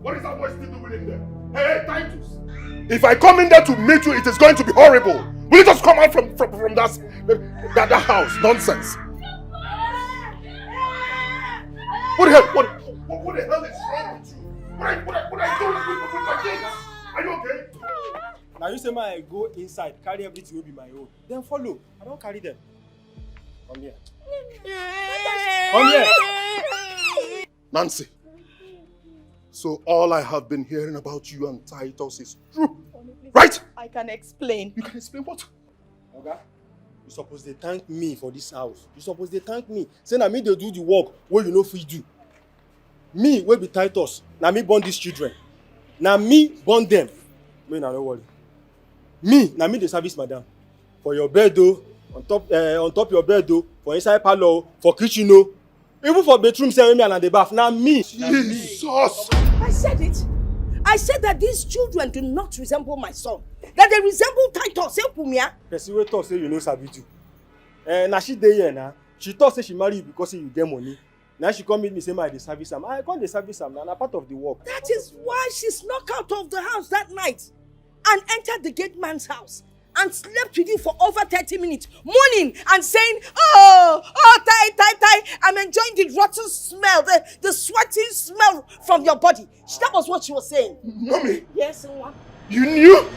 What is that boy still doing in there? Hey, Titus! If I come in there to meet you, it is going to be horrible. Will you just come out from that house? Nonsense. What the hell? What the hell is wrong with you? What are you doing with my kids? Are you okay? Now you say I go inside, carry everything will be my own. Then follow. I don't carry them. Come here. Come here. Nancy. So all I have been hearing about you and Titus is true. Right? I can explain. You can explain what? Okay. You supposed to thank me for this house. You supposed to thank me. Say na me they do the work where you know free do. Me will be Titus. Now me born these children. Now me born them. Me na no worry. Me na me the service madam. For your bed though, on top your bed though, for inside parlor, for kitchen though. Even for bedroom, say me and the bath. Now me. Jesus! I said it. I said that these children do not resemble my son. That they resemble Titus. Person wey talk say you know sabi do. Now she dey here now. She thought say she marry you because you get money. Now she come meet me say my dey service am. I come dey service am. Na part of the work. That is why she snuck out of the house that night and entered the gate man's house and slept with you for over 30 minutes, moaning and saying, oh, Tai, I'm enjoying the rotten smell, the sweaty smell from your body. That was what she was saying. Mommy! Yes, Nwa. You knew?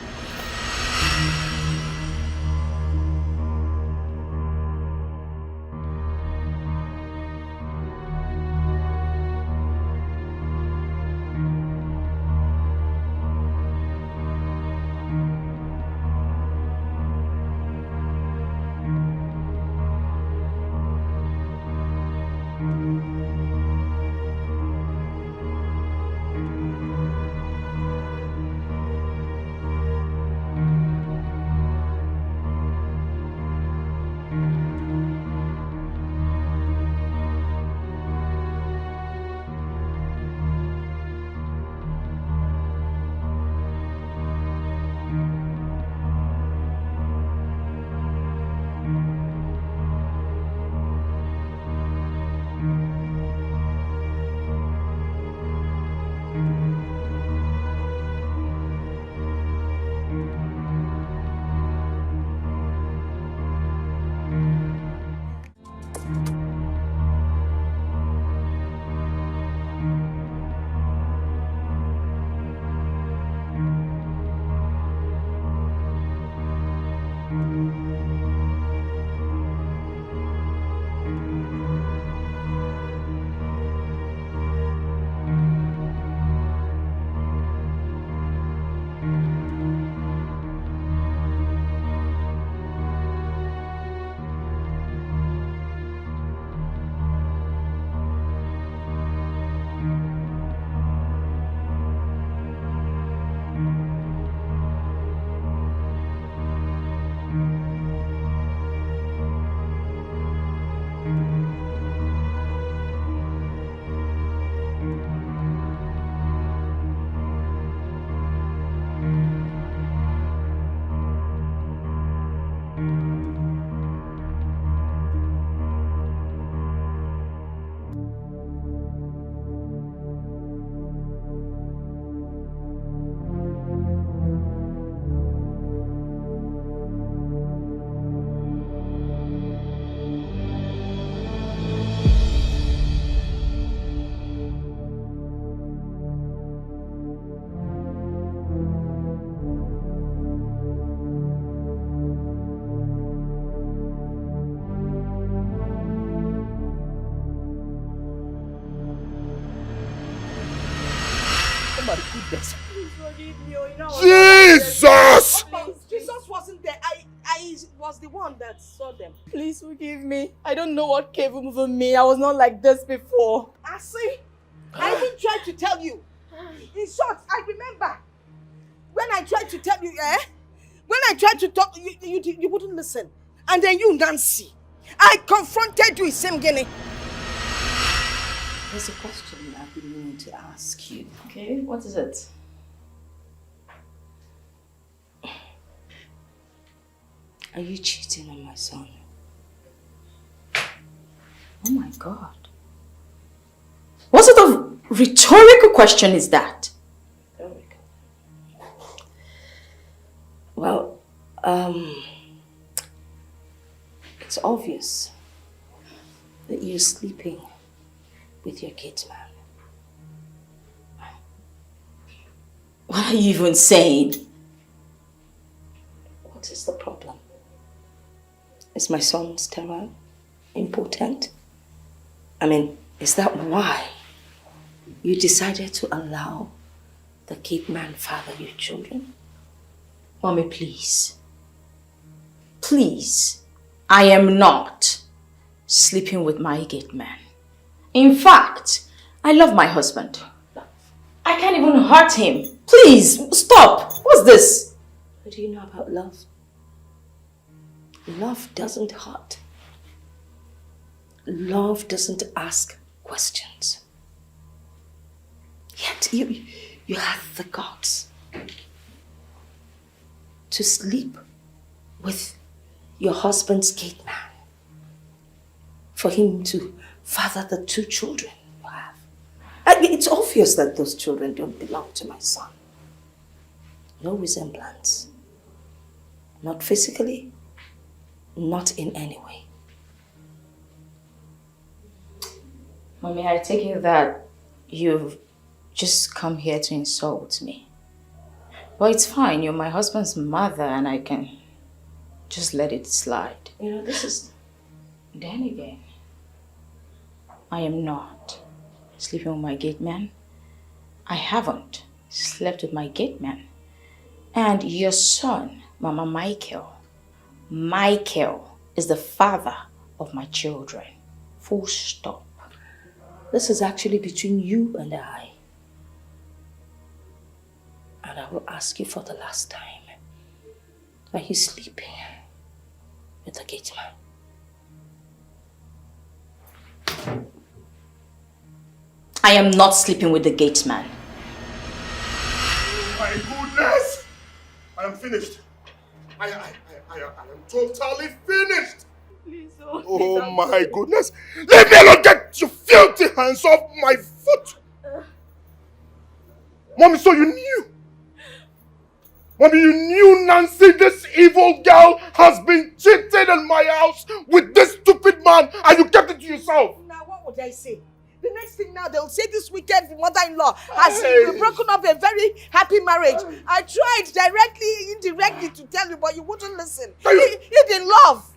Please forgive me. Jesus! Jesus wasn't there. I was the one that saw them. Please forgive me. I don't know what came over me. I was not like this before. I see. I even tried to tell you. In short, I remember when I tried to tell you, when I tried to talk, you wouldn't listen. And then you, Nancy, I confronted you with same guinea. There's a question I've been meaning to ask you, okay? What is it? Are you cheating on my son? Oh my God. What sort of rhetorical question is that? It's obvious that you're sleeping with your gate man. What are you even saying? What is the problem? Is my son sterile? Impotent? I mean, is that why you decided to allow the gate man father your children? Mommy, please. Please. I am not sleeping with my gate man. In fact, I love my husband. I can't even hurt him. Please, stop. What's this? What do you know about love? Love doesn't hurt. Love doesn't ask questions. Yet you have the guts to sleep with your husband's gate man for him to father the 2 children you have. It's obvious that those children don't belong to my son. No resemblance. Not physically, not in any way. Mommy, I take it that you've just come here to insult me. Well, it's fine. You're my husband's mother and I can just let it slide. You know, this is... Then again, I am not sleeping with my gate man. I haven't slept with my gate man. And your son, Mama Michael is the father of my children. Full stop. This is actually between you and I. And I will ask you for the last time. Are you sleeping with the gate man? I am not sleeping with the gate man. Oh my goodness! I am finished. I am totally finished. Please, Oh my goodness. Leave me alone. Get your filthy hands off my foot. Mommy, so you knew. Mommy, you knew Nancy, this evil girl, has been cheating in my house with this stupid man and you kept it to yourself. Now, what would I say? The next thing now, they'll say this wicked mother-in-law has broken up a very happy marriage. I tried directly, indirectly to tell you, but you wouldn't listen. He in love.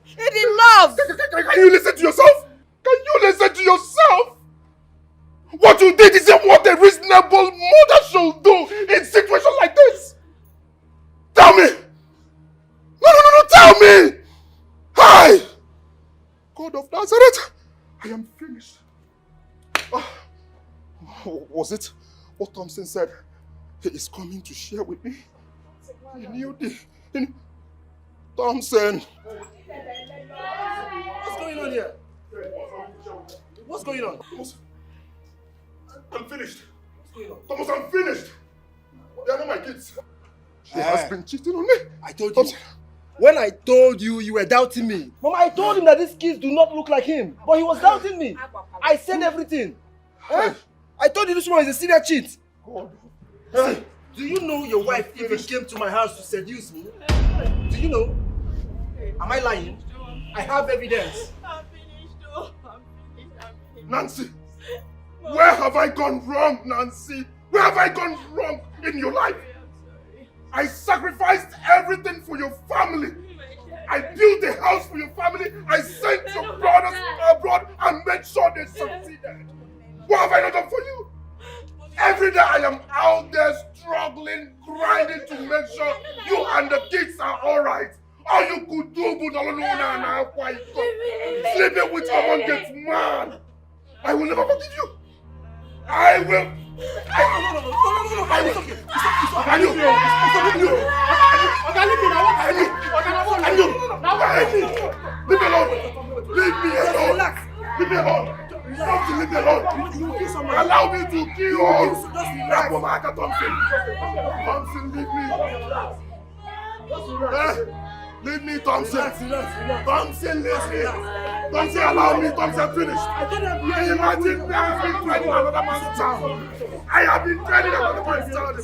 He in love. Can you listen to yourself? Can you listen to yourself? What you did isn't what a reasonable mother should do in situations like this. Tell me. No, tell me. Hi. God of Nazareth, I am finished. Was it what Thompson said? He is coming to share with me. He knew Thompson. What's going on here? What's going on? I'm finished. What's going on? Thomas, I'm finished. They are not my kids. She has been cheating on me. I told you. When I told you, you were doubting me. Mama, I told him that these kids do not look like him. But he was doubting me. I said everything. I told you this one is a serious cheat. Do you know your wife even came to my house to seduce me? Do you know? Am I lying? I have evidence. I'm finished. I'm finished. Nancy, where have I gone wrong, Nancy? Where have I gone wrong in your life? I sacrificed everything for your family. I built a house for your family. I sent your brothers abroad and made sure they succeeded. What have I not done for you? Every day I am out there struggling, grinding to make sure you and the kids are alright. All you could do, sleeping with someone gets mad. I will never forgive you. I will. Leave me alone. Leave me alone. Leave me alone. Leave me alone. Allow me to kill you. Thompson, leave me. Leave me, Thompson. Thompson, leave me. Thompson, allow me. Thompson, finish. Imagine I have been training another man's child. I have been training another man's child.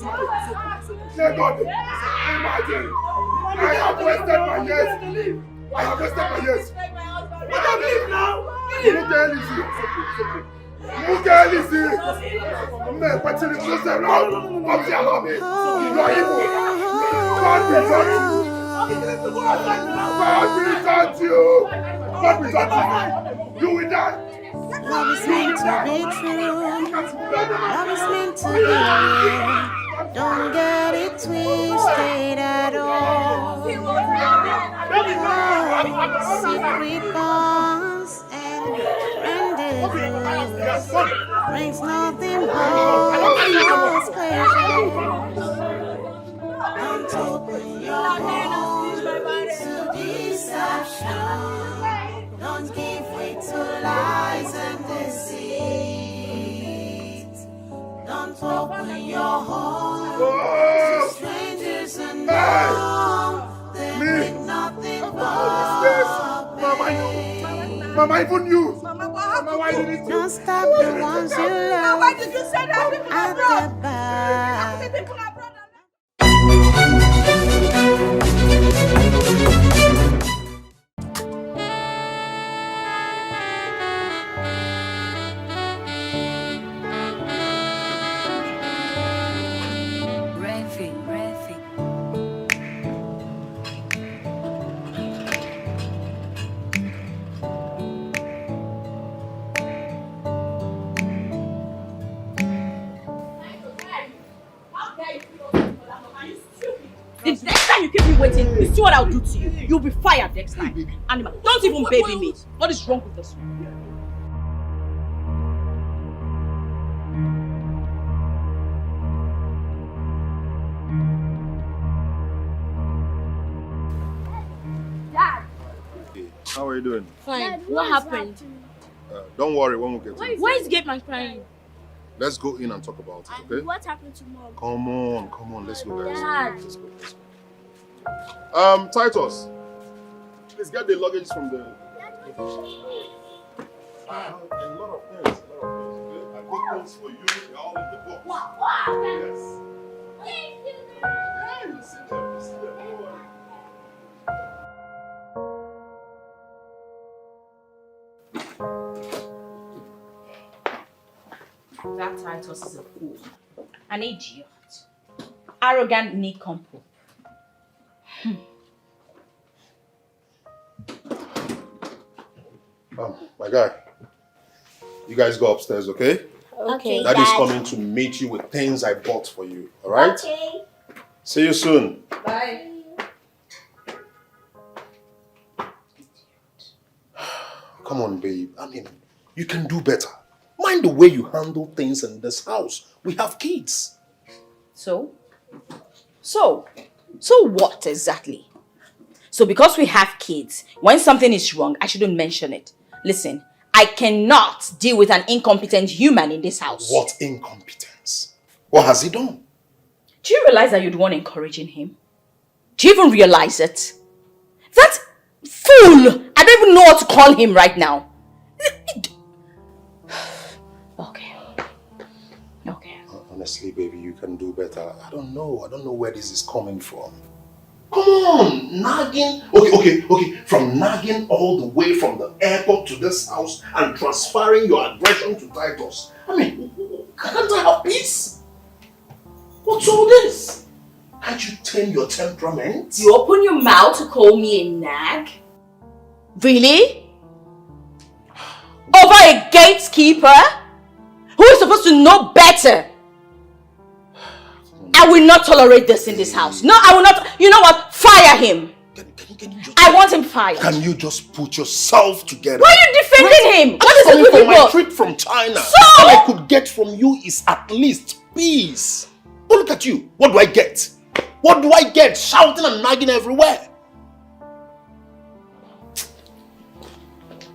Dear God, imagine. I have wasted my years. I have wasted my years. Let them leave now. Look at Lizzie. Man, what's in the close around? What's your hobby? You are evil. God will judge you. God will judge you. God will judge you. You will die. Love is meant to be true. Love is meant to be real. Don't get it twisted at all. Secret bonds and rendezvous brings nothing but false pleasures. Don't open your heart to deception. Don't give way to lies and deceit. Don't open your heart to strangers and know they bring nothing but pain. Mama, even you. Mama, what happened? Mama, why did it Don't stop the ones you love. Why did you say that? People At abroad. the back. People abroad. The next time you keep me waiting, you see what I'll do to you. You'll be fired next time. Animal, don't even baby me. What is wrong with this one? Dad. How are you doing? Fine. What happened? Don't worry, when we get to it. Why is Gate Man crying? Let's go in and talk about it, okay? What happened to Mom? Come on, let's go, guys. Dad. Let's go. Titus, please get the luggage from the... A lot of things, okay? I got things for you, they're all in the box. What? Yes. Yeah, you sit there, don't worry. That Titus is a fool. An idiot. Arrogant nincompoop. My guy, you guys go upstairs, okay? Okay, Daddy's Dad. coming to meet you with things I bought for you, alright? Okay. See you soon. Bye. Come on, babe. I mean, you can do better. Mind the way you handle things in this house. We have kids. So what exactly? So because we have kids, when something is wrong, I shouldn't mention it. Listen, I cannot deal with an incompetent human in this house. What incompetence? What has he done? Do you realize that you're the one encouraging him? Do you even realize it? That fool! I don't even know what to call him right now. Okay. Honestly, baby, you can do better. I don't know where this is coming from. Come on, nagging. Okay. From nagging all the way from the airport to this house and transferring your aggression to Titus. I mean, can't I have peace? What's all this? Can't you tame your temperament? You open your mouth to call me a nag? Really? Over a gatekeeper? Who is supposed to know better? I will not tolerate this in this house. No, I will not. You know what? Fire him. Can you just, I want him fired. Can you just put yourself together? Why are you defending him? What is it Coming with from you my both? trip from China. So? All I could get from you is at least peace. But look at you. What do I get? What do I get? Shouting and nagging everywhere.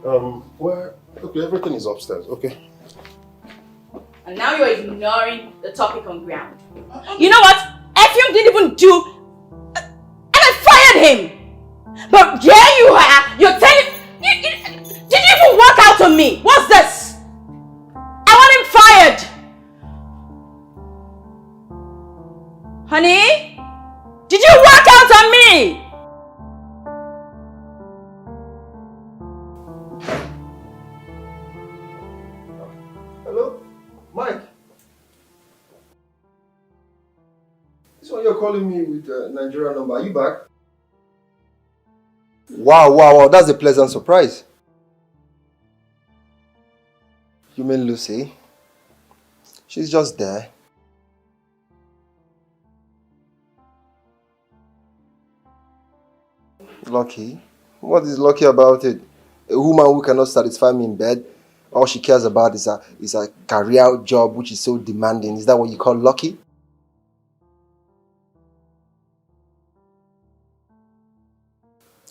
Okay, everything is upstairs, okay? And now you're ignoring the topic on ground. You know what? Effium didn't even do... and I fired him! But here you are, you're telling... did you even work out on me? What's this? I want him fired! Honey? Did you work out on me? you're calling me with a Nigerian number. Are you back? Wow. That's a pleasant surprise. You mean Lucy? She's just there. Lucky? What is lucky about it? A woman who cannot satisfy me in bed, all she cares about is a career job which is so demanding. Is that what you call lucky?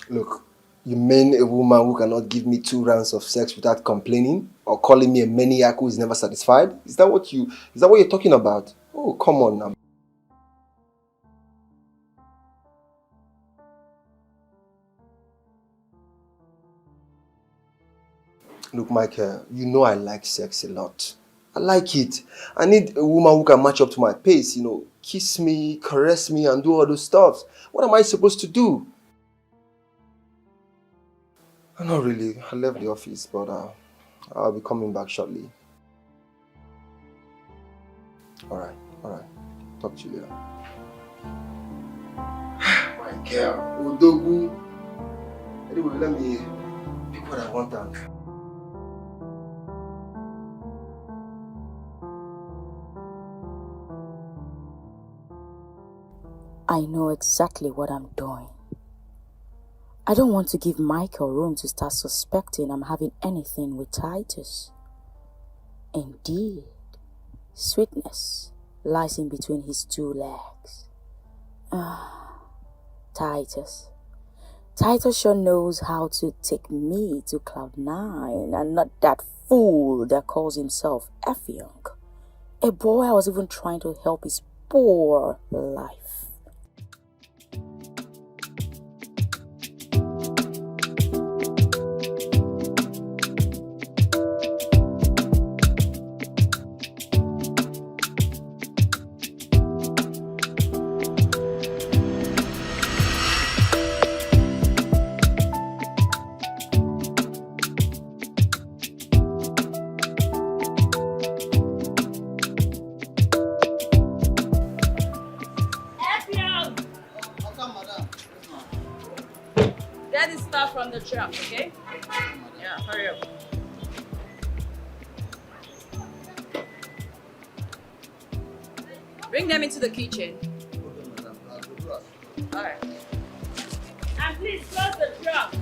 Look, you mean a woman who cannot give me 2 rounds of sex without complaining? Or calling me a maniac who is never satisfied? Is that what you're talking about? Oh, come on now. Look, Michael, you know I like sex a lot. I like it. I need a woman who can match up to my pace, kiss me, caress me, and do all those stuff. What am I supposed to do? Not really. I left the office, but I'll be coming back shortly. Alright. Talk to you later. My girl, Odogu. Anyway, let me pick what I want and... I know exactly what I'm doing. I don't want to give Michael room to start suspecting I'm having anything with Titus. Indeed, sweetness lies in between his 2 legs. Titus. Titus sure knows how to take me to cloud 9 and not that fool that calls himself Effiong. A boy I was even trying to help his poor life. From the truck, okay? Yeah, hurry up. Bring them into the kitchen. Alright. And please close the truck.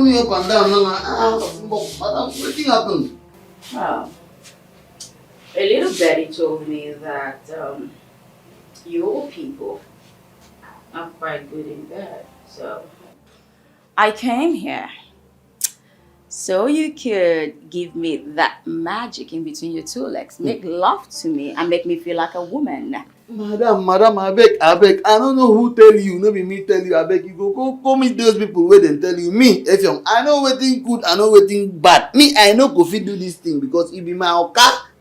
Up and down, madam, what happened? Well, a little Betty told me that your people are quite good in bed, so I came here so you could give me that magic in between your 2 legs, make love to me and make me feel like a woman. Madam, I beg. I don't know who tell you, no be me tell you. I beg you go meet those people where they tell you. Me, Effiong, I know waiting good, I know waiting bad. Me, I know go fit do this thing because it be my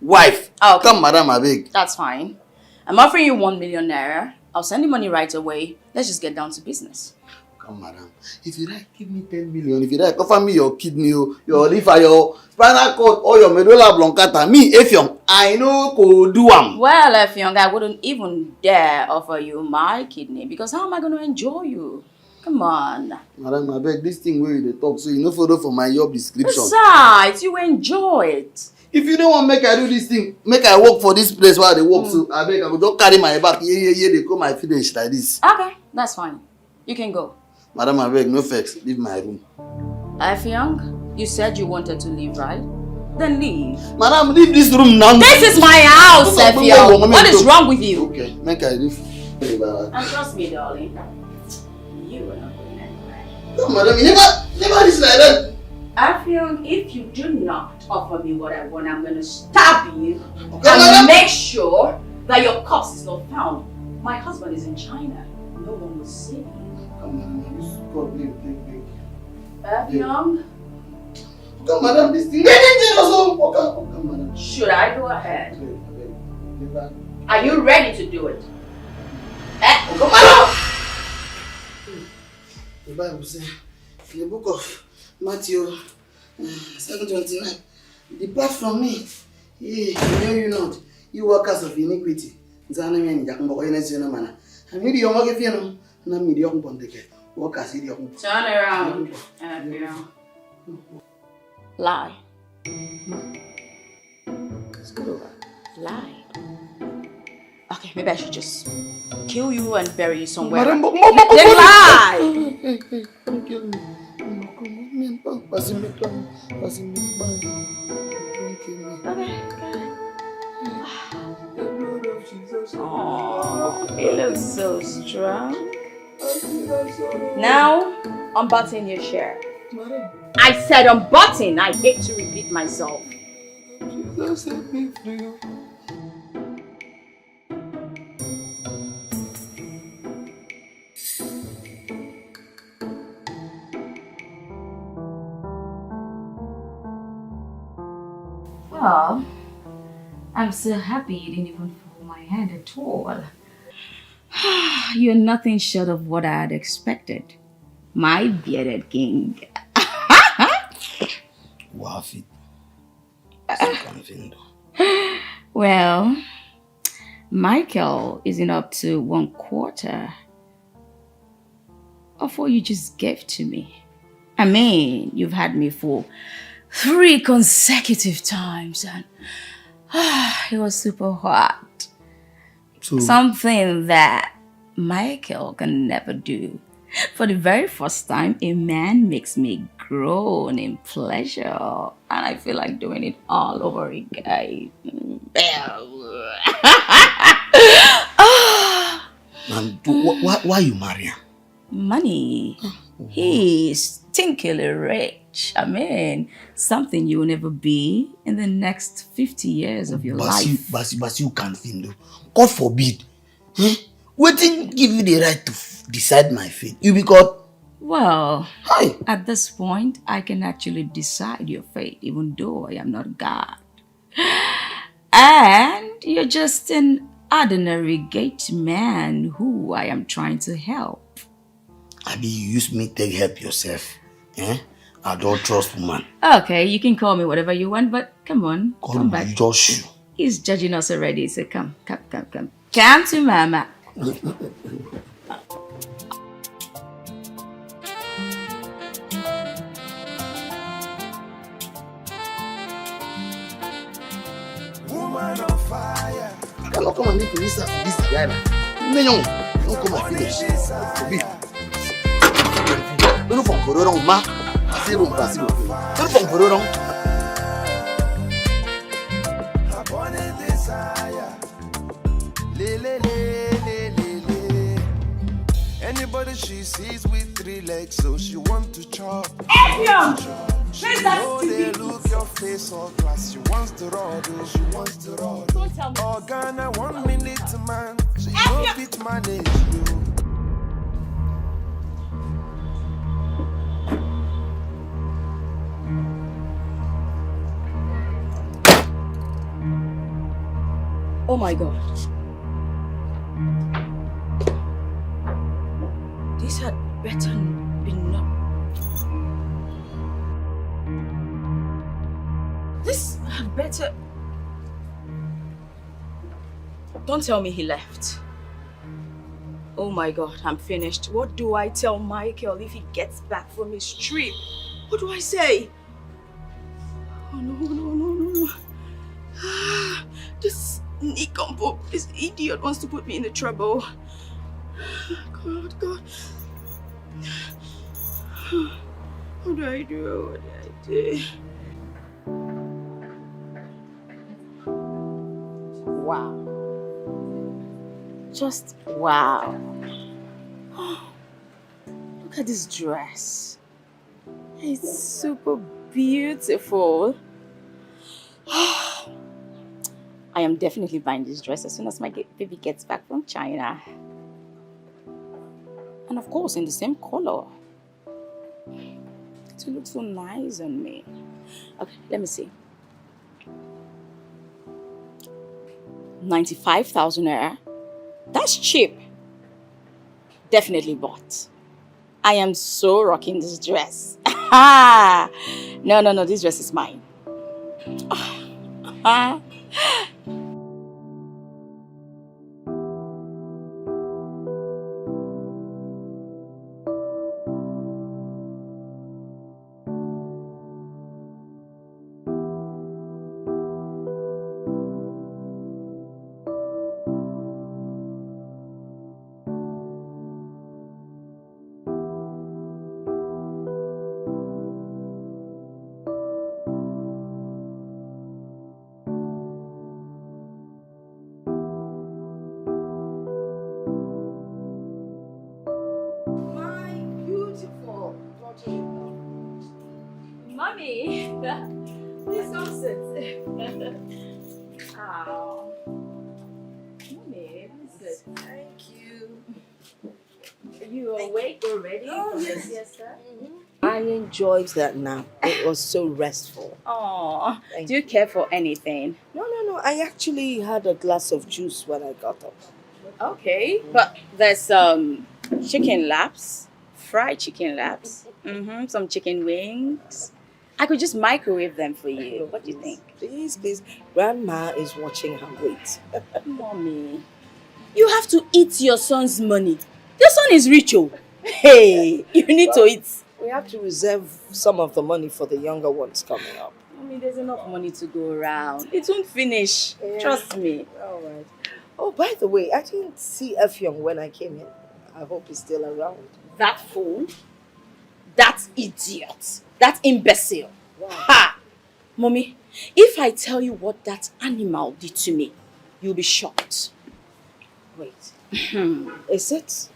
wife. Okay. Come, madam, I beg. That's fine. I'm offering you 1 million naira. I'll send you money right away. Let's just get down to business. Come, madam. If you like, give me 10 million. If you like, offer me your kidney, your liver, your spinal cord, or your medulla oblongata. Me, Effiong, I know go do am. Well, Effiong, I wouldn't even dare offer you my kidney because how am I going to enjoy you? Come on. Madam, I beg, this thing where you talk, so you no follow for my job description. Besides, you enjoy it. If you don't want make I do this thing, make I work for this place while they work, so I beg, I will just carry my back. Yeah, they come my finish like this. Okay, that's fine. You can go. Madam, I beg, no vex. Leave my room. Effiong, you said you wanted to leave, right? Then leave. Madam, leave this room now. This is my house, Effiong. What is wrong with you? Okay, make I leave. And trust me, darling. You are not going anywhere. No, madam, you never is like that. Effiong, if you do not offer me what I want, I'm going to stab you. Okay, and madam. make sure that your corpse is not found. My husband is in China. No one will see me. Come on, use God name, take. Young? Come, madam, this thing. Okay, madam. Should I go ahead? Never. Are you ready to do it? Come on! The Bible says in the book of Matthew 7:29, depart from me, ye know you not, you workers of iniquity. Turn around. Lie. Scoot over. Lie. Okay, maybe I should just kill you and bury you somewhere. Then lie! Hey, don't kill me. No, come on, pass me. Don't kill me. Okay. The blood of Jesus. Oh, you look so strong. Now, unbutton your shirt. I said unbutton. I hate to repeat myself. Jesus set me free. Well, I'm so happy you didn't even pull my hand at all. You're nothing short of what I had expected. My bearded king. Wafi. Well, Michael isn't up to 1/4 of what you just gave to me. I mean, you've had me for 3 consecutive times and it was super hot. So, Something that Michael can never do. For the very first time, a man makes me groan in pleasure and I feel like doing it all over again. and why you marry him? Money. He's stinkily rich. I mean, something you will never be in the next 50 years of your life. But you can't find. God forbid. What didn't give you the right to decide my fate? You be caught. Well, Hi. at this point, I can actually decide your fate, even though I am not God. And you're just an ordinary gate man who I am trying to help. Abi, you use me to help yourself. I don't trust woman. Okay, you can call me whatever you want, but come on, come back. Josh. He's judging us already, so come. Come to mama. Woman on fire. I cannot come and live in this guy. Don't come and finish. Don't from Corona, ma. I say don't pass it. Don't from Corona. Upon a desire. Le. Anybody she sees with 3 legs, so she want to chop. Epion! Where's that Oh, they stupid? look your face all glass. She wants to roll. Don't tell me. Oh, Ghana, 1 minute, man. She no fit manage you. Oh my God. This had better be not. This had better. Don't tell me he left. Oh my God, I'm finished. What do I tell Michael if he gets back from his trip? What do I say? Oh no. This nincompoop, this idiot wants to put me in the trouble. God. What do I do? Wow. Just wow. Look at this dress. It's super beautiful. I am definitely buying this dress as soon as my baby gets back from China. And of course, in the same color. It will look so nice on me. Okay, let me see. 95,000 naira. That's cheap. Definitely bought. I am so rocking this dress. No, this dress is mine. Mommy, please come sit. Oh, Mommy, please sit. Thank you. You awake already? Oh, yes. Yes, sir. I enjoyed that nap. It was so restful. Oh, Thank do you care for anything? No. I actually had a glass of juice when I got up. Okay, but there's chicken laps, fried chicken laps, some chicken wings. I could just microwave them for you. What do you think? Please. Grandma is watching her weight. Mommy, you have to eat your son's money. Your son is rich, oh. Hey, you need to eat. We have to reserve some of the money for the younger ones coming up. Mommy, there's enough money to go around. It won't finish. Yeah. Trust me. All right. Oh, by the way, I didn't see Effiong when I came in. I hope he's still around. That fool, that idiot, that imbecile. Wow. Ha! Mommy, if I tell you what that animal did to me, you'll be shocked. Wait. Is it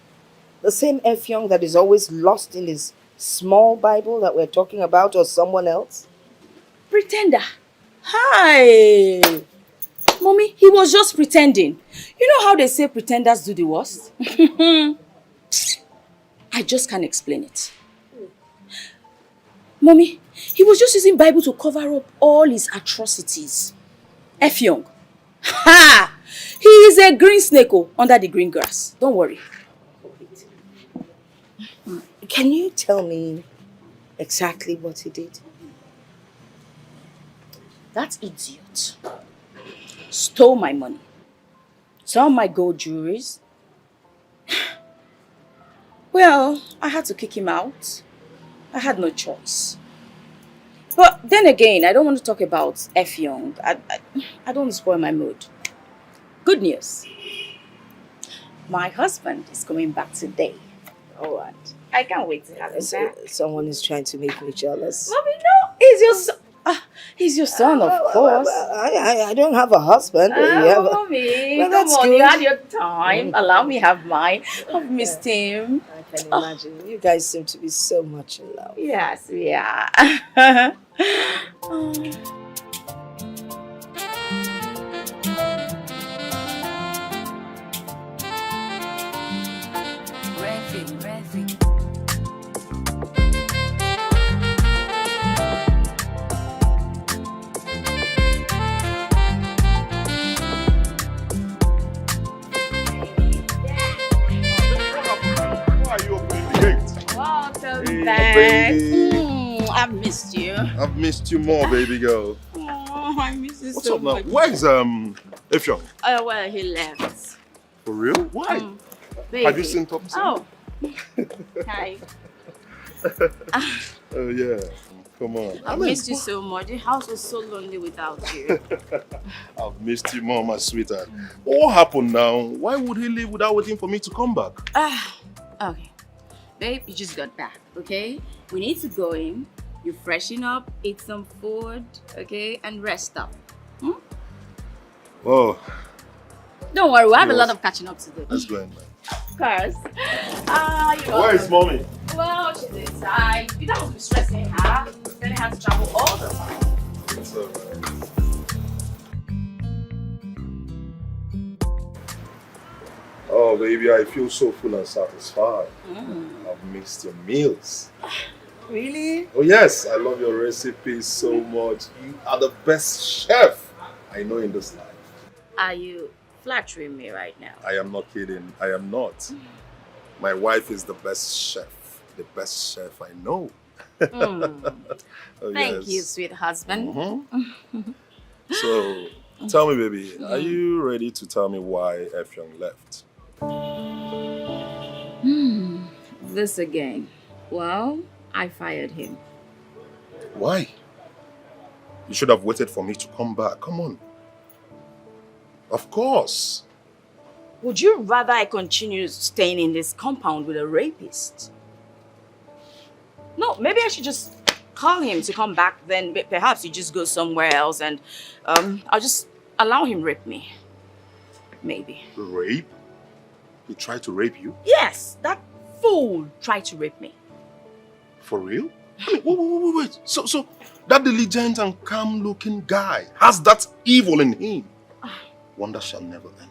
the same Effiong that is always lost in his small Bible that we're talking about, or someone else? Pretender. Hi! Mommy, he was just pretending. You know how they say pretenders do the worst? I just can't explain it. Mommy, he was just using Bible to cover up all his atrocities. Effiong. Ha! He is a green snake under the green grass. Don't worry. Can you tell me exactly what he did? That idiot stole my money, some of my gold jewelries. Well, I had to kick him out. I had no choice. But then again, I don't want to talk about Effiong. I don't want to spoil my mood. Good news. My husband is coming back today. All right. I can't wait to have him back. Someone is trying to make me jealous. Mommy, no. He's your son. He's your son, of course. I don't have a husband. Mommy, Well, come that's on, good. you had your time. Allow me have mine. I've missed him. I can imagine. You guys seem to be so much in love. Yes, we are. Refi. Why are you opening the gate? Welcome Hey, back. baby. I've missed you. I've missed you more, baby girl. Oh, I miss you What's so up now? much. Where's Effiong? Oh, well, he left. For real? Why? Baby. Have you seen Thompson? Oh. Hi. Oh yeah. Come on. I missed you so much. The house was so lonely without you. I've missed you more, my sweetheart. What happened now? Why would he leave without waiting for me to come back? Okay. Babe, you just got back, okay? We need to go in, you freshen up, eat some food, okay? And rest up. Oh, Don't worry, we have a Yes. lot of catching up to do. let's go in, man. Of course. Where is mommy? Well, she's inside. You don't have to be stressing her. Then have to travel all the time. It's alright. baby, I feel so full and satisfied. I've missed your meals. Really? Oh yes, I love your recipes so much. You are the best chef I know in this life. Are you flattering me right now? I am not kidding. I am not. My wife is the best chef. The best chef I know. Oh, Thank you, yes. sweet husband. So, tell me, baby, are you ready to tell me why Effiong left? This again. Well, I fired him. Why? You should have waited for me to come back. Come on. Of course. Would you rather I continue staying in this compound with a rapist? No, maybe I should just call him to come back, then perhaps you just go somewhere else and I'll just allow him rape me. Maybe. Rape? He tried to rape you? Yes, that fool tried to rape me. For real? I mean, wait. So that diligent and calm-looking guy has that evil in him. Wonder shall never end.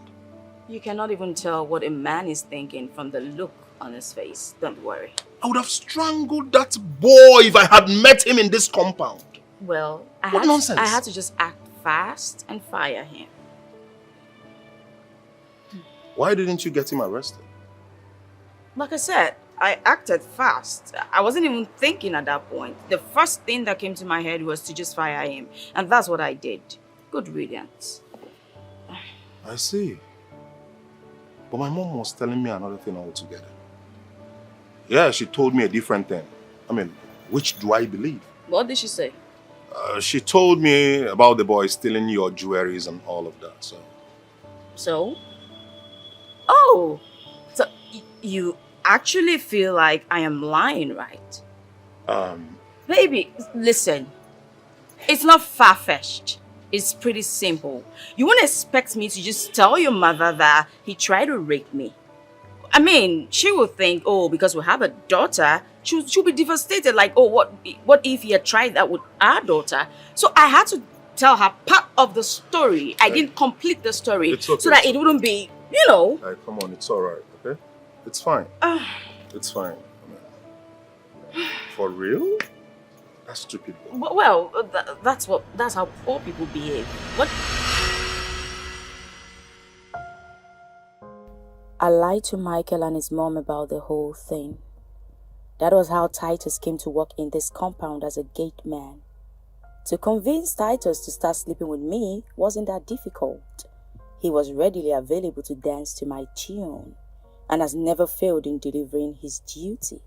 You cannot even tell what a man is thinking from the look on his face. Don't worry. I would have strangled that boy if I had met him in this compound. Well, I had to just act fast and fire him. Why didn't you get him arrested? Like I said, I acted fast. I wasn't even thinking at that point. The first thing that came to my head was to just fire him. And that's what I did. Good riddance. I see. But my mom was telling me another thing altogether. Yeah, she told me a different thing. I mean, which do I believe? What did she say? She told me about the boy stealing your jewelries and all of that, so... So? Oh! So, you actually feel like I am lying, right? Baby, listen. It's not far-fetched. It's pretty simple. You won't expect me to just tell your mother that he tried to rape me. I mean, she will think, oh, because we have a daughter, she'll be devastated. Like, oh, what if he had tried that with our daughter? So I had to tell her part of the story. I didn't complete the story. It's okay. So that it wouldn't be, you know. Hey, come on, it's all right, okay? It's fine. It's fine. I mean, for real? That's stupid. Well, that's how poor people behave. What? I lied to Michael and his mom about the whole thing. That was how Titus came to work in this compound as a gate man. To convince Titus to start sleeping with me wasn't that difficult. He was readily available to dance to my tune and has never failed in delivering his duty.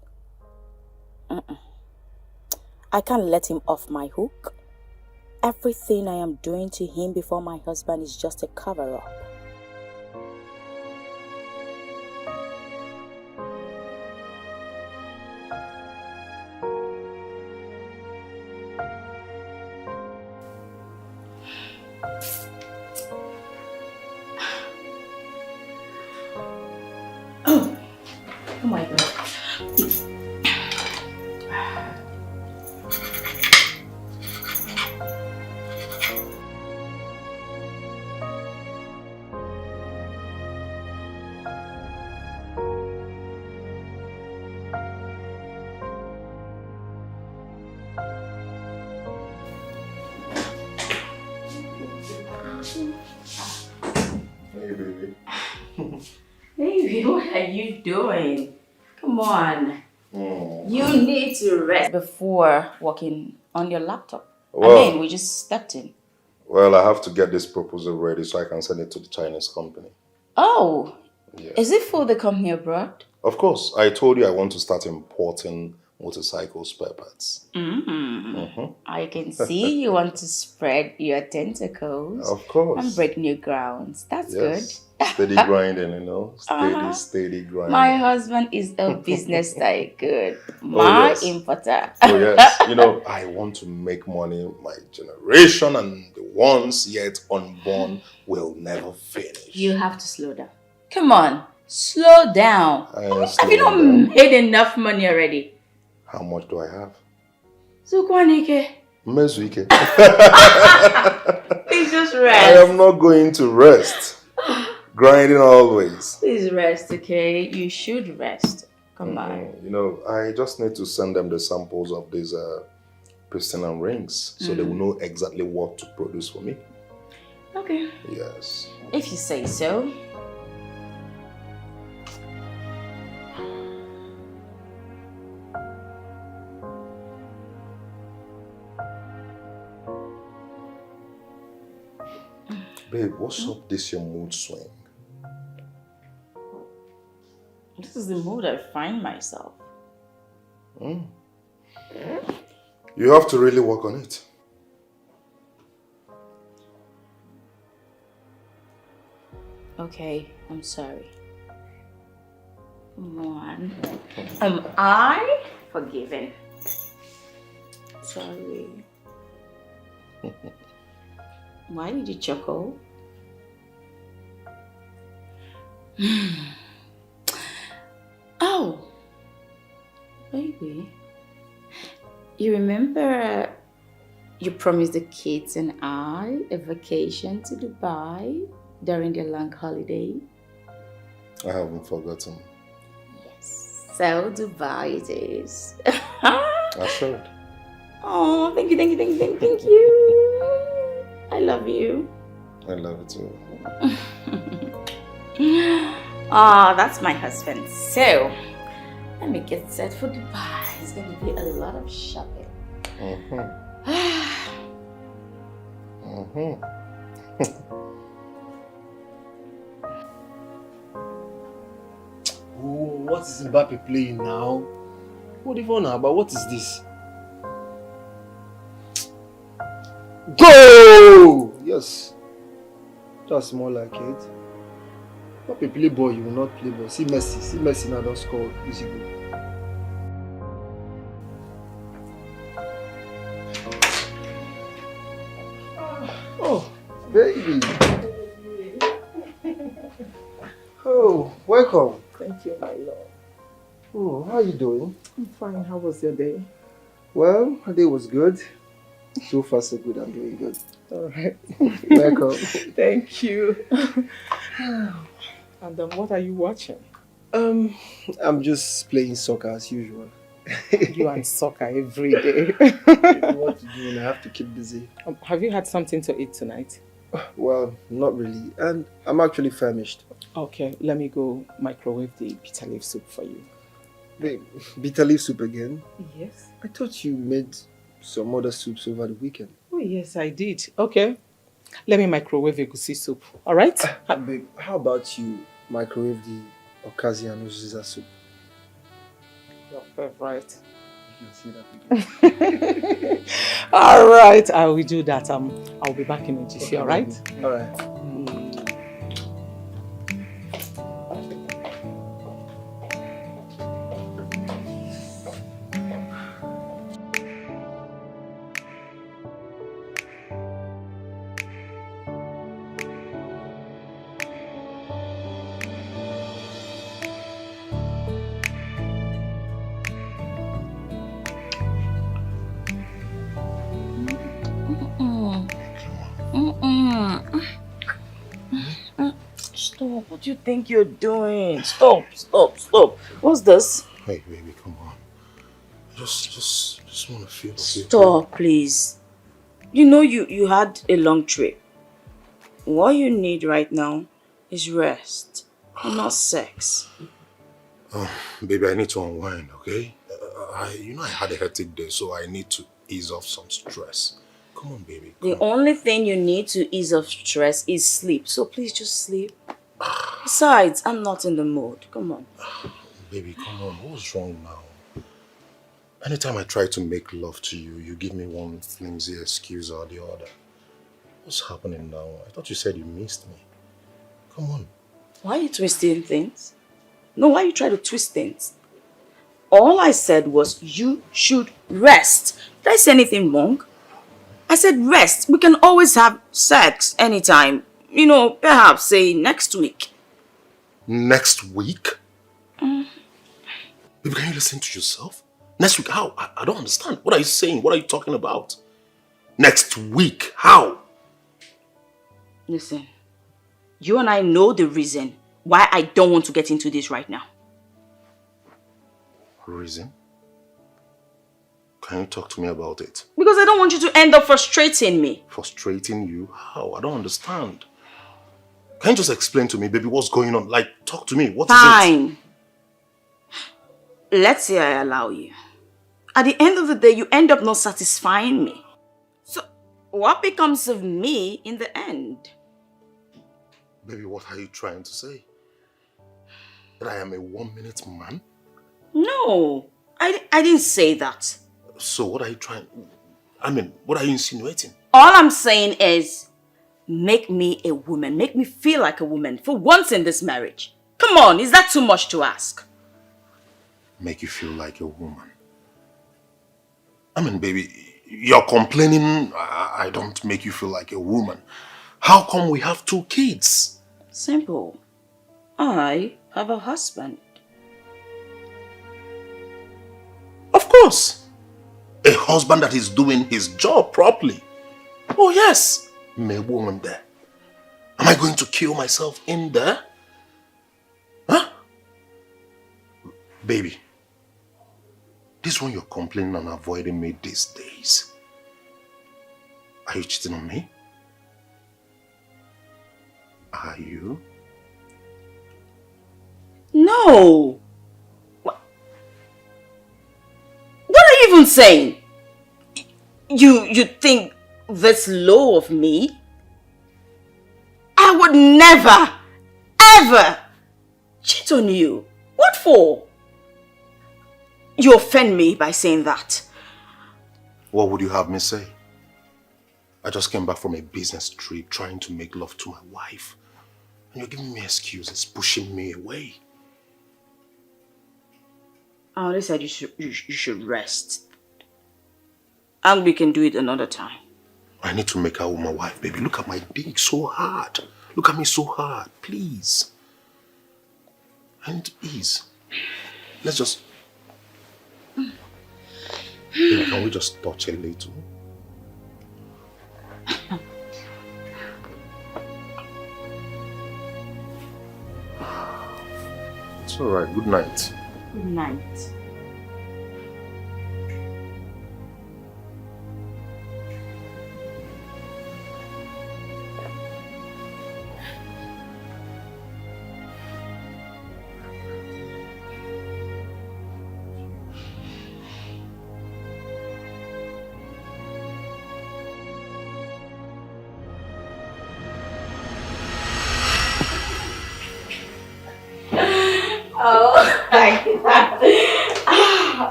I can't let him off my hook. Everything I am doing to him before my husband is just a cover-up. Oh my God. Hey, baby. Baby, what are you doing? Come on. You need to rest before working on your laptop. Well, we just stepped in. Well, I have to get this proposal ready so I can send it to the Chinese company. Oh, Yeah. is it for the company abroad? Of course. I told you I want to start importing motorcycle spare parts. I can see you want to spread your tentacles Of course. and break new grounds. That's good. Steady grinding, you know. Steady grinding. My husband is a business tycoon. My yes. importer. Oh, yes. You know, I want to make money. My generation and the ones yet unborn will never finish. You have to slow down. Come on, slow down. Have you not made enough money already? How much do I have? Sukwanike. Mezuike. Please just I rest. am not going to rest. Grinding always. Please rest, okay? You should rest. Come on. You know, I just need to send them the samples of these piston and rings so they will know exactly what to produce for me. Okay. Yes. If you say so. Babe, what's up this your mood swing? This is the mood I find myself. You have to really work on it. Okay, I'm sorry. Come on. Am I forgiven? Sorry. Why did you chuckle? Oh, baby. You remember you promised the kids and I a vacation to Dubai during the long holiday? I haven't forgotten. Yes. So Dubai it is. Assured. Oh, thank you. I love you. I love it too. Ah, that's my husband. So, let me get set for Dubai. It's going to be a lot of shopping. Oh, what is Mbappe playing now? What the phone now? But what is this? Go! Yes. That's more like it. Mbappe play ball, you will not play ball. See Messi now don't score. Easy goal. Oh, baby. Oh, welcome. Thank you, my lord. Oh, how are you doing? I'm fine. How was your day? Well, my day was good. So far, so good. I'm doing good. All right. Welcome. Thank you. And what are you watching? I'm just playing soccer as usual. You and soccer every day. What to do, and I have to keep busy. Have you had something to eat tonight? Well, not really. And I'm actually famished. Okay, let me go microwave the bitter leaf soup for you. Wait, bitter leaf soup again? Yes. I thought you made some other soups over the weekend. Oh, yes, I did. Okay. Let me microwave egusi soup. All right? Babe, how about you microwave the okazi and uziza soup? Your favorite. You can see that. All right, I will do that. I'll be back in a jiffy, all right? All right. Stop. What do you think you're doing? Stop. What's this? Hey, baby, come on. Just want to feel. Stop, please. You know you had a long trip. What you need right now is rest, and not sex. Oh, baby, I need to unwind, okay? I had a hectic day, so I need to ease off some stress. Come on, baby. The only thing you need to ease off stress is sleep. So please just sleep. Besides, I'm not in the mood. Come on. Baby, come on. What's wrong now? Anytime I try to make love to you, you give me one flimsy excuse or the other. What's happening now? I thought you said you missed me. Come on. Why are you twisting things? No, why you try to twist things? All I said was you should rest. Did I say anything wrong? I said rest. We can always have sex anytime. You know, perhaps say next week. Next week? Baby, can you listen to yourself? Next week? How? I don't understand. What are you saying? What are you talking about? Next week? How? Listen, You and I know the reason why I don't want to get into this right now. Reason? Can you talk to me about it? Because I don't want you to end up frustrating me. Frustrating you? How? I don't understand. Can you just explain to me, baby, what's going on? Like, talk to me. What is it? Fine. Let's say I allow you. At the end of the day, you end up not satisfying me. So, what becomes of me in the end? Baby, what are you trying to say? That I am a 1-minute man? No, I didn't say that. So what are you trying... what are you insinuating? All I'm saying is, make me a woman. Make me feel like a woman for once in this marriage. Come on, is that too much to ask? Make you feel like a woman? Baby, you're complaining I don't make you feel like a woman. How come we have 2 kids? Simple. I have a husband. Of course. A husband that is doing his job properly. Oh yes. Me woman there. Am I going to kill myself in there? Huh? Baby. This one you're complaining and avoiding me these days. Are you cheating on me? Are you? No. What are you even saying? You think this low of me? I would never, ever cheat on you. What for? You offend me by saying that. What would you have me say? I just came back from a business trip trying to make love to my wife. And you're giving me excuses, pushing me away. I only said you should rest. And we can do it another time. I need to make out with my wife, baby. Look at my dick, so hard. Look at me so hard, please. I need to ease. Let's just... Baby, can we just touch a little? It's alright, good night. Good night.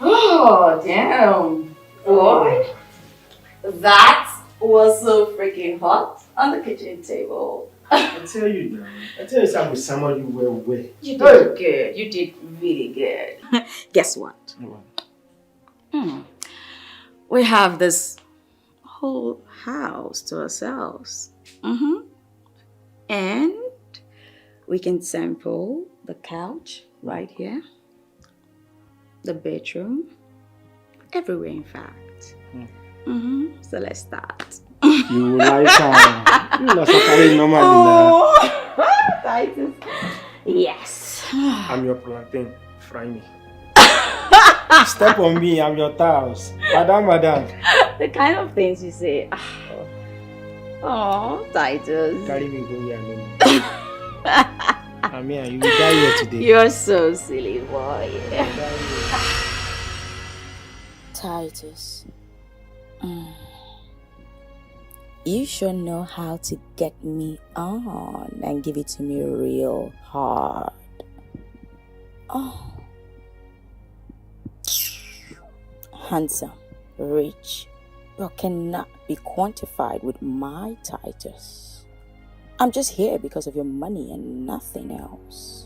Oh, damn. Boy, that was so freaking hot on the kitchen table. I tell you now. I tell you, I'm with someone you were with. You did good. You did really good. Guess what? We have this whole house to ourselves. And we can sample the couch right here, the bedroom, everywhere in fact. So let's start. You like you not carrying normally now. Titus. Yes. I'm your plantain. Fry me. Step on me, I'm your tiles. Madam. The kind of things you say. Oh, Titus. Carry me go where I mean, you will die here today. You're so silly, boy. Titus. You sure know how to get me on and give it to me real hard. Oh. Handsome, rich, but cannot be quantified with my Titus. I'm just here because of your money and nothing else.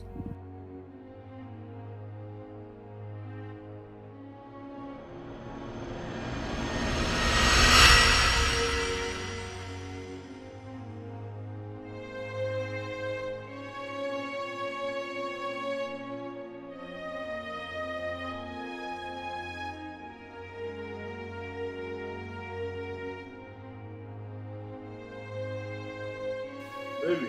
Baby.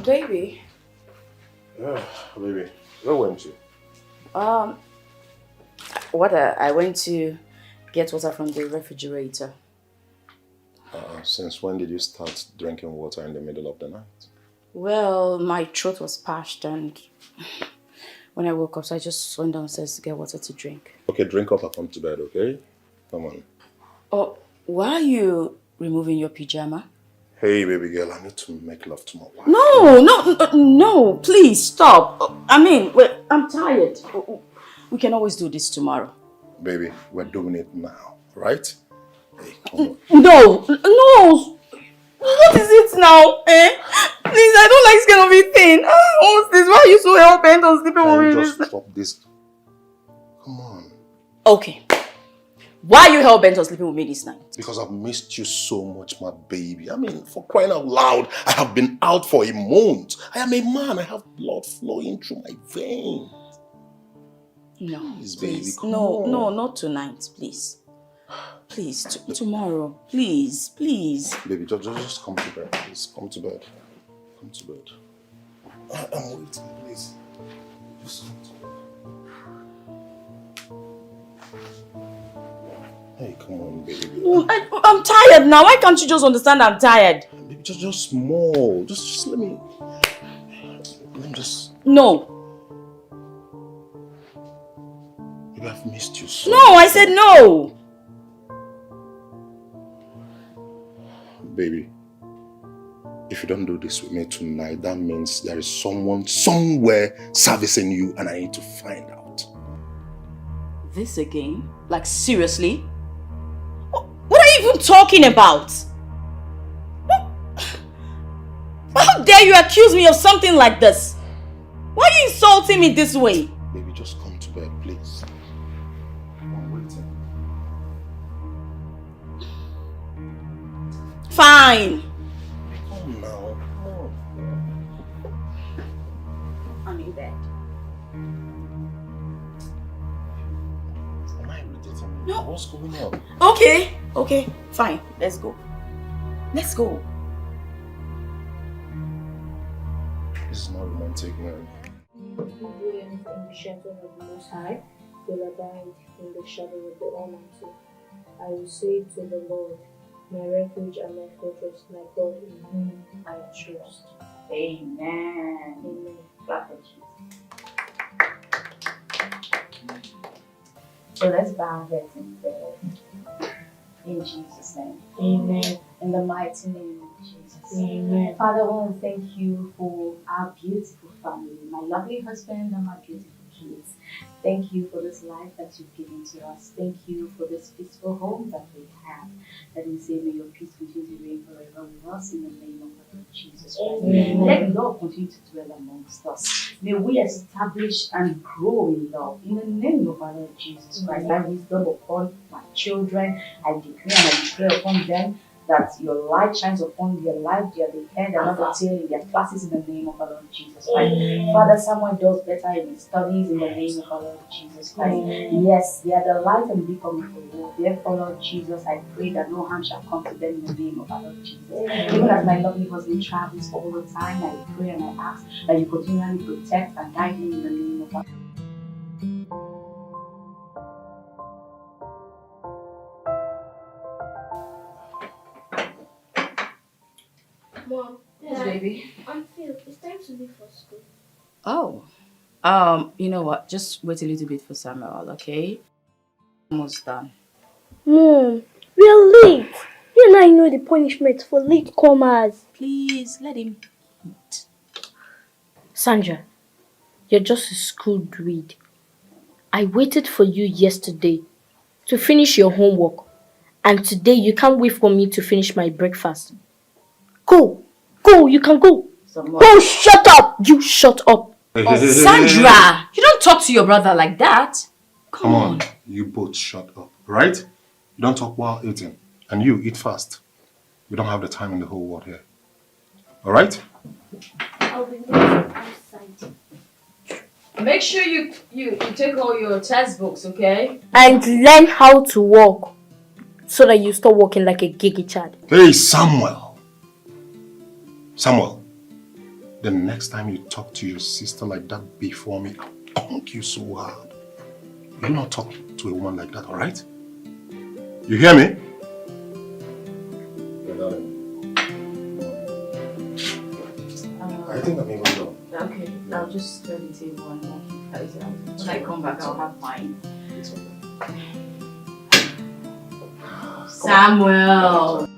Baby. Yeah, baby. Where went you? Water. I went to get water from the refrigerator. Since when did you start drinking water in the middle of the night? Well, my throat was parched and when I woke up, so I just went downstairs to get water to drink. Okay, drink up and come to bed, okay? Come on. Oh, why are you removing your pyjama? Hey, baby girl, I need to make love to my wife. No, please stop. I mean, I'm tired. We can always do this tomorrow. Baby, we're doing it now, right? Hey, come on. No. What is it now, eh? Please, I don't like this kind of a thing. What's this? Why are you so hell-bent on sleeping with me? Just stop this. Come on. Okay. Why are you hell-bent on sleeping with me this night? Because I've missed you so much, my baby. I mean, for crying out loud, I have been out for a month. I am a man. I have blood flowing through my veins. No, please, baby, come no, on. No, not tonight, please. Please, tomorrow. Please. Baby, just come to bed, please. Come to bed. Come to bed. I'm waiting, please. Just come to bed. Hey, come on, baby. I'm tired now. Why can't you just understand I'm tired? Baby, just small. Just let me just... No. Baby, I've missed you so much. No, I said no. Baby, if you don't do this with me tonight, that means there is someone somewhere servicing you and I need to find out. This again? Like, seriously? What are you even talking about? How dare you accuse me of something like this? Why are you insulting me this way? Baby, just come to bed, please. I'm waiting. Fine. Come now. Come on. I'm in bed. Am I irritating you? No. What's going on? Okay, fine. Let's go. This is not romantic, man. Do anything the shelter of the Most High will abide in the shadow of the Almighty. I will say to the Lord, my refuge and my fortress, my God in whom I trust. Amen. Amen. Clap for Jesus. So let's bow our heads in prayer. In Jesus' name. Amen. In the mighty name of Jesus. Amen. Father, I want to thank you for our beautiful family, my lovely husband and my beautiful kids. Thank you for this life that you've given to us. Thank you for this peaceful home that we have. That we say, may your peace continue to reign forever with us in the name of the Lord Jesus Christ. Amen. Let love continue to dwell amongst us. May we establish and grow in love in the name of our Lord Jesus Christ. That wisdom upon my children, I declare and I declare upon them that your light shines upon their life, they are the head and not the tail in their classes in the name of our Lord Jesus Christ. Father, someone does better in his studies in the name of our Lord Jesus Christ. Yes, they are the light and beacon of the world. Therefore, Lord Jesus, I pray that no harm shall come to them in the name of our Lord Jesus. Even as my lovely husband travels all the time, I pray and I ask that you continually protect and guide him in the name of our Mom, Yes, baby. I'm Phil. It's time to leave for school. Oh. You know what? Just wait a little bit for Samuel, okay? Almost done. Mom, we're late. You and I know the punishment for late comers. Please, let him eat. Sandra, you're just a school dweeb. I waited for you yesterday to finish your homework. And today you can't wait for me to finish my breakfast. Go, you can go. Go, shut up. You shut up. Oh, Sandra, you don't talk to your brother like that. Come on, you both shut up, right? You don't talk while eating. And you eat fast. We don't have the time in the whole world here. Alright? I'll be waiting outside. Make sure you take all your textbooks, okay? And learn how to walk so that you stop walking like a giggy child. Hey, Samuel. Samuel, the next time you talk to your sister like that before me, I'll punk you so hard. You do not talk to a woman like that, alright? You hear me? I think I'm even done. Okay, I'll just turn the table and walk you guys out. When I come back, I'll have mine. It's okay. Samuel!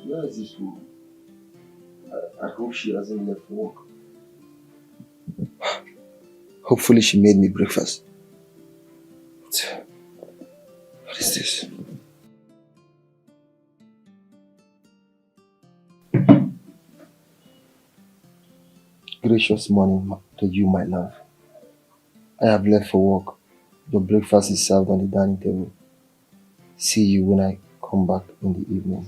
Where is this woman? I hope she hasn't left work. Hopefully she made me breakfast. What is this? Gracious morning to you, my love. I have left for work. Your breakfast is served on the dining table. See you when I come back in the evening.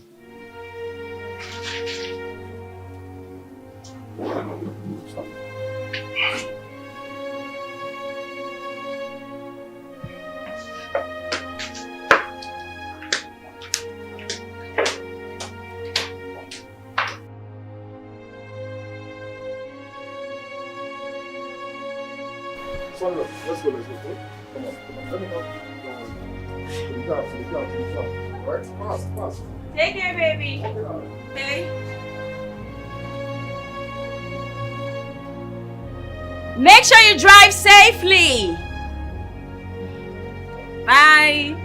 Let's go. Come on. Let me help you. To the ground. Right? Fast. Take care, baby. Okay. Make sure you drive safely. Bye.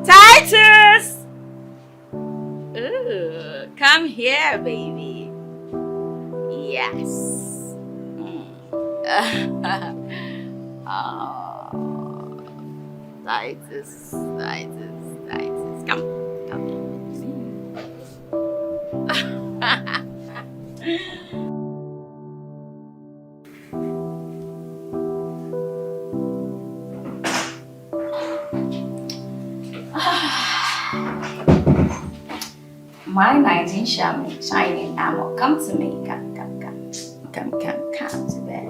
Titus! Ooh, come here, baby. Yes. Oh, Titus. Come. My knight in shining armor, come to me. Come to bed.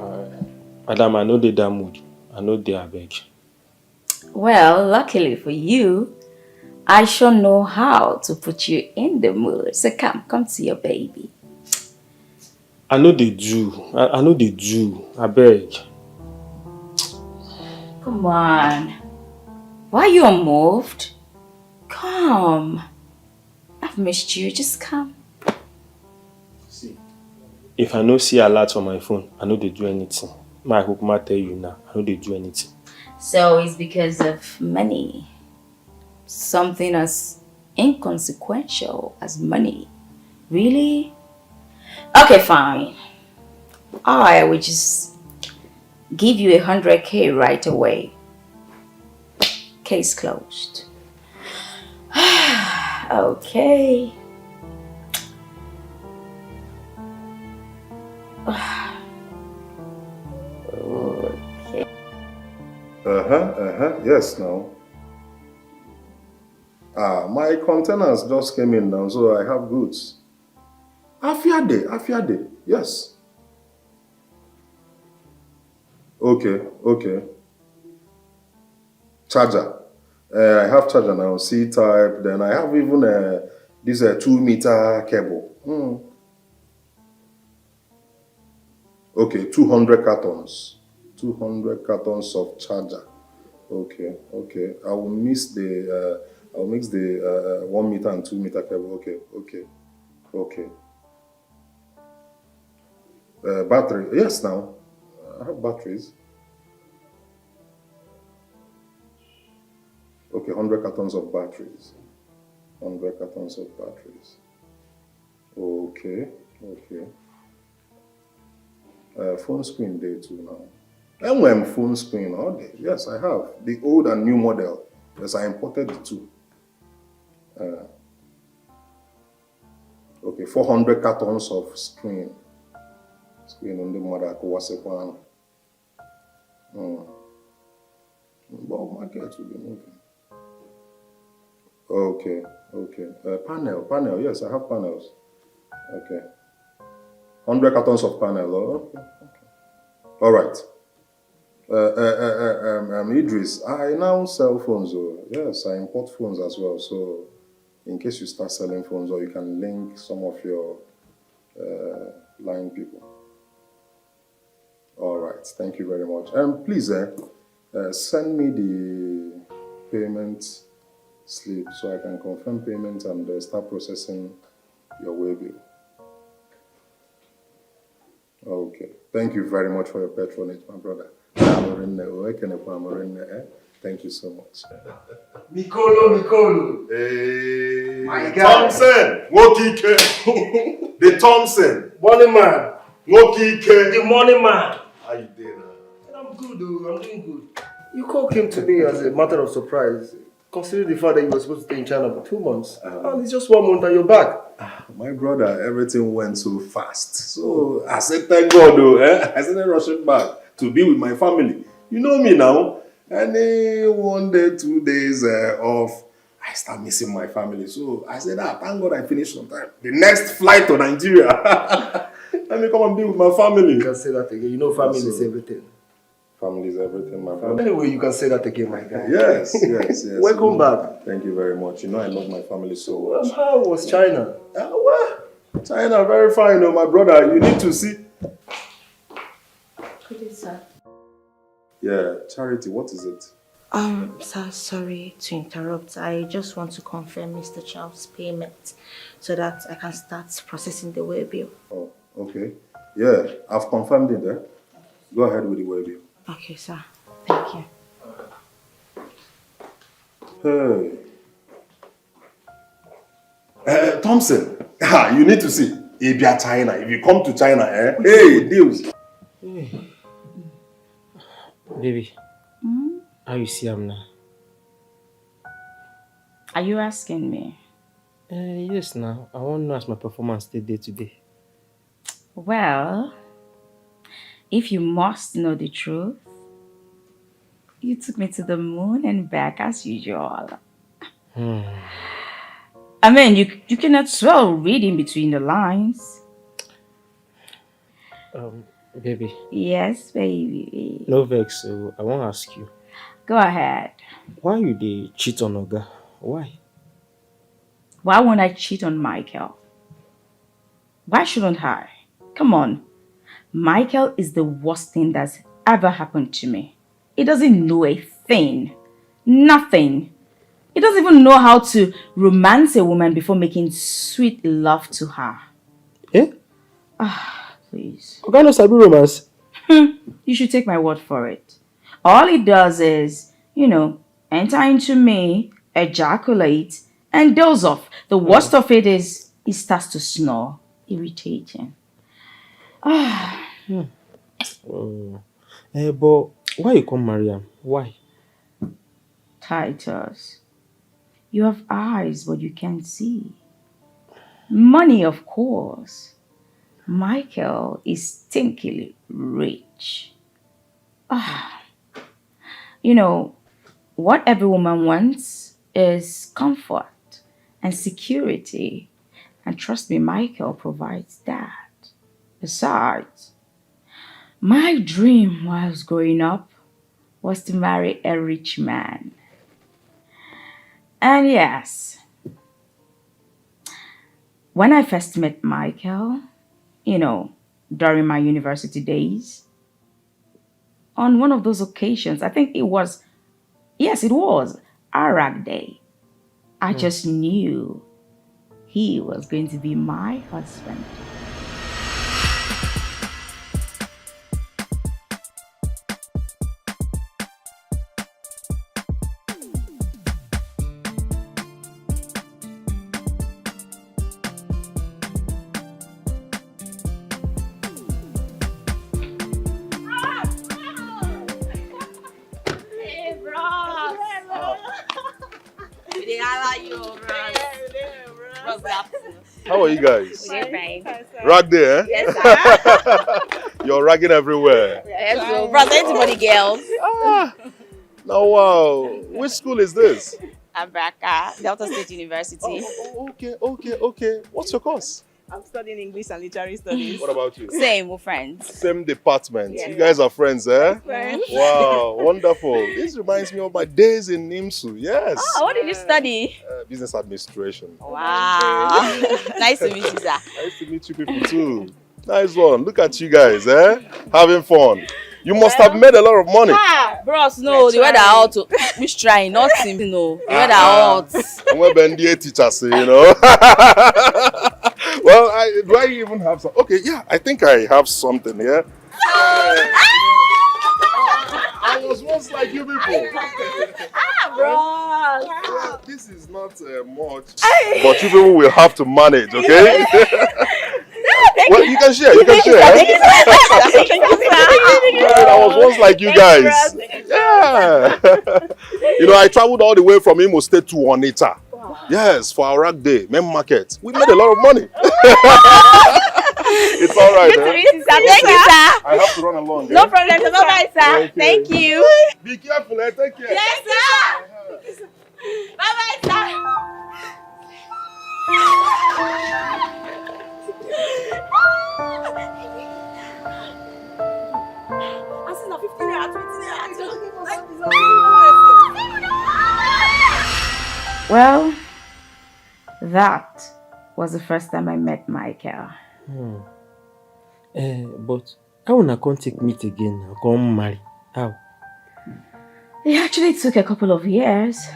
Madam, I know they damn mood. I know they are beg. Well, luckily for you, I shall know how to put you in the mood. So come to your baby. I know they do. I know they do. I beg. Come on. Why are you unmoved? Come. I've missed you. Just come. See, if I no see alert on my phone, I know they do anything. My hope might tell you now. I know they do anything. So it's because of money. Something as inconsequential as money. Really? Okay, fine. I will just give you 100K right away. Case closed. Okay. Okay. Yes, now. My containers just came in now, so I have goods. Afiade. Yes. Okay. Charger. I have charger now, C-type. Then I have even This 2-meter cable. Okay, 200 cartons. 200 cartons of charger. Okay. I will mix the 1 meter and 2 meter cable. Okay. Battery. Yes, now I have batteries. Okay, 100 cartons of batteries. 100 cartons of batteries. Okay. Phone screen day too now. And when phone screen all day. Yes, I have the old and new model. Yes, I imported the two. Okay, 400 cartons of screen. Screen on the mother Kowasepana. But market will be moving. Okay. Panel. Yes, I have panels. Okay. 100 cartons of panel. Oh, okay. All right. Idris, I now sell phones. Oh. Yes, I import phones as well. So, in case you start selling phones, or you can link some of your line people. All right. Thank you very much. Please, send me the payment slip so I can confirm payment and start processing your way bill. Okay. Thank you very much for your patronage, my brother. Thank you so much. Mikolo. Hey, my God. Thompson! Wokike! The Thompson! Money man. Wokike! The money man. How you doing? I'm good, though. I'm doing good. You call came to me as a matter of surprise, considering the fact that you were supposed to stay in China for 2 months. And it's just 1 month and you're back. My brother, everything went so fast. So I said, thank God, though. I started rushing back to be with my family. You know me now. And 1 day, 2 days off, I start missing my family. So I said, thank God I finished on time. The next flight to Nigeria. Let me come and be with my family. You can say that again. You know family is everything. Family is everything, my brother. Anyway, you can say that again, my guy. Yes. Welcome back. Thank you very much. You know I love my family so much. How was China? Well, China, very fine, my brother. You need to see. Good day, sir. Yeah, Charity, what is it? Sir, sorry to interrupt. I just want to confirm Mr. Charles' payment so that I can start processing the way bill. Oh, okay. Yeah, I've confirmed it there. Go ahead with the way bill. Okay, sir. Thank you. Hey. Thompson, you need to see. If you are China, if you come to China, hey, deals. Baby, how you see him now? Are you asking me? Yes, now. I want to know as my performance day today. Well, if you must know the truth, you took me to the moon and back as usual. I mean, you cannot well read in between the lines. Baby. Yes, baby. No vex, so I want to ask you. Go ahead. Why you dey cheat on Oga? Why? Why won't I cheat on Michael? Why shouldn't I? Come on. Michael is the worst thing that's ever happened to me. He doesn't know a thing. Nothing. He doesn't even know how to romance a woman before making sweet love to her. Eh? Please. Oga no sabi romance? You should take my word for it. All he does is, enter into me, ejaculate, and doze off. The worst of it is he starts to snore. Irritating. But why you come marry him? Why? Titus, you have eyes, but you can't see. Money, of course. Michael is stinkily rich. What every woman wants is comfort and security. And trust me, Michael provides that. Besides, my dream while I was growing up was to marry a rich man. And yes, When I first met Michael, during my university days, on one of those occasions, I think it was, yes, it was Arag Day. I just knew he was going to be my husband. How are you guys? We're fine. Rag there, eh? Yes, sir. You're ragging everywhere. Yes, so bros, anybody girls. Now, wow. Which school is this? Abraka, Delta State University. Okay. What's your course? I'm studying English and Literary Studies. What about you? Same, we're friends. Same department. Yeah. You guys are friends, eh? Friends. Wow, wonderful. This reminds me of my days in NIMSU. Yes. Oh, what did you study? Business administration. Wow. Nice to meet you, sir. Nice to meet you people too. Nice one. Look at you guys, eh? Having fun. You must have made a lot of money. Bros, no, the weather out. Which trying, not him, no. The weather out. And we're BNDA teachers, Well, do I even have some? Okay, yeah, I think I have something here. I was once like you people. Bros. Yeah, this is not much, but you people will have to manage, okay? Well, you can share. Thank you, sir. I was once like you guys. Yeah. I traveled all the way from Imo State to Onitsha. Yes, for our rack day, main market. We made a lot of money. It's all right. Good to meet you, sir. Thank you, sir. I have to run along. No problem. Bye-bye, sir. Thank you. Be careful, take care. Yes, sir. Bye-bye, sir. Well, that was the first time I met Michael. But how una come take meet again and come marry? How? It actually took a couple of years.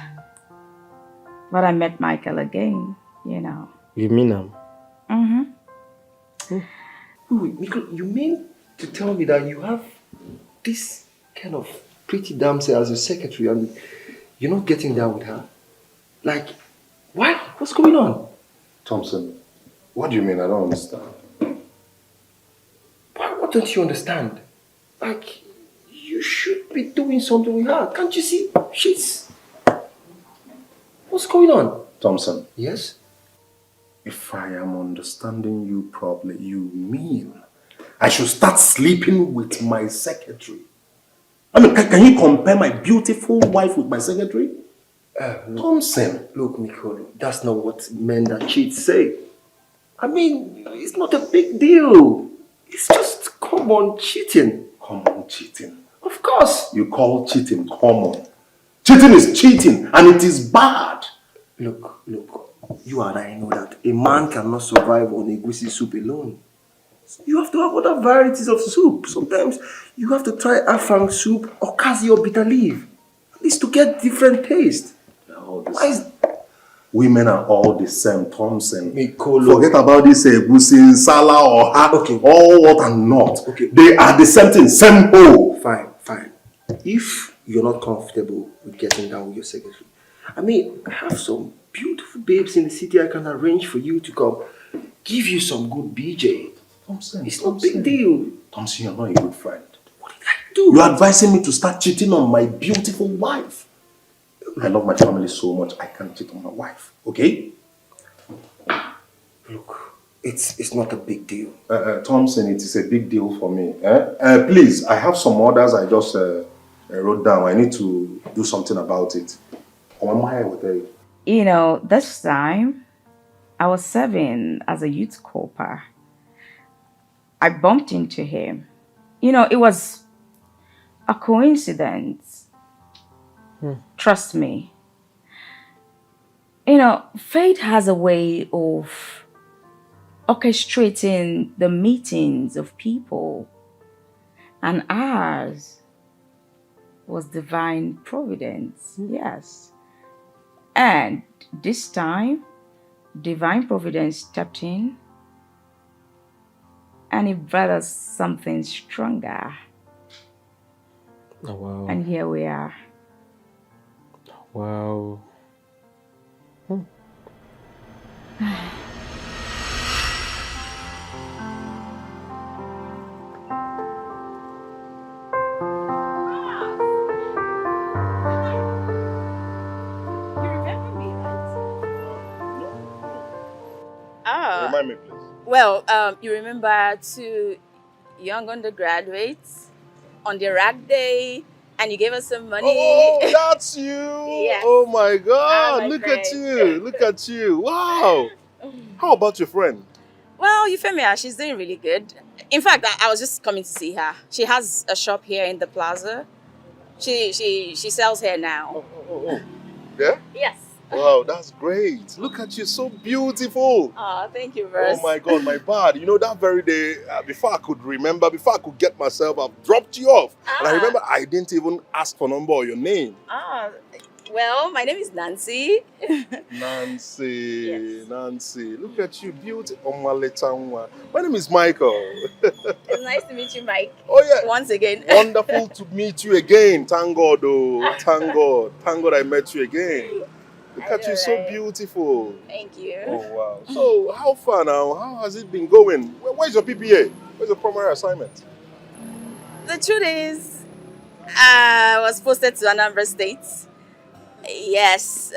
But I met Michael again, You mean him? Mm-hmm. Wait, Nico, you mean to tell me that you have this kind of pretty damsel as your secretary and you're not getting down with her? Like, what? What's going on? Thompson, what do you mean? I don't understand. What don't you understand? Like, you should be doing something with her. Can't you see? What's going on? Thompson. Yes? If I am understanding you properly, you mean I should start sleeping with my secretary? I mean, can you compare my beautiful wife with my secretary? Thompson. Look, Nicole, that's not what men that cheat say. I mean, it's not a big deal. It's just common cheating. Common cheating? Of course. You call cheating common? Cheating is cheating and it is bad. Look, you and I know that a man cannot survive on a egusi soup alone. You have to have other varieties of soup. Sometimes you have to try afang soup or kasi or bitter leaf. At least to get different taste. Women are all the same, Thompson. Mikolo. Forget about this egusi, sala or ha. Okay. All what and not. Okay. They are the same thing, same hole. Fine. If you're not comfortable with getting down with your secretary, I mean, I have some beautiful babes in the city I can arrange for you to come. Give you some good BJ. Thompson, it's not a big deal. Thompson, you're not a good friend. What did I do? You're advising me to start cheating on my beautiful wife. I love my family so much, I can't cheat on my wife. Okay? Look, it's not a big deal. Thompson, it is a big deal for me. Please, I have some orders I just wrote down. I need to do something about it. This time, I was serving as a youth corper. I bumped into him. It was a coincidence. Trust me. Fate has a way of orchestrating the meetings of people, and ours was divine providence. Yes. And this time, divine providence stepped in and it brought us something stronger. Oh, wow. And here we are. Wow. Remind me, please. Well, you remember two young undergraduates on the rag day, and you gave us some money. Oh, that's you! Yes. Oh my God! my Look friend. at you! Look at you! Wow! How about your friend? Well, Euphemia, she's doing really good. In fact, I was just coming to see her. She has a shop here in the plaza. She sells hair now. Oh. Yeah? Yes. Wow, that's great. Look at you, so beautiful. Oh, thank you, Verse. Oh my God, my bad. You know, that very day, before I could remember, before I could get myself, I've dropped you off. And I remember I didn't even ask for number or your name. Well, my name is Nancy. Nancy, Yes. Nancy. Look at you, beautiful. My name is Michael. It's nice to meet you, Mike. Oh yeah. Once again. Wonderful to meet you again. Thank God, oh. Thank God. Thank God I met you again. Look at you, so beautiful. Thank you. Oh, wow. So, how far now? How has it been going? Where's your PPA? Where's your primary assignment? The truth is, I was posted to Anambra State. Yes,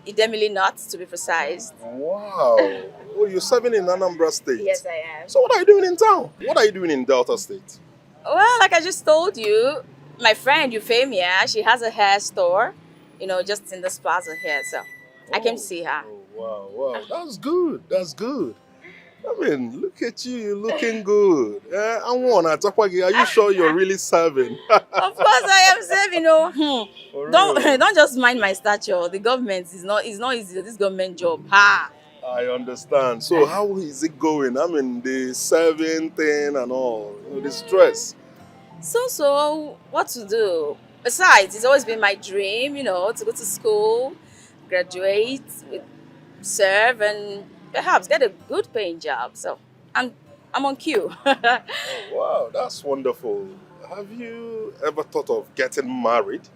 Idemili North, to be precise. Wow. Oh, you're serving in Anambra State? Yes, I am. So, what are you doing in town? What are you doing in Delta State? Well, like I just told you, my friend Euphemia, she has a hair store, just in this plaza here. So I came to see her. Oh, wow. That's good. That's good. I mean, look at you. You're looking good. Are you sure you're really serving? Of course I am serving, Don't just mind my stature. The government is not easy. This government job. Ha! I understand. So how is it going? I mean, the serving thing and all, the stress. So, what to do? Besides, it's always been my dream, to go to school, graduate, serve, and perhaps get a good paying job. So, I'm on cue. Oh, wow, that's wonderful. Have you ever thought of getting married?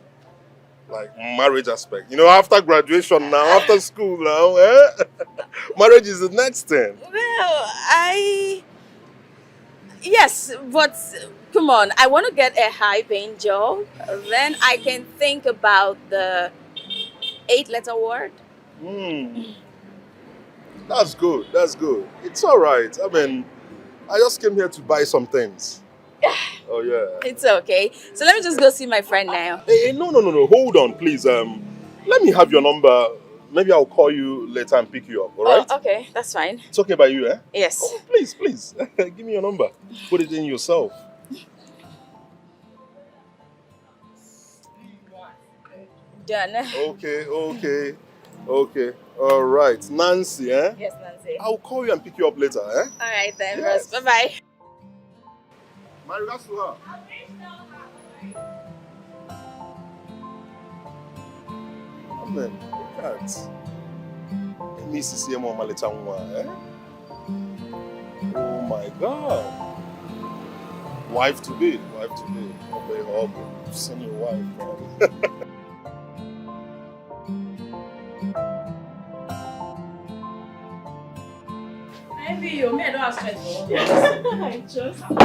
Like marriage aspect. After graduation now, after school now, marriage is the next thing. Well, yes, but come on, I want to get a high paying job. Then I can think about the 8-letter word. That's good. That's good. It's all right. I mean, I just came here to buy some things. Oh, yeah. It's okay. So let me just go see my friend now. Hey, no. Hold on, please. Let me have your number. Maybe I'll call you later and pick you up, all right? Oh, okay. That's fine. It's okay by you, eh? Yes. Oh, please. Give me your number. Put it in yourself. Done. Okay. All right. Nancy, eh? Yes, Nancy. I'll call you and pick you up later, eh? All right then, Yes. Rose. Bye-bye. My regards to her. Amen. Look at. Miss see Mama later on, eh? Oh my God. Wife to be. Okay, I've seen your wife, man. I don't have strength for I just... No.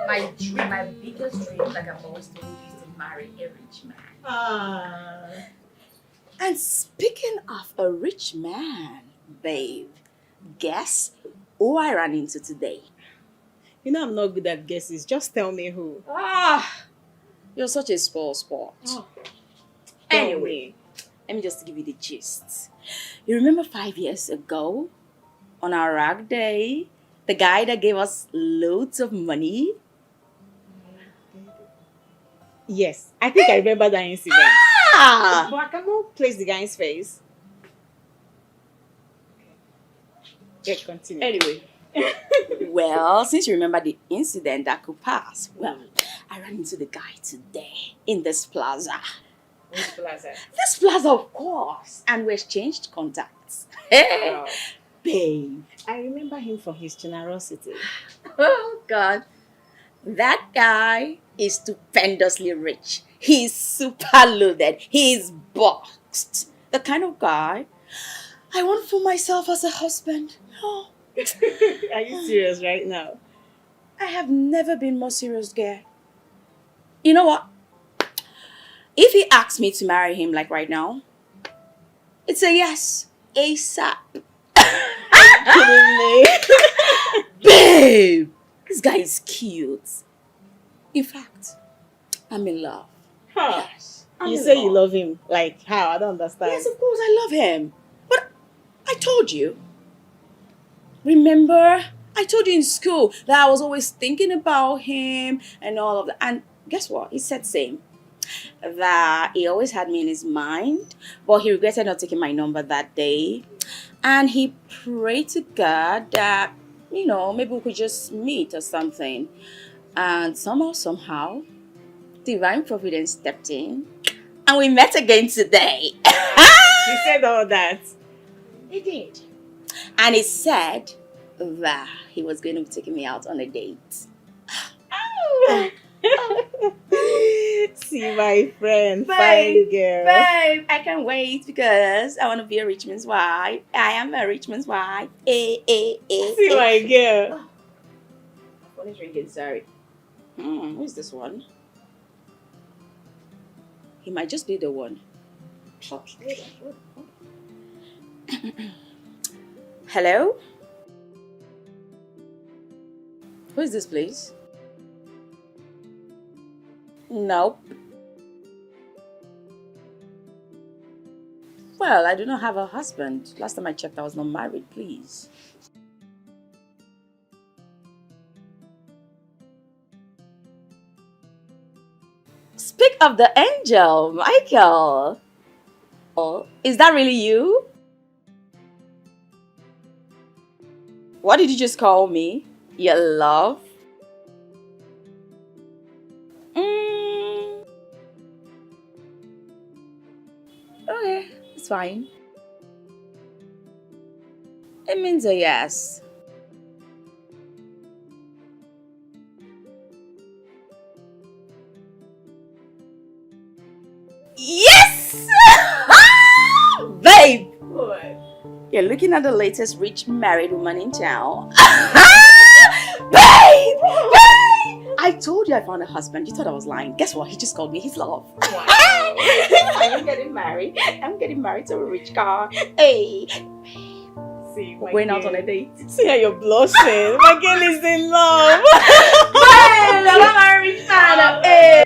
My dream, my biggest dream, like I've always told you, is to marry a rich man. And speaking of a rich man, babe, guess who I ran into today? I'm not good at guesses. Just tell me who. You're such a spoil sport. Anyway, let me just give you the gist. You remember 5 years ago, on our rag day, the guy that gave us loads of money? Yes, I think I remember that incident. But I cannot place the guy's face. Yeah, continue. Anyway. Well, since you remember the incident that could pass, well, I ran into the guy today in this plaza. Which plaza? This plaza, of course. And we exchanged contacts. Hey, Wow. babe. I remember him for his generosity. Oh, God. That guy is stupendously rich. He's super loaded. He's boxed. The kind of guy I want for myself as a husband. Oh. Are you serious right now? I have never been more serious, girl. You know what? If he asks me to marry him like right now, it's a yes. ASAP. Kidding me? Babe! This guy is cute. In fact, I'm in love. Huh. Yes. You say you love him. Like how? I don't understand. Yes, of course, I love him. But I told you. Remember? I told you in school that I was always thinking about him and all of that. And guess what? He said same. That he always had me in his mind, but he regretted not taking my number that day. And he prayed to God that, you know, maybe we could just meet or something. And somehow, divine providence stepped in. And we met again today. He said all that. He did. And he said that he was going to be taking me out on a date. See my friend, Babe, fine girl. babe, I can't wait because I want to be a rich man's wife. I am a rich man's wife. See my girl. Oh, phone is ringing, sorry. Who's this one? He might just be the one. Hello? Who is this, please? Nope. Well, I do not have a husband. Last time I checked, I was not married, please. Speak of the angel, Michael. Oh, is that really you? What did you just call me? Your love? Okay, it's fine. It means a yes. Yes! Babe! What? You're looking at the latest rich married woman in town. Babe! Babe! I told you I found a husband. You thought I was lying. Guess what? He just called me his love. Wow. I'm getting married. I'm getting married to a rich guy. Hey! See, We're going out on a date. See how you're blushing. My girl is in love. Babe! I'm a rich man. Hey!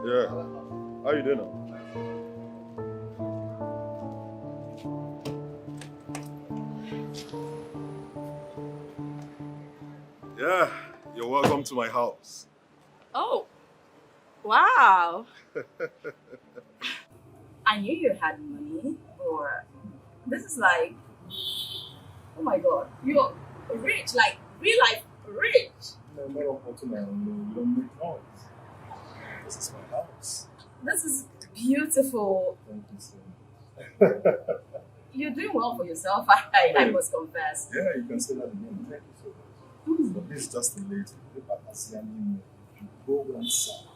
Yeah. How you doing now? Yeah, you're welcome to my house. Oh, wow. I knew you had money, or this is like, oh my God, you're rich, like real life rich. This is my house. This is beautiful. Thank you so much. You're doing well for yourself, I must confess. Yeah, you can say that again. Thank you so much. But this is just a little. You go inside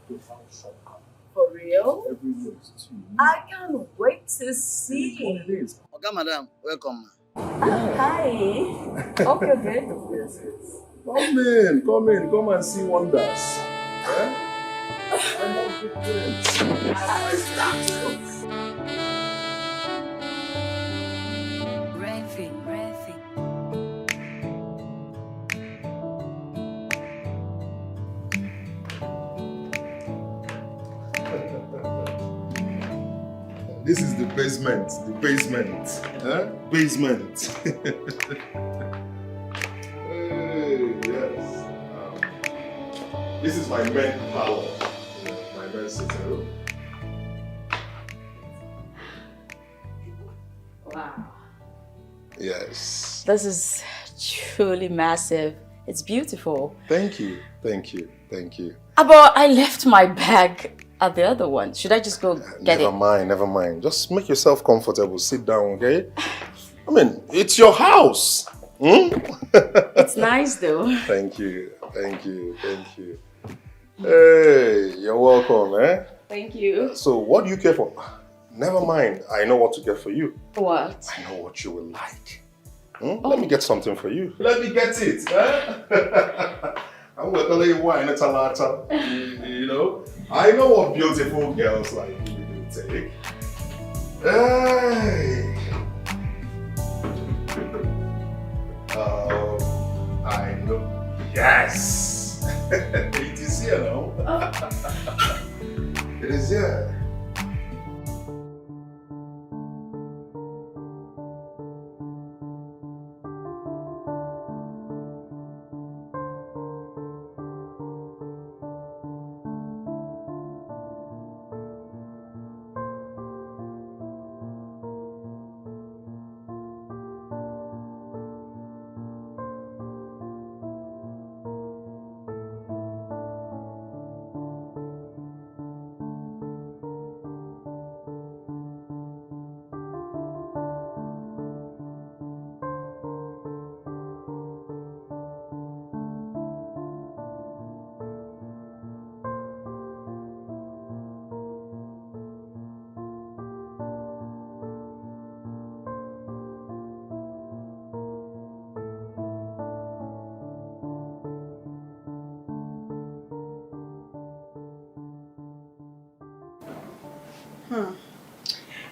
to house shop. For real? Every year is 2. I can't wait to see. It's what it is. Okay, madam, welcome. Hi. Hope you're good. Yes. Come and see wonders. Eh? I love good This is the basement. Basement. Hey, yes. This is my main parlor. My main sitting room. Wow. Yes. This is truly massive. It's beautiful. Thank you. But I left my bag at the other one. Should I just go get it? Never mind. Just make yourself comfortable. Sit down, okay? I mean, it's your house. It's nice though. Thank you. Hey, you're welcome, eh? Thank you. So, what do you care for? Never mind. I know what to get for you. What? I know what you will like. Let me get something for you. Let me get it. Eh? I'm going to tell you why. You know, I know what beautiful girls like you will take. Hey. I know. Yes. It is here now. It is here.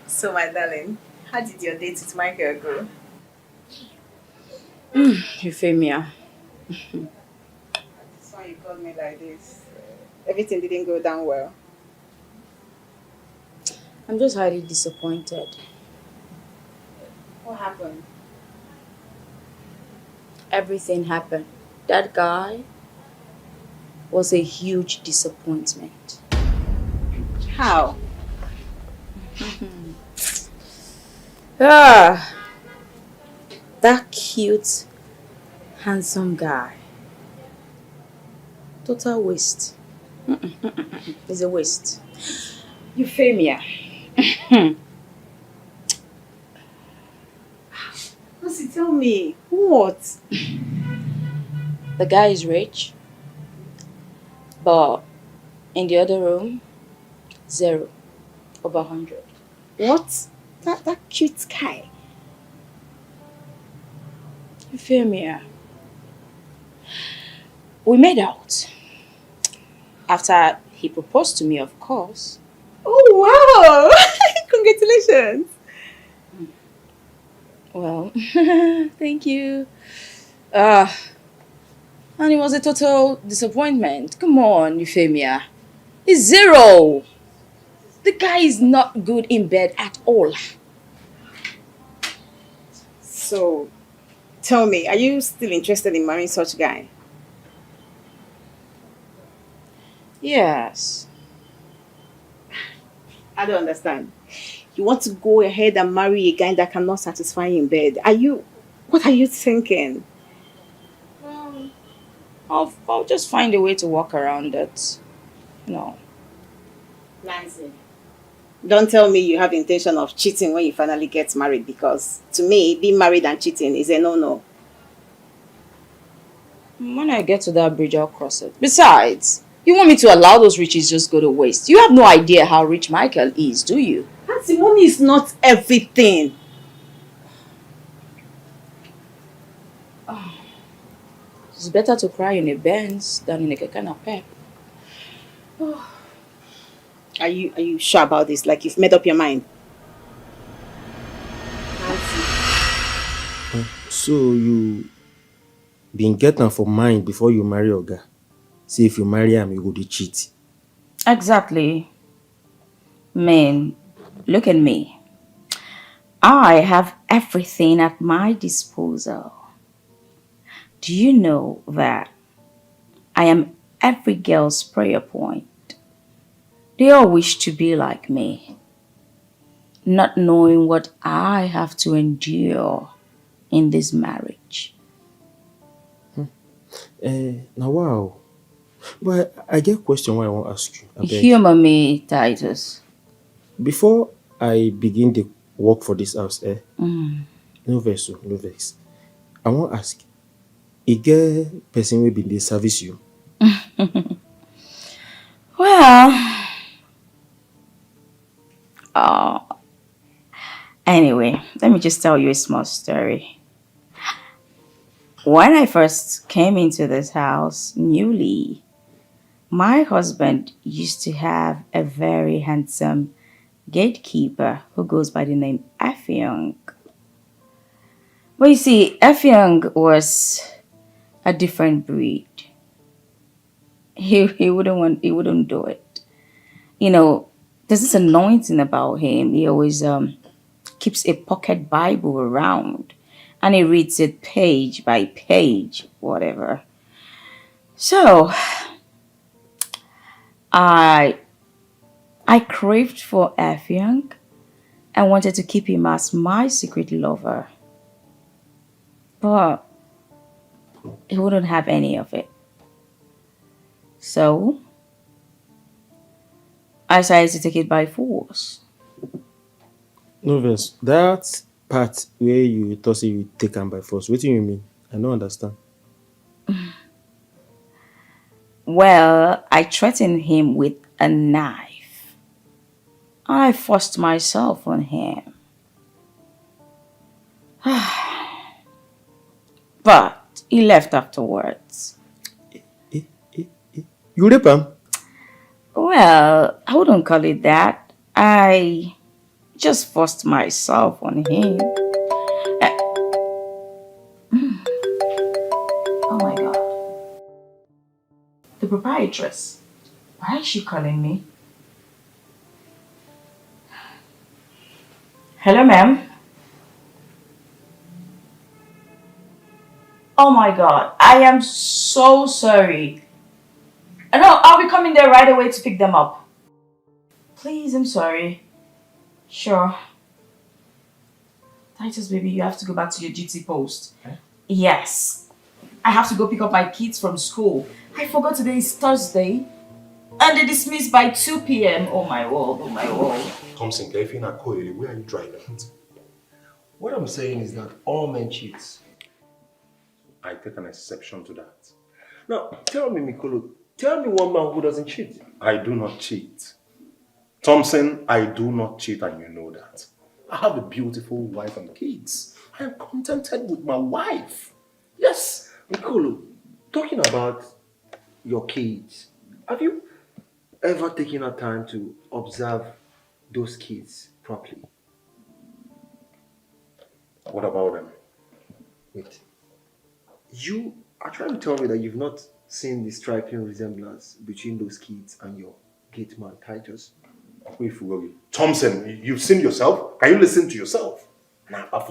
So, my darling, how did your date with Michael go? Euphemia. That's why you called me like this. Everything didn't go down well. I'm just highly disappointed. What happened? Everything happened. That guy was a huge disappointment. How? That cute, handsome guy. Total waste. It's a waste. Euphemia. Lucy, tell me, what? The guy is rich, but in the other room, 0 over 100. What? That cute guy. Euphemia. We made out. After he proposed to me, of course. Oh, wow! Congratulations! Well, thank you. And it was a total disappointment. Come on, Euphemia. It's 0. The guy is not good in bed at all. So, tell me, are you still interested in marrying such a guy? Yes. I don't understand. You want to go ahead and marry a guy that cannot satisfy you in bed. What are you thinking? I'll just find a way to walk around it. No. Nancy, don't tell me you have the intention of cheating when you finally get married, because to me, being married and cheating is a no-no. When I get to that bridge, I'll cross it. Besides, you want me to allow those riches just go to waste? You have no idea how rich Michael is, do you? Nancy, money is not everything. It's better to cry in a Benz than in a keke napep. Are you sure about this? Like you've made up your mind? So you been getting for mind before you marry Oga. See if you marry him, you go to cheat. Exactly. Man, look at me. I have everything at my disposal. Do you know that I am every girl's prayer point? They all wish to be like me, not knowing what I have to endure in this marriage. Now wow. But I get a question why I want to ask you. Abeg. Humor me, Titus. Before I begin the work for this house, no vex, no vex. I want to ask, a girl person will be dey service you? Well, anyway, let me just tell you a small story. When I first came into this house newly, my husband used to have a very handsome gatekeeper who goes by the name Effiong. But you see, Effiong was a different breed. He wouldn't do it. You know, there's this anointing about him. He always keeps a pocket Bible around and he reads it page by page, whatever. So I craved for Effiong and wanted to keep him as my secret lover. But he wouldn't have any of it. So I decided to take it by force. No vex. That part where you thought say you take him by force, what do you mean? I don't understand. Well, I threatened him with a knife. I forced myself on him. But he left afterwards. You rape him? Well, I wouldn't call it that. I just forced myself on him. Oh my God. The proprietress. Why is she calling me? Hello, ma'am. Oh my God. I am so sorry. No, I'll be coming there right away to pick them up. Please, I'm sorry. Sure. Titus, baby, you have to go back to your duty post. Eh? Yes. I have to go pick up my kids from school. I forgot today is Thursday. And they dismissed by 2 p.m. Oh my word, oh my word. Thompson, where are you driving at? What I'm saying is that all men cheat. I take an exception to that. Now, tell me, Mikolo, tell me one man who doesn't cheat. I do not cheat. Thompson, I do not cheat and you know that. I have a beautiful wife and kids. I am contented with my wife. Yes. Mikolo, talking about your kids, have you ever taken a time to observe those kids properly? What about them? Wait. You are trying to tell me that you've not seen the striking resemblance between those kids and your gate man, Titus? Thompson, you've seen yourself? Can you listen to yourself? What are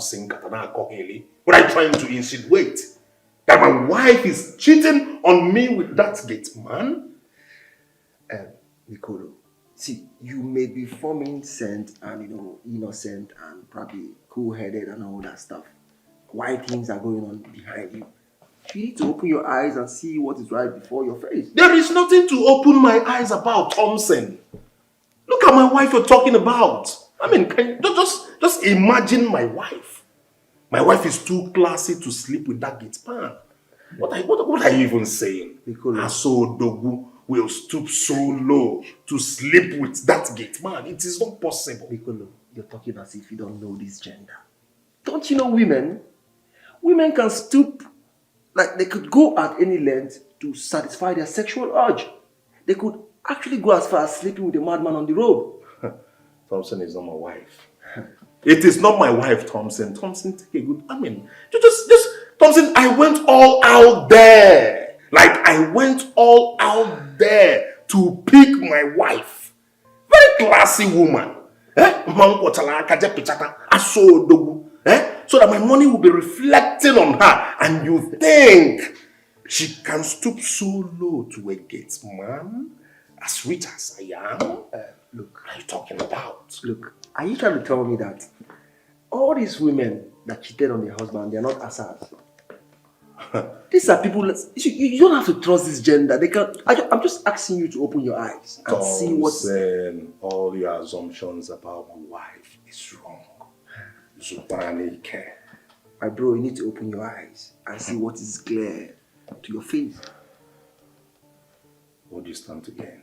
you trying to insinuate? That my wife is cheating on me with that gate man? Nicolo, see, you may be forming scent and, innocent and probably cool-headed and all that stuff. Why things are going on behind you? You need to open your eyes and see what is right before your face. There is nothing to open my eyes about, Thompson. Look at my wife you're talking about. I mean, can you just imagine my wife. My wife is too classy to sleep with that gate man. What are you even saying? Aso Dogu will stoop so low to sleep with that gate man. It is not possible. Nicolo, you're talking as if you don't know this gender. Don't you know women? Women can stoop Like, they could go at any length to satisfy their sexual urge. They could actually go as far as sleeping with a madman on the road. Thompson is not my wife. It is not my wife, Thompson. Thompson, take a good... just... Thompson, I went all out there. Like, I went all out there to pick my wife. Very classy woman. So that my money will be reflecting on her. And you think she can stoop so low to a gate man? As rich as I am? Look. What are you talking about? Look, are you trying to tell me that all these women that cheated on their husband, they are not assassins? These are people that you don't have to trust this gender. They can. I'm just asking you to open your eyes and see what's. All your assumptions about my wife is wrong. Zubani care. My bro, you need to open your eyes and see what is clear to your face. What do you stand to gain?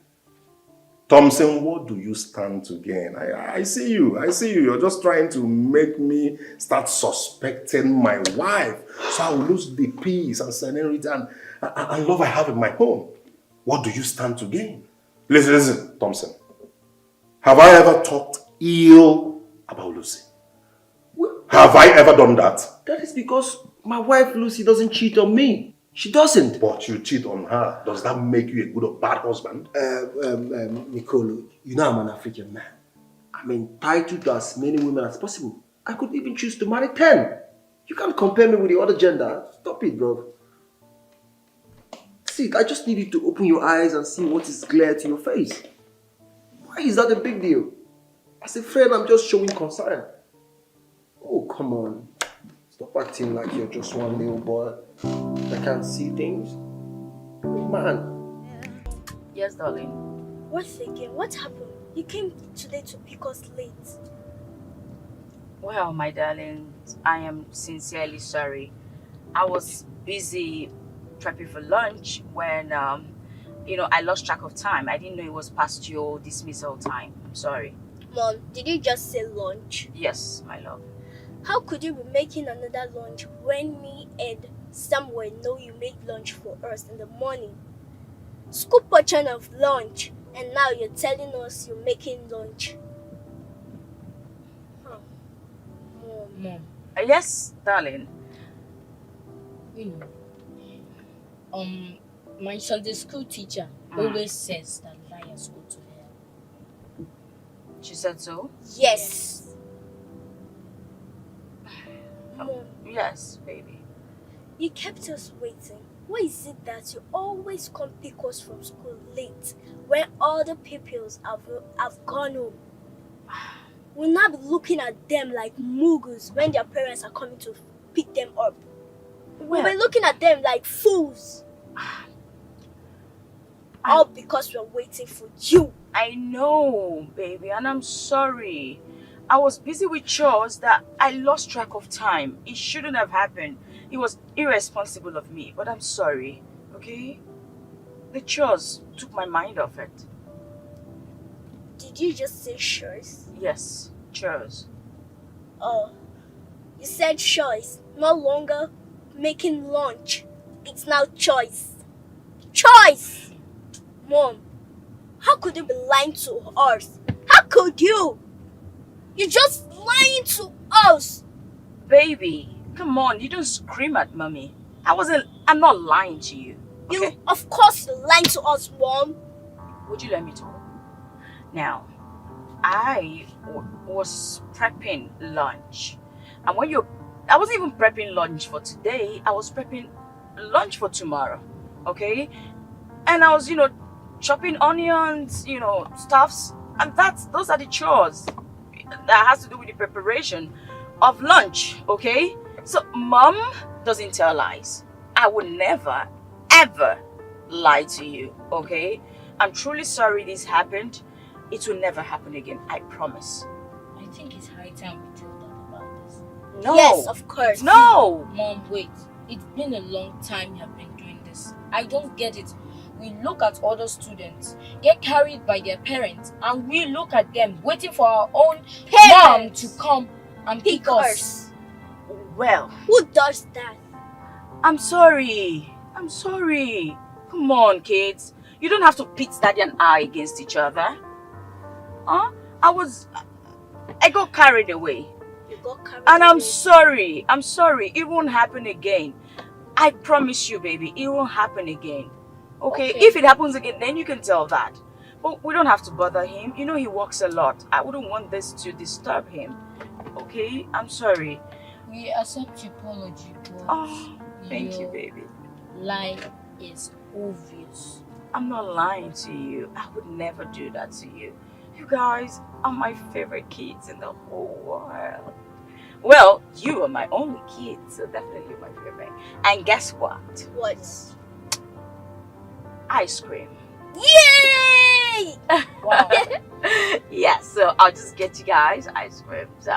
Thompson, what do you stand to gain? I see you. You're just trying to make me start suspecting my wife. So I will lose the peace and serenity and love I have in my home. What do you stand to gain? Listen, Thompson. Have I ever talked ill about Lucy? Have I ever done that? That is because my wife Lucy doesn't cheat on me. She doesn't. But you cheat on her. Does that make you a good or bad husband? Nicolo, you know I'm an African man. I'm entitled to as many women as possible. I could even choose to marry 10. You can't compare me with the other gender. Stop it, bro. See, I just need you to open your eyes and see what is clear to your face. Why is that a big deal? As a friend, I'm just showing concern. Oh, come on. Stop acting like you're just one little boy that can't see things. Man. Yes, darling. Once again, what happened? You came today to pick us late. Well, my darling, I am sincerely sorry. I was busy prepping for lunch when, I lost track of time. I didn't know it was past your dismissal time. I'm sorry. Mom, did you just say lunch? Yes, my love. How could you be making another lunch when me and Samuel know you made lunch for us in the morning? Scoop portion of lunch, and now you're telling us you're making lunch. Huh. Mom. Yes, darling. My Sunday school teacher always says that liars go to hell. She said so? Yes. Mom. Yes, baby. You kept us waiting. Why is it that you always come pick us from school late when all the pupils have gone home? We'll not be looking at them like muggles when their parents are coming to pick them up. We'll be looking at them like fools. All because we're waiting for you. I know, baby, and I'm sorry. I was busy with chores that I lost track of time. It shouldn't have happened. It was irresponsible of me, but I'm sorry, okay? The chores took my mind off it. Did you just say chores? Yes, chores. Oh, you said choice, no longer making lunch. It's now choice. Choice! Mom, how could you be lying to us? How could you? You're just lying to us. Baby, come on, you don't scream at mommy. I'm not lying to you. Okay? You, of course you're lying to us, Mom. Would you let me talk? Now, I was prepping lunch. And I wasn't even prepping lunch for today. I was prepping lunch for tomorrow. Okay? And I was, chopping onions, stuffs. And those are the chores. That has to do with the preparation of lunch, okay? So Mom doesn't tell lies. I would never, ever lie to you, okay? I'm truly sorry this happened. It will never happen again, I promise. I think it's high time we tell them about this. No. Yes, of course. No. Mom, wait. It's been a long time you have been doing this. I don't get it. We look at other students get carried by their parents, and we look at them waiting for our own mom to come and pick us. Well, who does that? I'm sorry. I'm sorry. Come on, kids. You don't have to pit Daddy and I against each other. Huh? I got carried away. You got carried And away. I'm sorry. I'm sorry. It won't happen again. I promise you, baby, it won't happen again. Okay? If it happens again, then you can tell that. But we don't have to bother him. You know he works a lot. I wouldn't want this to disturb him. Okay? I'm sorry. We accept your apology, but Oh, thank you, baby. lie is obvious. I'm not lying to you. I would never do that to you. You guys are my favorite kids in the whole world. Well, you are my only kid, so definitely my favorite. And guess what? What? Ice cream. Yay! Wow. Yeah, so I'll just get you guys ice cream. So,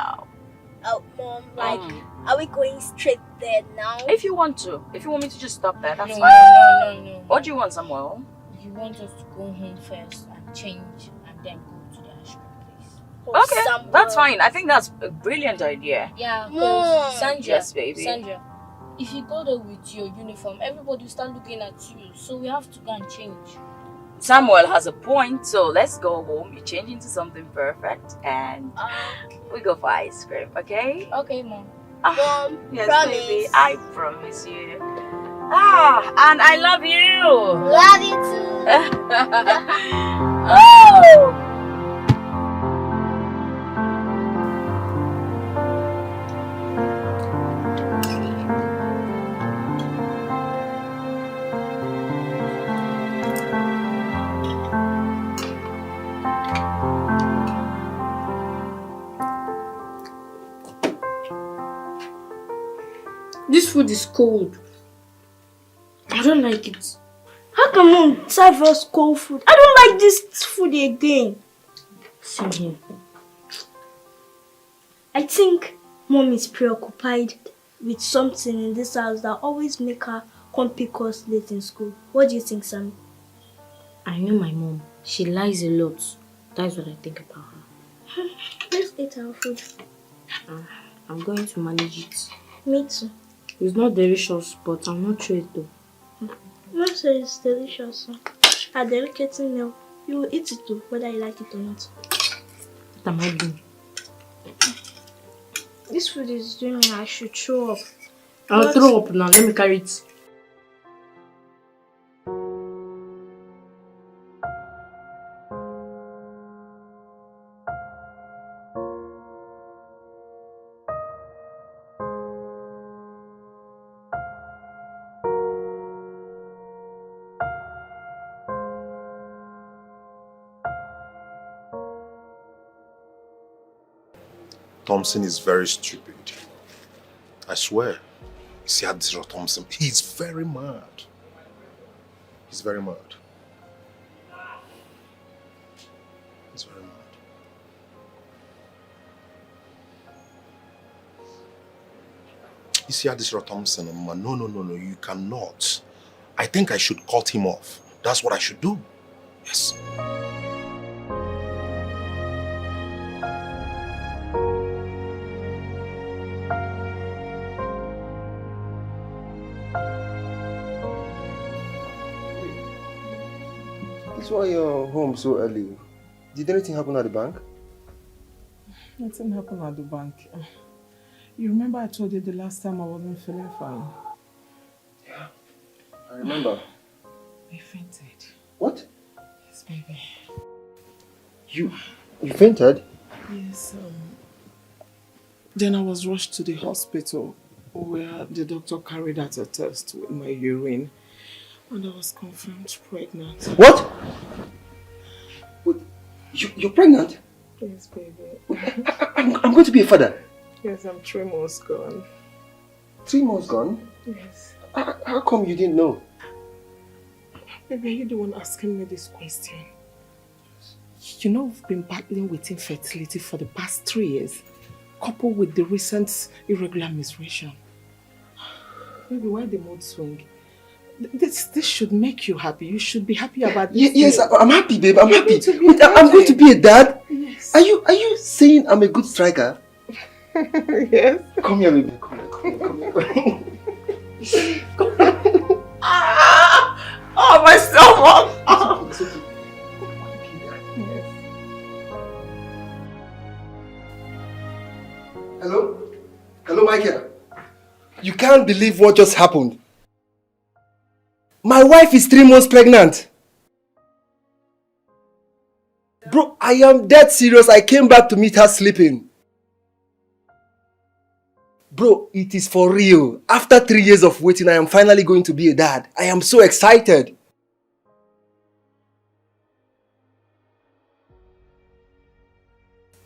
Oh, Mom, like, are we going straight there now? if you want to, if you want me to just stop there, that's No, fine. no. What do you want, Samuel? You want us to go home first and change and then go to the ice cream place. Oh, Okay, Samuel. that's fine. I think that's a brilliant idea. Yeah, Mom. because Sandra, Yes, baby. Sandra, if you go there with your uniform, everybody will start looking at you. So we have to go and change. Samuel has a point, so let's go home. You change into something perfect, and we go for ice cream, okay? Okay, Mom. Mom, Yes, promise. baby, I promise you. And I love you. Love you too. Oh! This food is cold. I don't like it. How come Mom serve us cold food? I don't like this food again. Same here. I think Mom is preoccupied with something in this house that always make her come pick us late in school. What do you think, Sam? I know my mom. She lies a lot. That's what I think about her. Let's eat our food. I'm going to manage it. Me too. It's not delicious, but I'm not sure it though. Mom says it's delicious. A delicate meal. You will eat it too, whether you like it or not. What am I doing? This food is doing me. I should throw up. I'll What? throw up now. Let me carry it. Thompson is very stupid. I swear. You see how this Thompson, he's very mad. He's very mad. He's very mad. You see how this Thompson, man, no, you cannot. I think I should cut him off. That's what I should do. Yes. That's why you're home so early. Did anything happen at the bank? Nothing happened at the bank. You remember I told you the last time I wasn't feeling fine? Yeah, I remember. I fainted. What? Yes, baby. You fainted? Yes, then I was rushed to the hospital where the doctor carried out a test with my urine and I was confirmed pregnant. What? You're pregnant? Yes, baby. I'm going to be a father. Yes, I'm 3 months gone. 3 months gone? Yes. How come you didn't know? Baby, you're the one asking me this question. You know, we've been battling with infertility for the past 3 years, coupled with the recent irregular menstruation. Baby, why the mood swing? This should make you happy. You should be happy about this. Yes, I'm happy, babe. I'm happy. Wait, I'm going to be a dad. Yes. Are you saying I'm a good striker? Yes. Come here, baby. Come here. can't believe what just happened. My wife is 3 months pregnant. Bro, I am dead serious. I came back to meet her sleeping. Bro, it is for real. After 3 years of waiting, I am finally going to be a dad. I am so excited.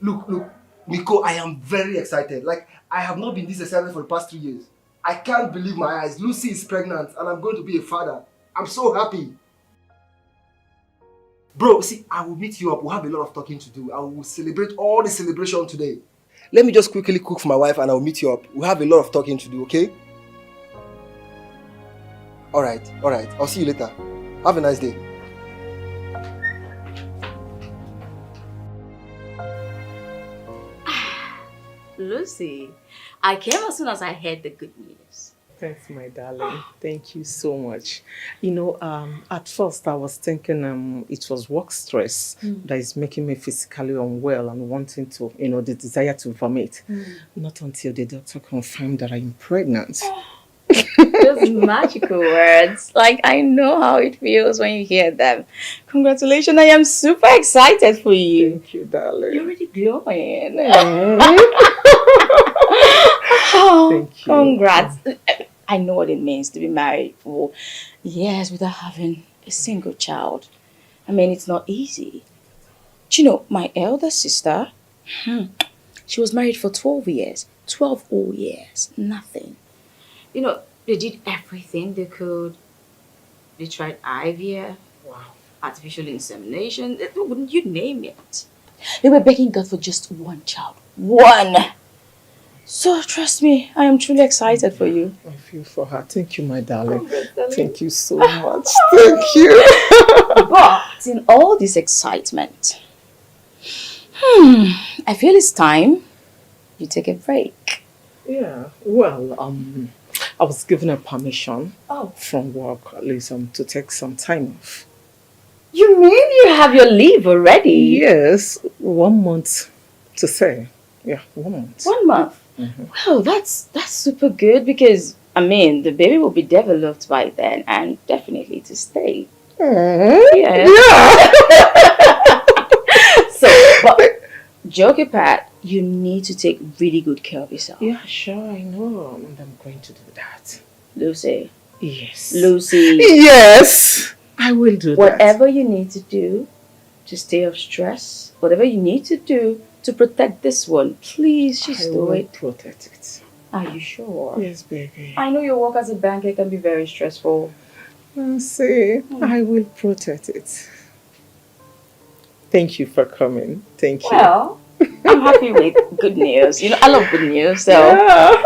Look, Nico, I am very excited. Like, I have not been this excited for the past 3 years. I can't believe my eyes. Lucy is pregnant and I'm going to be a father. I'm so happy. Bro, see, I will meet you up. We'll have a lot of talking to do. I will celebrate all the celebration today. Let me just quickly cook for my wife and I'll meet you up. We'll have a lot of talking to do, okay? Alright. I'll see you later. Have a nice day. Lucy, I came as soon as I heard the good news. Thanks, my darling. Thank you so much. You know, at first I was thinking it was work stress that is making me physically unwell and wanting to, the desire to vomit. Not until the doctor confirmed that I'm pregnant. Those magical words. Like, I know how it feels when you hear them. Congratulations, I am super excited for you. Thank you, darling. You're already glowing. Thank you. Congrats. I know what it means to be married for years without having a single child. I mean, it's not easy. Do you know, my elder sister, she was married for 12 years. 12 whole years. Nothing. You know, they did everything they could. They tried IVF, artificial insemination, you name it. They were begging God for just one child. One! So trust me, I am truly excited for you. I feel for her. Thank you, my darling. Thank you so much. Thank you. But in all this excitement, I feel it's time you take a break. Yeah, well, I was given a permission from work, at least, to take some time off. You mean you have your leave already? Yes, 1 month to say. Yeah, 1 month. 1 month? Well, that's super good because, I mean, the baby will be developed by then and definitely to stay. Yeah. So, but joke apart, you need to take really good care of yourself. Yeah, sure, I know. And I'm going to do that. Lucy. Yes. Lucy. Yes, I will do that. Whatever you need to do to stay off stress, whatever you need to do to protect this one, please just do it. I will protect it. Are you sure? Yes, baby. I know your work as a banker can be very stressful. See, I will protect it. Thank you for coming. Thank you. Well, I'm happy with good news. You know, I love good news, so. Yeah.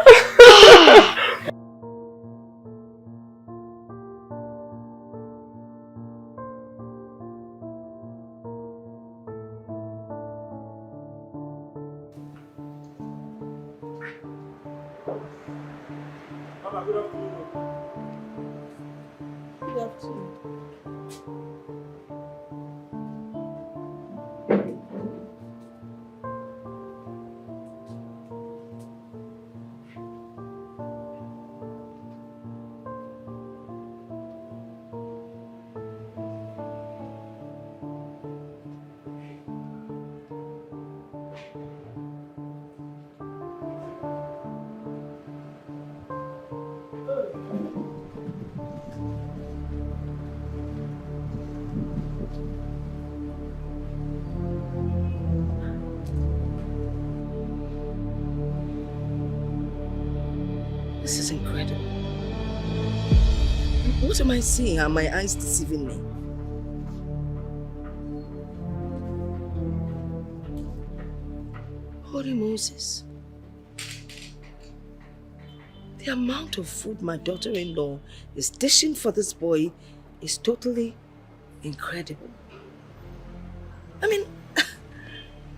This is incredible. What am I seeing? Are my eyes deceiving me? Holy Moses. The amount of food my daughter-in-law is dishing for this boy is totally incredible. I mean,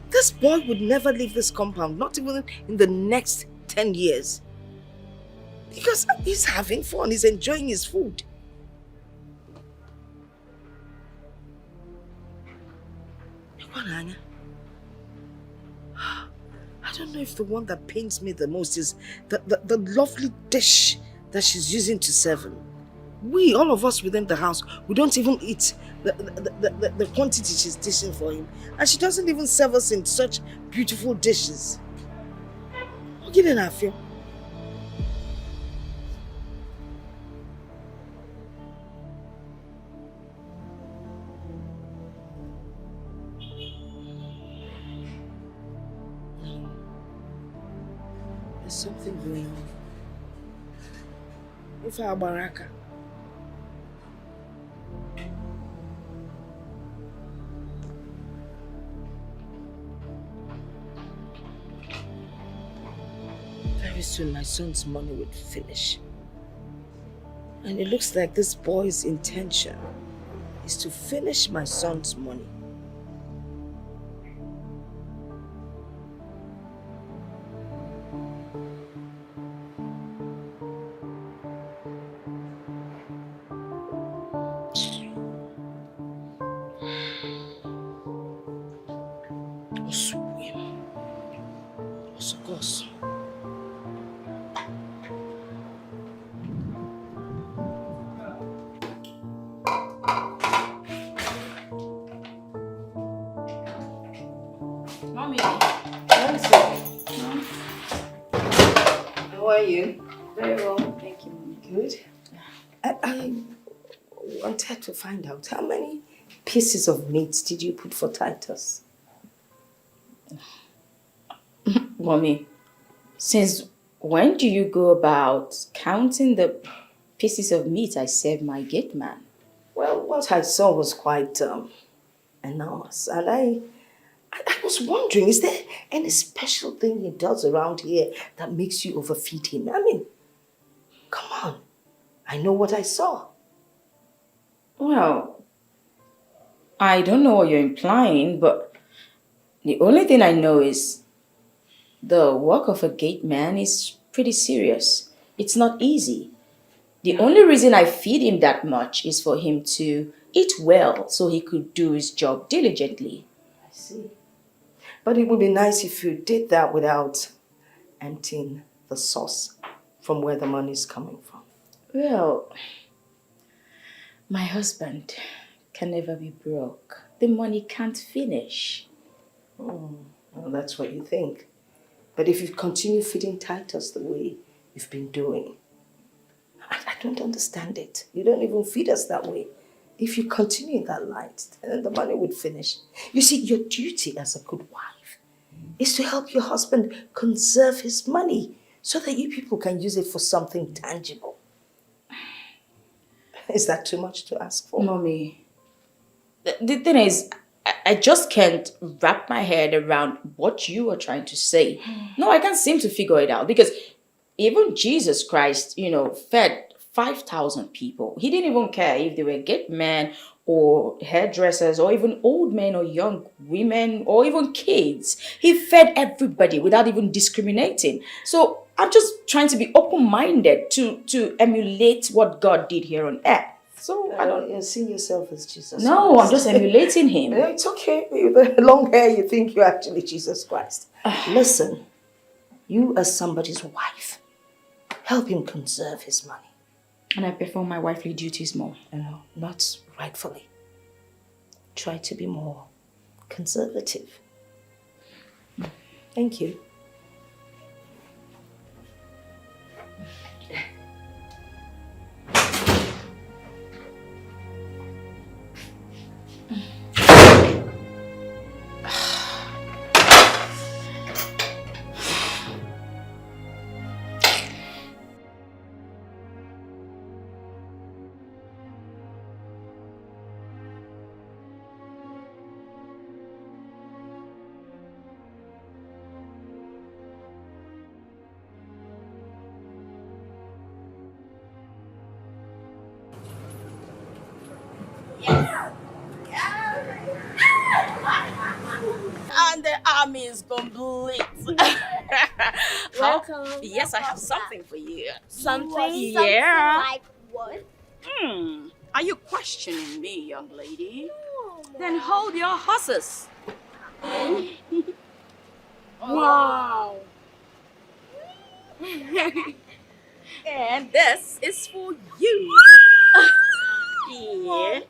this boy would never leave this compound, not even in the next 10 years. Because he's having fun, he's enjoying his food. I don't know if the one that pains me the most is the lovely dish that she's using to serve him. We, all of us within the house, we don't even eat the quantity she's dishing for him. And she doesn't even serve us in such beautiful dishes. Get in her feel. There's something going on. If I baraka. Very soon my son's money would finish. And it looks like this boy's intention is to finish my son's money. Mommy, how are you? Very well, thank you, Mommy. Good. I wanted to find out how many pieces of meat did you put for Titus? Mommy, since when do you go about counting the pieces of meat I serve my gate man? Well, what I saw was quite enormous, and I was wondering, is there any special thing he does around here that makes you overfeed him? I mean, come on. I know what I saw. Well, I don't know what you're implying, but the only thing I know is the work of a gate man is pretty serious. It's not easy. The only reason I feed him that much is for him to eat well so he could do his job diligently. I see. But it would be nice if you did that without emptying the source from where the money is coming from. Well, my husband can never be broke. The money can't finish. Well, that's what you think. But if you continue feeding Titus the way you've been doing, I don't understand it. You don't even feed us that way. If you continue in that light, then the money would finish. You see, your duty as a good wife is to help your husband conserve his money so that you people can use it for something tangible. Is that too much to ask for? Mommy, the thing is, I just can't wrap my head around what you are trying to say. No, I can't seem to figure it out because even Jesus Christ, fed 5,000 people. He didn't even care if they were gate men or hairdressers or even old men or young women or even kids. He fed everybody without even discriminating. So I'm just trying to be open-minded to emulate what God did here on earth. So I don't... You see yourself as Jesus No, Christ. I'm just emulating him. It's okay. With the long hair, you think you're actually Jesus Christ. Listen, you as somebody's wife, help him conserve his money. And I perform my wifely duties more. No, not rightfully. Try to be more conservative. Thank you. And the army is complete. Welcome. Yes, I have something for you. Something? Yeah. Like what? Are you questioning me, young lady? Then hold your horses. Wow. And this is for you. Yeah.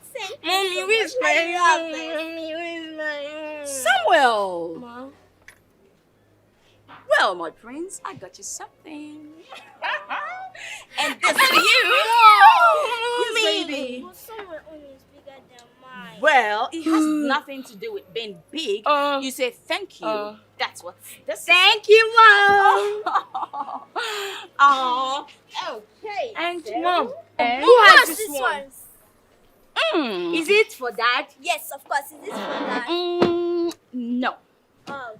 Mommy, where's my Samuel. Mom. Well, my prince, I got you something. And this for you. Yes, baby. But someone own is bigger than mine. Well, it has nothing to do with being big. You say thank you. That's what this Thank you, Mom. Oh, okay. Thanks, Mom. And Who has What's this one? Is it for Dad? Yes, of course. Is this for that? No.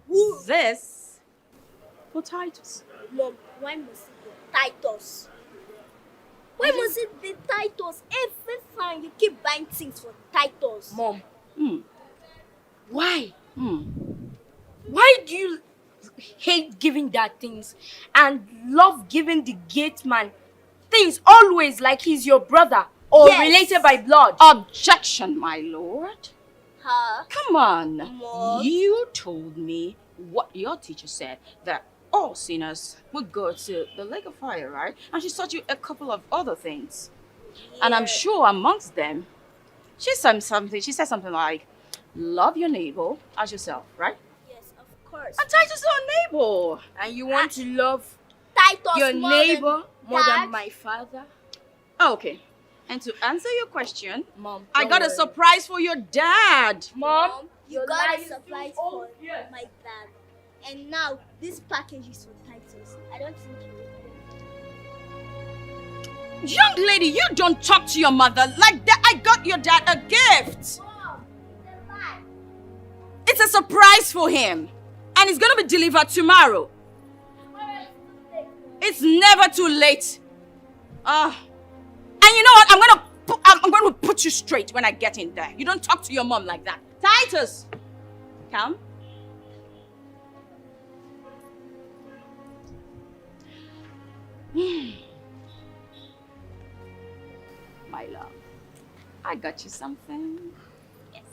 Who? This for Titus. Mom, why must it be Titus? Why must it be Titus? Every time you keep buying things for Titus. Mom. Why? Why do you hate giving Dad things and love giving the gate man things always like he's your brother or related by blood? Objection, my lord. Huh? Come on. Mom? You told me what your teacher said, that all sinners would go to the lake of fire, right? And she taught you a couple of other things. And I'm sure amongst them, she said something like, love your neighbor as yourself, right? Yes, of course. And Titus is our neighbor. And you want to love Titus your more neighbor more Dad? than my father? Okay. And to answer your question, Mom, I got a surprise for your dad. Mom, you your got life a is surprise too for obvious. my dad. And now, this package is for Titus. I don't think you will. Young lady, you don't talk to your mother like that. I got your dad a gift. Mom, it's a lie. It's a surprise for him. And it's going to be delivered tomorrow. It's never too late. And you know what? I'm going to put you straight when I get in there. You don't talk to your mom like that. Titus, come. My love, I got you something. Yes.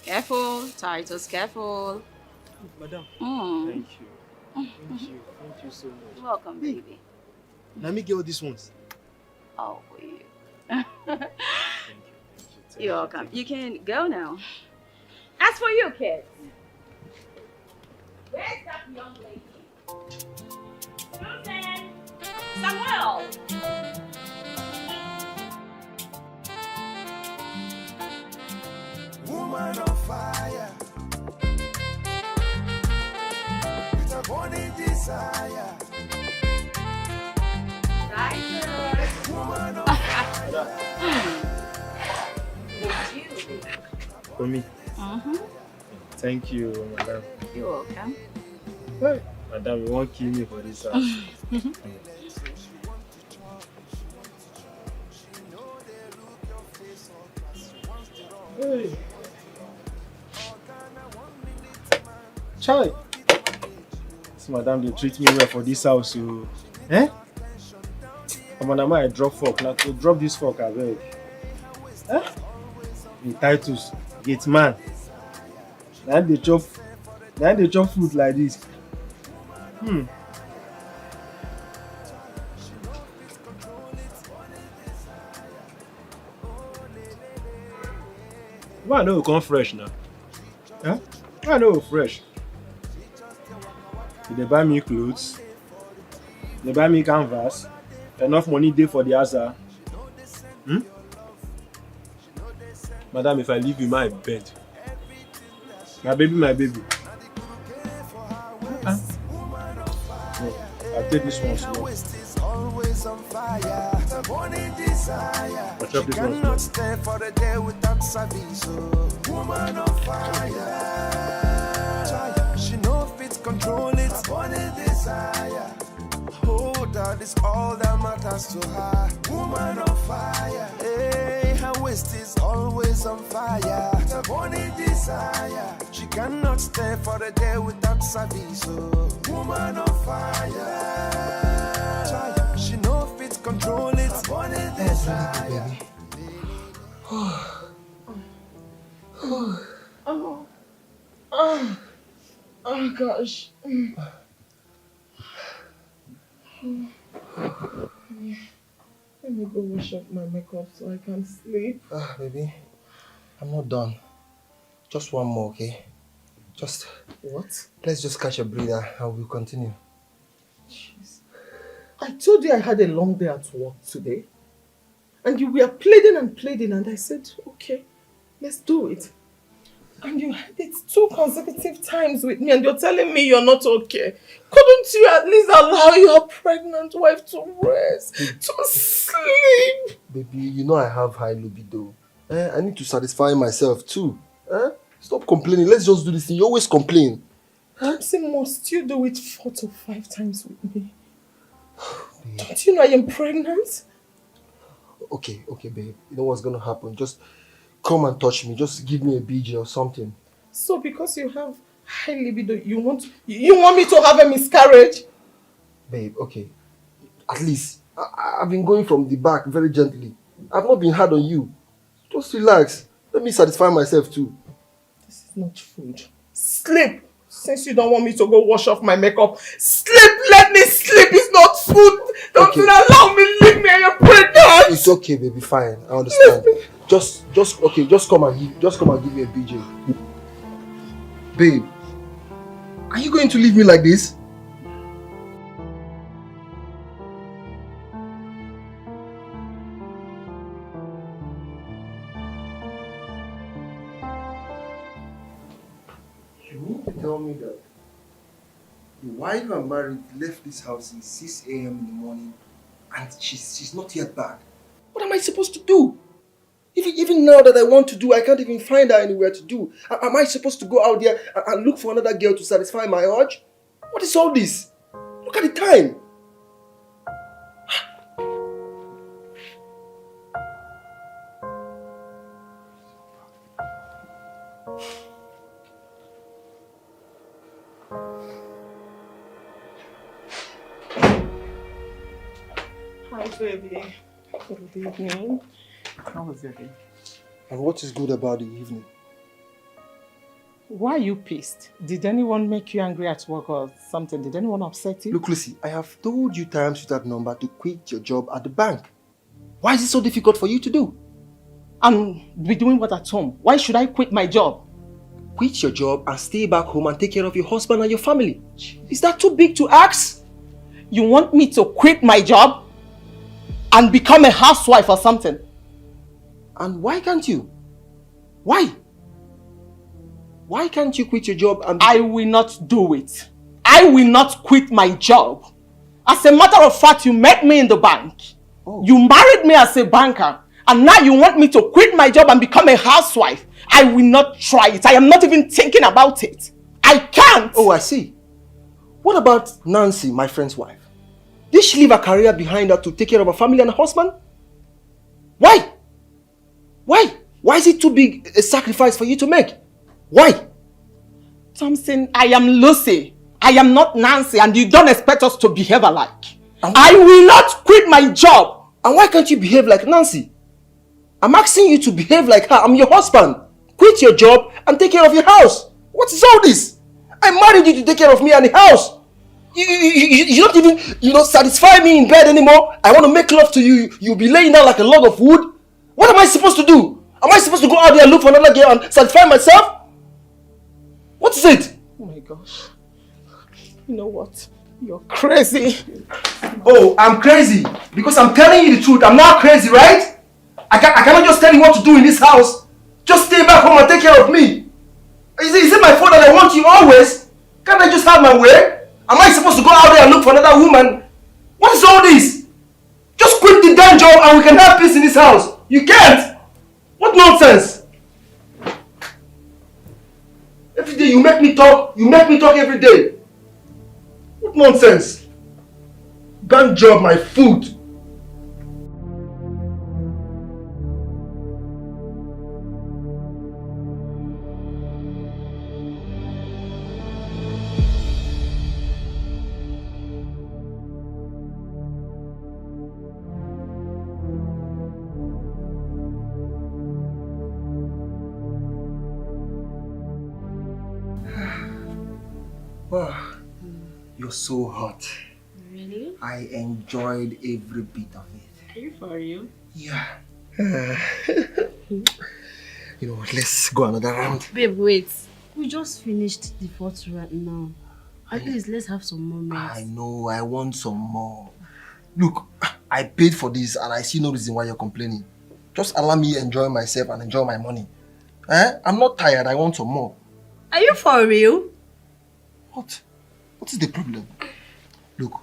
Careful, Titus, careful. Madam, Mm. thank you. Thank you. Thank you so much. Welcome, baby. Let me get all these ones. Oh, for you. Thank you. You're welcome. You can go now. As for you, kids, where's that young lady? Susan! Samuel! Woman on fire, with a burning desire. Woman on fire. For me. Thank you, madam. You're welcome. Hey, madam, you won't kill me for this house. Hey. Chai. This madam, they treat me well for this house. So, eh? Come on, I drop fork. Now to drop this fork, I beg. Eh? The Titus, gate man. Now they chop food like this. Why I know you come fresh now? Huh? Why I know you fresh? They buy me clothes. They buy me canvas. Enough money there for the answer. Madam, if I leave you my bed. My baby. No, I'll take this one slow. I'll chop this one slow. Stay for the day without service. Woman on fire. She know fit control it. Burning desire. Oh, that is all that matters to her. Woman on fire. Hey, her waist is always on fire. The burning desire. She cannot stay for the day without service. Woman on fire. She know fit control it. Burning desire. gosh. Let me go wash up my makeup so I can sleep. Baby, I'm not done. Just one more, okay? Just... What? Let's just catch a breather and we'll continue. Jeez. I told you I had a long day at work today. And you were pleading and I said, okay, let's do it. And you had it 2 consecutive times with me and you're telling me you're not okay. Couldn't you at least allow your pregnant wife to rest, to sleep? Baby, you know I have high libido. I need to satisfy myself too. Stop complaining. Let's just do this thing. You always complain. Thompson, must you do it 4 to 5 times with me? Don't you know I am pregnant? Okay, babe. You know what's going to happen? Just come and touch me. Just give me a BJ or something. So because you have high libido, you want me to have a miscarriage? Babe, okay. At least, I've been going from the back very gently. I've not been hard on you. Just relax. Let me satisfy myself too. This is not food. Sleep! Since you don't want me to go wash off my makeup, sleep! Let me sleep! It's not food! Don't allow me, leave me, you're pregnant! It's okay, baby, fine. I understand. Just come and give me a BJ. Babe, are you going to leave me like this? You mean to tell me that the wife I'm married left this house at 6 a.m. in the morning and she's not yet back? What am I supposed to do? Even now that I want to do, I can't even find her anywhere to do. Am I supposed to go out there and look for another girl to satisfy my urge? What is all this? Look at the time. Hi, baby. Good evening. How was your day? And what is good about the evening? Why are you pissed? Did anyone make you angry at work or something? Did anyone upset you? Look, Lucy, I have told you times with that number to quit your job at the bank. Why is it so difficult for you to do? And be doing what at home? Why should I quit my job? Quit your job and stay back home and take care of your husband and your family. Is that too big to ask? You want me to quit my job and become a housewife or something? And why can't you? Why? Why can't you quit your job and... I will not do it. I will not quit my job. As a matter of fact, you met me in the bank. Oh. You married me as a banker. And now you want me to quit my job and become a housewife. I will not try it. I am not even thinking about it. I can't. Oh, I see. What about Nancy, my friend's wife? Did she leave her career behind her to take care of her family and her husband? Why? Why? Why is it too big a sacrifice for you to make? Why? Thompson, I am Lucy. I am not Nancy, and you don't expect us to behave alike. I will not quit my job. And why can't you behave like Nancy? I'm asking you to behave like her. I'm your husband. Quit your job and take care of your house. What is all this? I married you to take care of me and the house. You don't even, satisfy me in bed anymore. I want to make love to you. You'll be laying down like a log of wood. What am I supposed to do? Am I supposed to go out there and look for another girl and satisfy myself? What is it? Oh my gosh. You know what? You're crazy. Oh, I'm crazy. Because I'm telling you the truth. I'm not crazy, right? I cannot just tell you what to do in this house. Just stay back home and take care of me. Is it my fault that I want you always? Can't I just have my way? Am I supposed to go out there and look for another woman? What is all this? Just quit the damn job and we can have peace in this house. You can't. What nonsense? Every day you make me talk. You make me talk every day. What nonsense? Bank job, my food. Oh, you're so hot. Really? I enjoyed every bit of it. Are you for real? Yeah. You know, let's go another round. Babe, wait. We just finished the fourth round now. At least let's have some moments. I know, I want some more. Look, I paid for this and I see no reason why you're complaining. Just allow me to enjoy myself and enjoy my money. I'm not tired, I want some more. Are you for real? What? What is the problem? Look,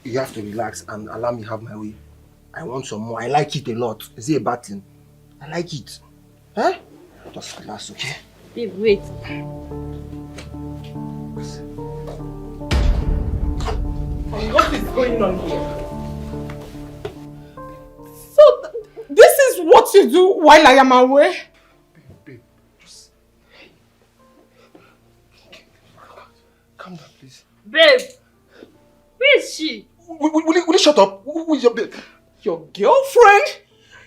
you have to relax and allow me have my way. I want some more. I like it a lot. Is it a bad thing? I like it. Just relax, okay? Babe, wait. What is going on here? So, this is what you do while I am away? Babe, just... Calm down, please. Babe, where is she? Will you shut up? Who is your babe? Your girlfriend,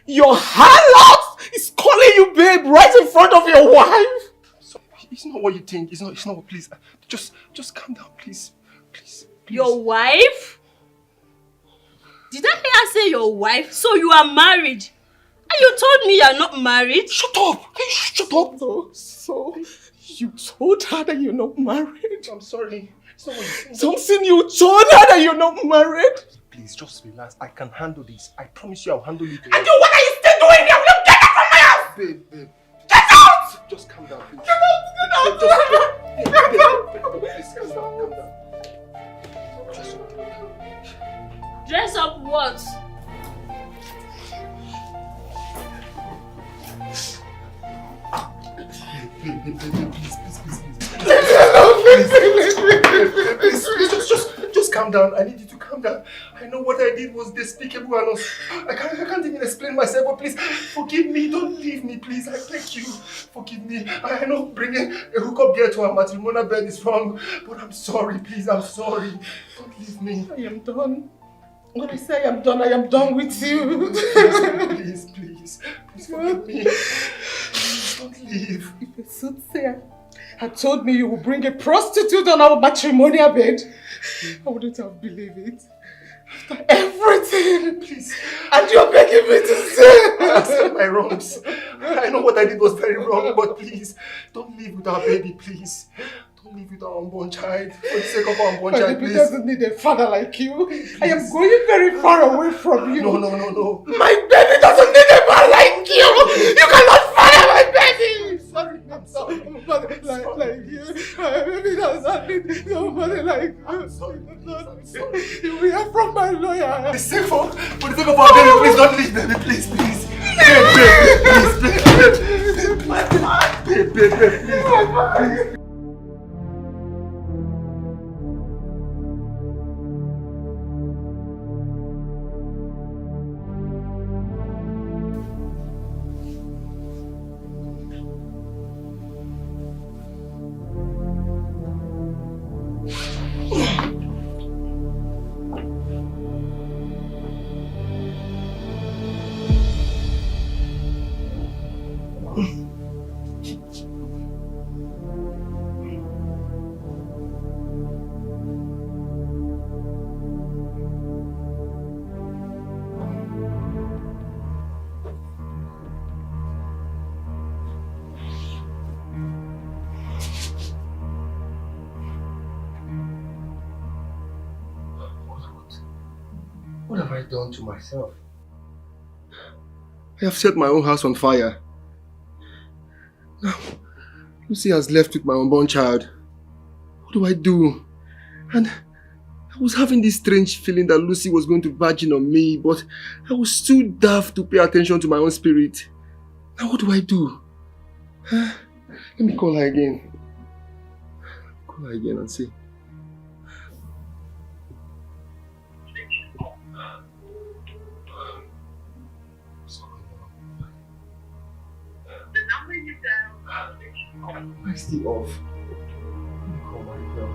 your harlot, is calling you babe right in front of your wife. So, it's not what you think. It's not what, please. Just calm down, please. Please. Your wife? Did I hear her say your wife? So you are married? And you told me you are not married? Shut up! Hey, shut up! So you told her that you're not married? I'm sorry. It's not what you think. Thompson, you told her that you're not married? Please, just relax. I can handle this. I promise you I'll handle it. And what are you still doing here? Will you get out from my house? Babe. Get out! Just calm down, please. Get out! Please, calm down. Dress up what? Just calm down. I need you to calm down. I know what I did was despicable and I can't even explain myself, but please forgive me. Don't leave me, please. I beg you. Forgive me. I know bringing a hookup girl to a matrimonial bed is wrong, but I'm sorry, please. I'm sorry. Don't leave me. I am done. When I say I am done with you. Please forgive me. Please don't leave. If a soothsayer had told me you would bring a prostitute on our matrimonial bed, I wouldn't have believed it. After everything, please. And you're begging me to stay. I accept my wrongs. I know what I did was very wrong, but please, don't leave with our baby, please. Don't leave with our unborn child. For the sake of our unborn child, baby please. doesn't need a father like you. Please. I am going very far away from you. No. My baby doesn't need a man like you. You cannot father my baby. I'm sorry. Nobody like you. My baby does not need nobody like you. I'm sorry. You will hear from my lawyer. For the sake of our baby, please don't leave, baby. Please. Babe, please. What have I done to myself? I have set my own house on fire. Now, Lucy has left with my unborn child. What do I do? And I was having this strange feeling that Lucy was going to virgin on me, but I was too daft to pay attention to my own spirit. Now what do I do? Let me call her again. Call her again and see. Why is the off? Let me call Marital.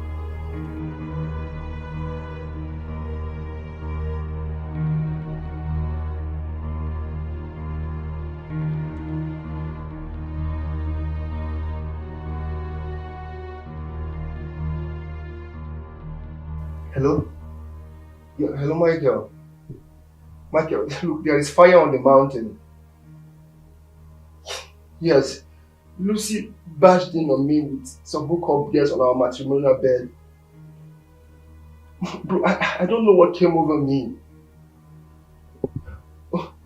Hello? Yeah, hello, Michael. Michael, look, there is fire on the mountain. Yes, Lucy bashed in on me with some hookup girls on our matrimonial bed. Bro, I don't know what came over me.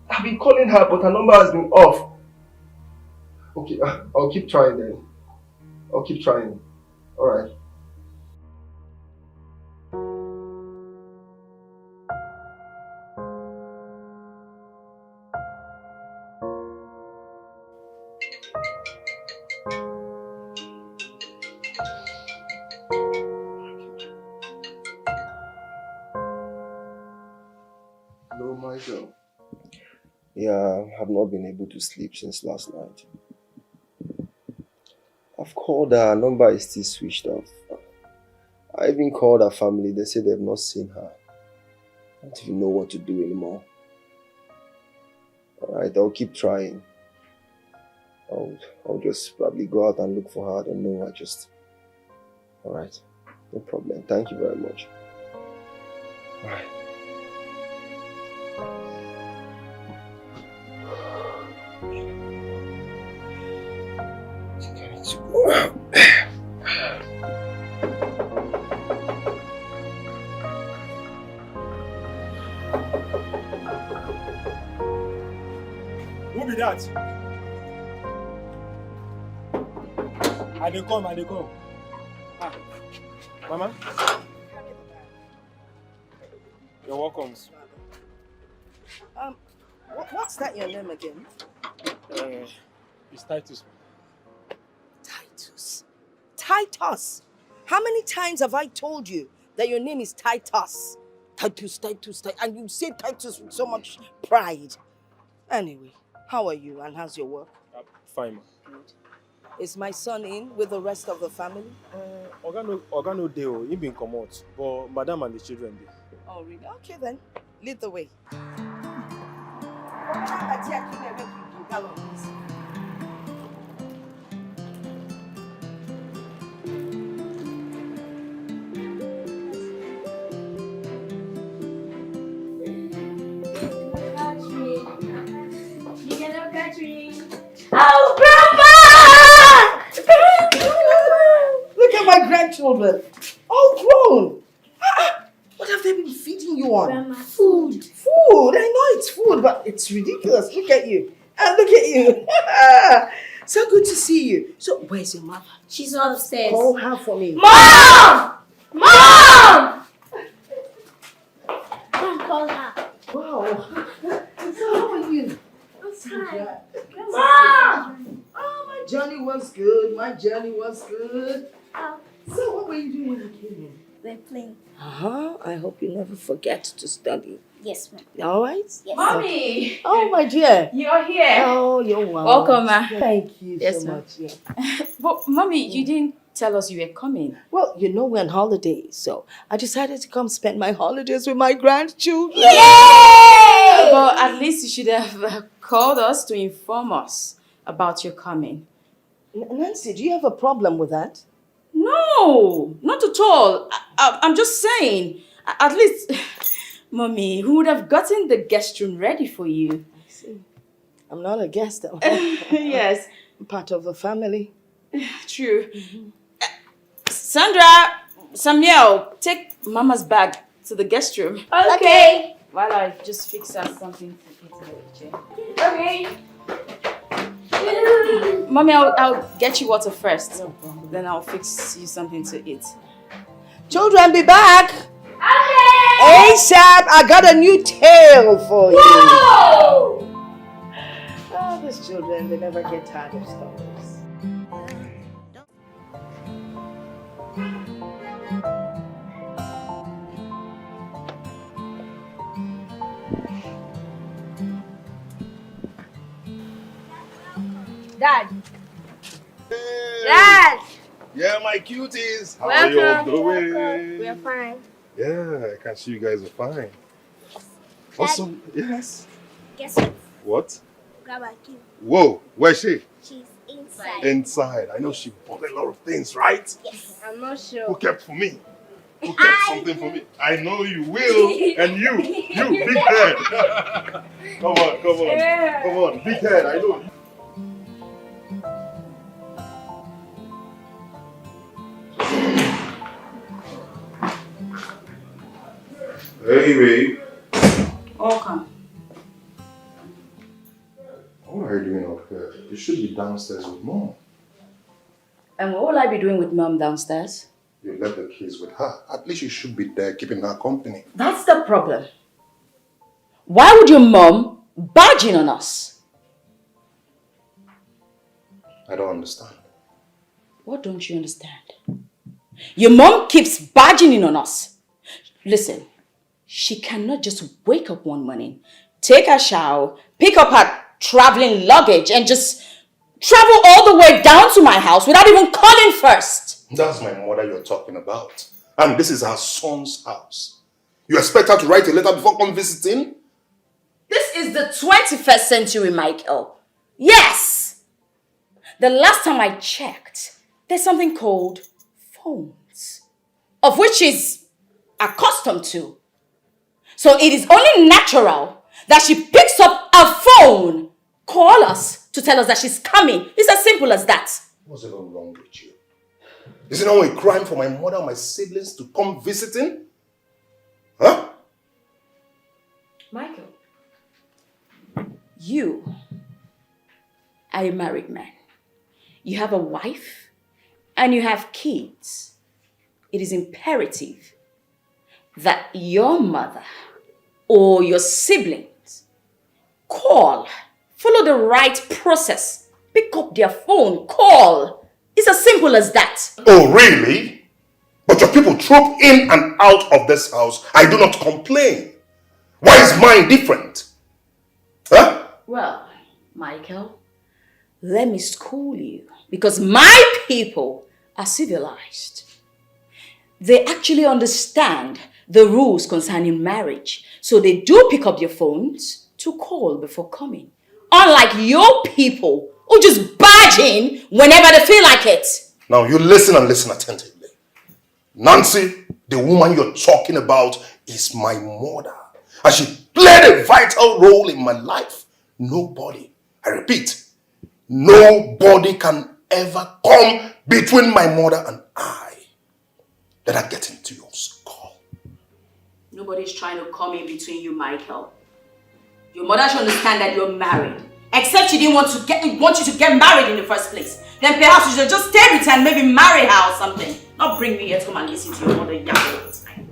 I've been calling her, but her number has been off. Okay, I'll keep trying then. I'll keep trying. Alright. Hello, Michael. Yeah, I've not been able to sleep since last night. I've called her, her number is still switched off. I even called her family, they say they've not seen her. I don't even know what to do anymore. Alright, I'll keep trying. I'll just probably go out and look for her, I don't know, Alright, no problem, thank you very much. Alright. Who be that? I dey come. Ah, Mama? You're welcome. What's that your name again? It's Titus. Titus? How many times have I told you that your name is Titus? Titus, and you say Titus with so much pride. Anyway, how are you and how's your work? Fine, ma. Good. Is my son in with the rest of the family? Oga no dey o, he been comot, but madam and the children dey. Oh, really? Okay then, lead the way. Oh, Grandma! Look at my grandchildren, all grown. What have they been feeding you on? Grandma, food. Food. I know it's food, but it's ridiculous. Look at you. And look at you. So good to see you. So where's your mother? She's upstairs. Call her for me. Mom! Mom! Mom, call her. Wow. So how are you? Hi. Mom! Oh, my journey was good. Oh. So what were you doing when you came in? We're playing. I hope you never forget to study. Yes, ma'am. All right? Yes. Mommy! Oh, my dear. You're here. Oh, you're welcome. Welcome, ma. Thank you Yes, so ma'am. much. Yeah. But Mommy, you didn't tell us you were coming. Well, you know we're on holidays, so I decided to come spend my holidays with my grandchildren. Yay! But at least you should have called us to inform us about your coming. Nancy, do you have a problem with that? No, not at all. I'm just saying, at least, Mommy, who would have gotten the guest room ready for you? I see. I'm not a guest. Yes. I'm part of the family. True. Sandra, Samuel, take Mama's bag to the guest room. Okay. While I just fix us something to eat in the kitchen. Okay. Mommy, I'll get you water first. Then I'll fix you something to eat. Children, be back. Okay. ASAP, I got a new tale for you. Whoa! Oh, these children, they never get tired of stories. Dad. Hey. Dad. Yeah, my cuties. How Welcome. are you all doing? We are fine. Yeah, I can see you guys are fine. Awesome. Yes. Guess what? What? Grandma Q. Whoa, where's she? She's inside. Inside. I know she bought a lot of things, right? Yes. I'm not sure. Who kept for me? cook up something for me. I know you will. And you, big head. Come on. Come on, big head, I know. Hey, babe. Welcome. What are you doing up here? You should be downstairs with Mom. And what will I be doing with Mom downstairs? You left the keys with her. At least you should be there keeping her company. That's the problem. Why would your mom barge in on us? I don't understand. What don't you understand? Your mom keeps barging in on us. Listen, she cannot just wake up one morning, take a shower, pick up her traveling luggage and just travel all the way down to my house without even calling first. That's my mother you're talking about. And this is her son's house. You expect her to write a letter before come visiting? This is the 21st century, Michael. Yes! The last time I checked, there's something called phones, of which she's accustomed to. So it is only natural that she picks up a phone, call us to tell us that she's coming. It's as simple as that. What's even wrong with you? Is it not a crime for my mother and my siblings to come visiting? Huh? Michael, you are a married man. You have a wife and you have kids. It is imperative that your mother or your siblings call, follow the right process, pick up their phone, call. It's as simple as that. Oh, really? But your people troop in and out of this house. I do not complain. Why is mine different? Huh? Well, Michael, let me school you because my people are civilized. They actually understand the rules concerning marriage. So they do pick up their phones to call before coming. Unlike your people who just barge in whenever they feel like it. Now you listen and listen attentively. Nancy, the woman you're talking about is my mother. And she played a vital role in my life. Nobody, I repeat, nobody can ever come between my mother and I. Let her get into your skull. Nobody's trying to come in between you, Michael. Your mother should understand that you're married. Except she didn't want you to get married in the first place. Then perhaps you should just stay with her and maybe marry her or something. Not bring me here to come and listen to your mother yell all the time.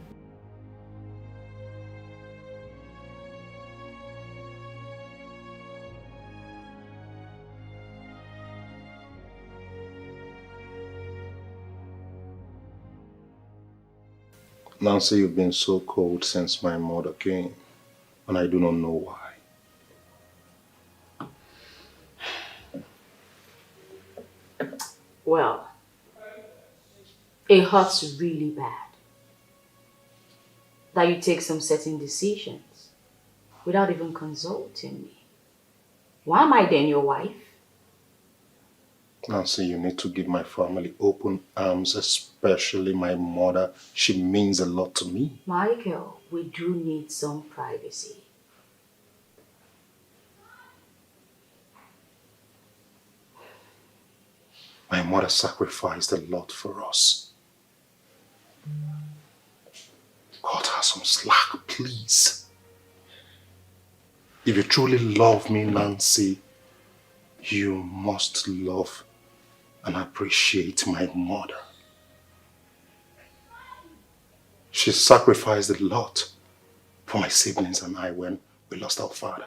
Nancy, you've been so cold since my mother came, and I do not know why. Well, it hurts really bad that you take some certain decisions without even consulting me. Why am I then your wife? Nancy, you need to give my family open arms, especially my mother. She means a lot to me. Michael, we do need some privacy. My mother sacrificed a lot for us. Cut her some slack, please. If you truly love me, Nancy, you must love and appreciate my mother. She sacrificed a lot for my siblings and I when we lost our father.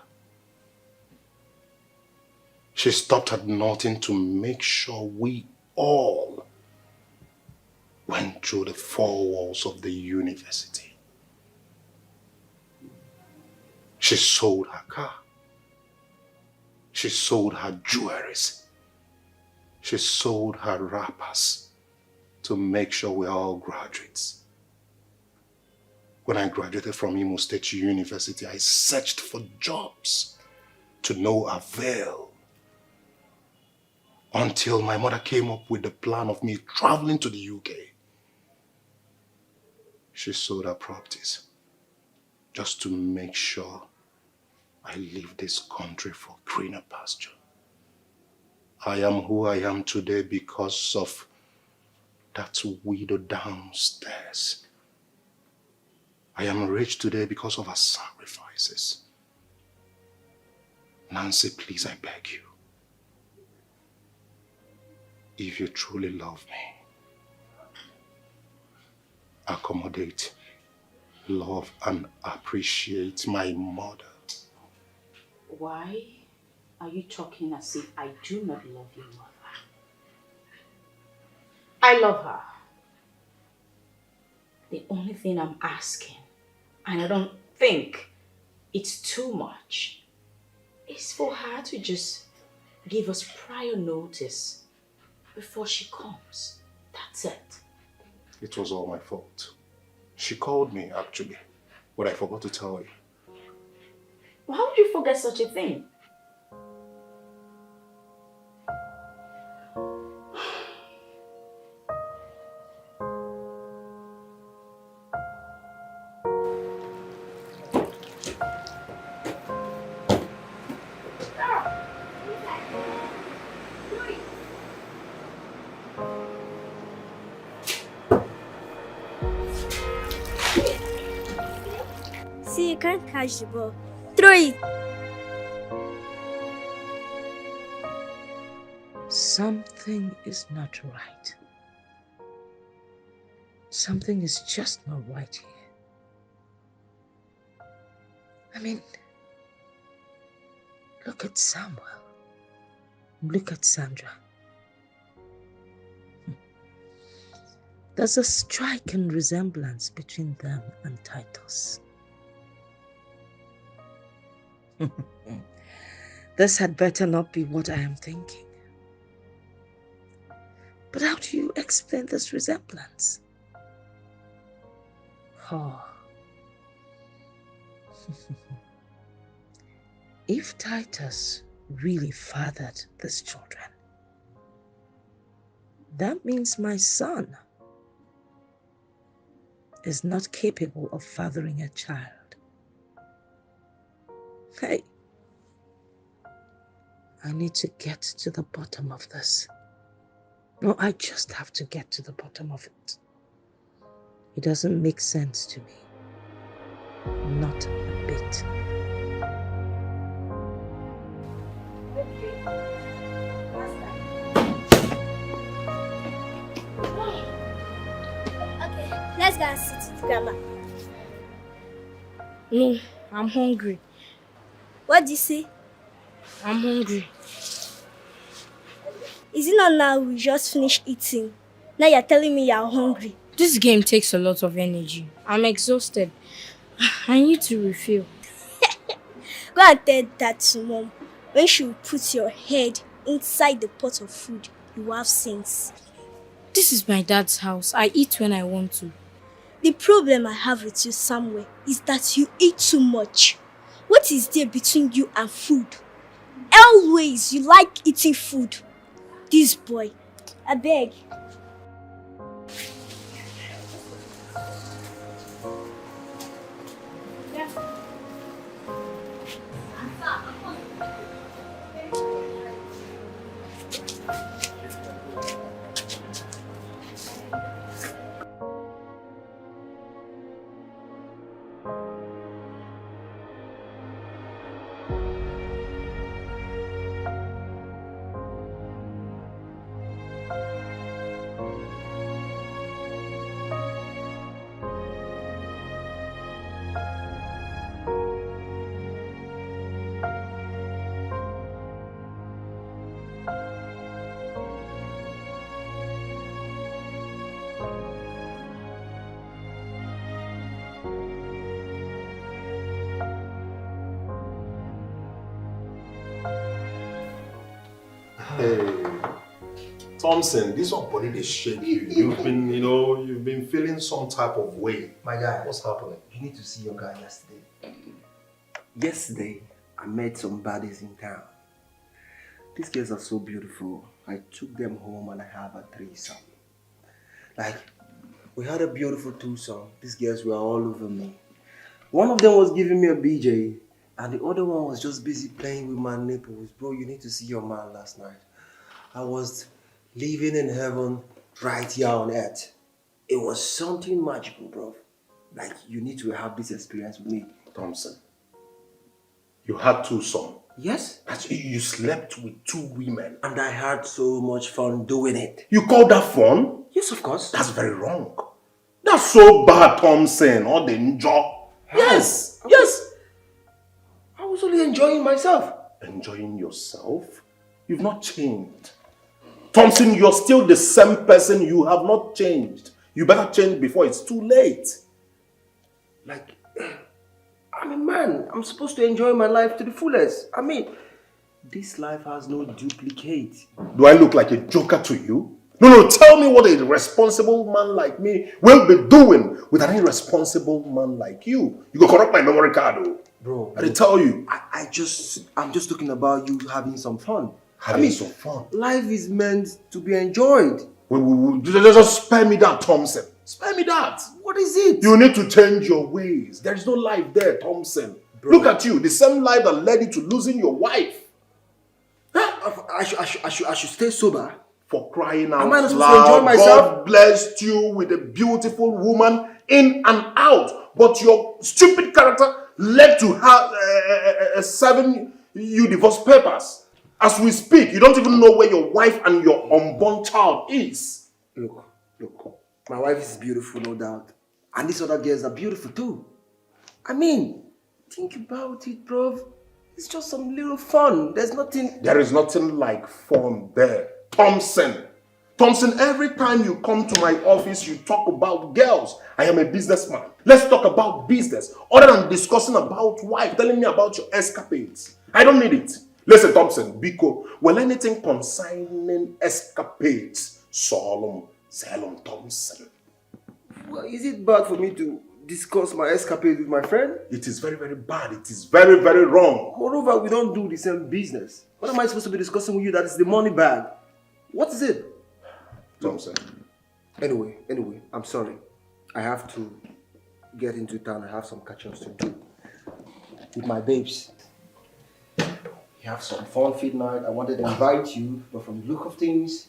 She stopped at nothing to make sure we all went through the four walls of the university. She sold her car. She sold her jewelries. She sold her wrappers to make sure we're all graduates. When I graduated from Imo State University, I searched for jobs to no avail. Until my mother came up with the plan of me traveling to the UK. She sold her properties just to make sure I leave this country for greener pasture. I am who I am today because of that widow downstairs. I am rich today because of her sacrifices. Nancy, please, I beg you. If you truly love me, accommodate, love, and appreciate my mother. Why are you talking as if I do not love your mother? I love her. The only thing I'm asking, and I don't think it's too much, is for her to just give us prior notice before she comes. That's it. It was all my fault. She called me, actually, but I forgot to tell you. How would you forget such a thing? See, you can't catch the ball. Throw it. Something is not right. Something is just not right here. I mean, look at Samuel. Look at Sandra. There's a striking resemblance between them and Titus. This had better not be what I am thinking. But how do you explain this resemblance? Oh. If Titus really fathered these children, that means my son is not capable of fathering a child. Hey, I need to get to the bottom of this. No, I just have to get to the bottom of it. It doesn't make sense to me. Not a bit. Okay, let's go and sit with Grandma. No, I'm hungry. What do you say? I'm hungry. Is it not now we just finished eating? Now you're telling me you're hungry. This game takes a lot of energy. I'm exhausted. I need to refill. Go and tell that to Mom. When she will put your head inside the pot of food, you will have sense. This is my dad's house. I eat when I want to. The problem I have with you, Samuel, is that you eat too much. What is there between you and food? Always you like eating food. This boy, I beg. Hey, Thompson, this one body they shake you. You've been feeling some type of way. My guy, what's happening? You need to see your guy yesterday. Yesterday, I met some baddies in town. These girls are so beautiful. I took them home and I have a threesome. Like, We had a beautiful twosome. These girls were all over me. One of them was giving me a BJ, and the other one was just busy playing with my nipples. Bro, you need to see your man last night. I was living in heaven right here on earth. It was something magical, bro. Like, you need to have this experience with me. Thompson, you had two sons. Yes. You slept with two women. And I had so much fun doing it. You call that fun? Yes, of course. That's very wrong. That's so bad, Thompson. All the enjoy. Yes. Yes. I was only enjoying myself. Enjoying yourself? You've not changed. Thompson, you're still the same person. You have not changed. You better change before it's too late. Like, I'm a man. I'm supposed to enjoy my life to the fullest. I mean, this life has no duplicate. Do I look like a joker to you? No, tell me what a responsible man like me will be doing with an irresponsible man like you. You go corrupt my memory card, though. Bro, I didn't tell you. I'm just talking about you having some fun. Having some fun. Life is meant to be enjoyed. Just spare me that, Thompson. Spare me that. What is it? You need to change your ways. There is no life there, Thompson. Bro. Look at you. The same life that led you to losing your wife. I should stay sober. For crying out Am I not supposed loud, to enjoy myself? God blessed you with a beautiful woman in and out. But your stupid character led to have 7 you divorce papers. As we speak, you don't even know where your wife and your unborn child is. Look. My wife is beautiful, no doubt. And these other girls are beautiful too. I mean, think about it, bro. It's just some little fun. There is nothing like fun there. Thompson, every time you come to my office, you talk about girls. I am a businessman. Let's talk about business. Other than discussing about wife, telling me about your escapades. I don't need it. Listen, Thompson, Biko, well, anything concerning escapades, solemn, Thompson. Well, is it bad for me to discuss my escapade with my friend? It is very, very bad. It is very, very wrong. Moreover, we don't do the same business. What am I supposed to be discussing with you that is the money bag? What is it? Thompson. Anyway, I'm sorry. I have to get into town. I have some catch-ups to do with my babes. We have some fun fit night. I wanted to invite you, but from the look of things,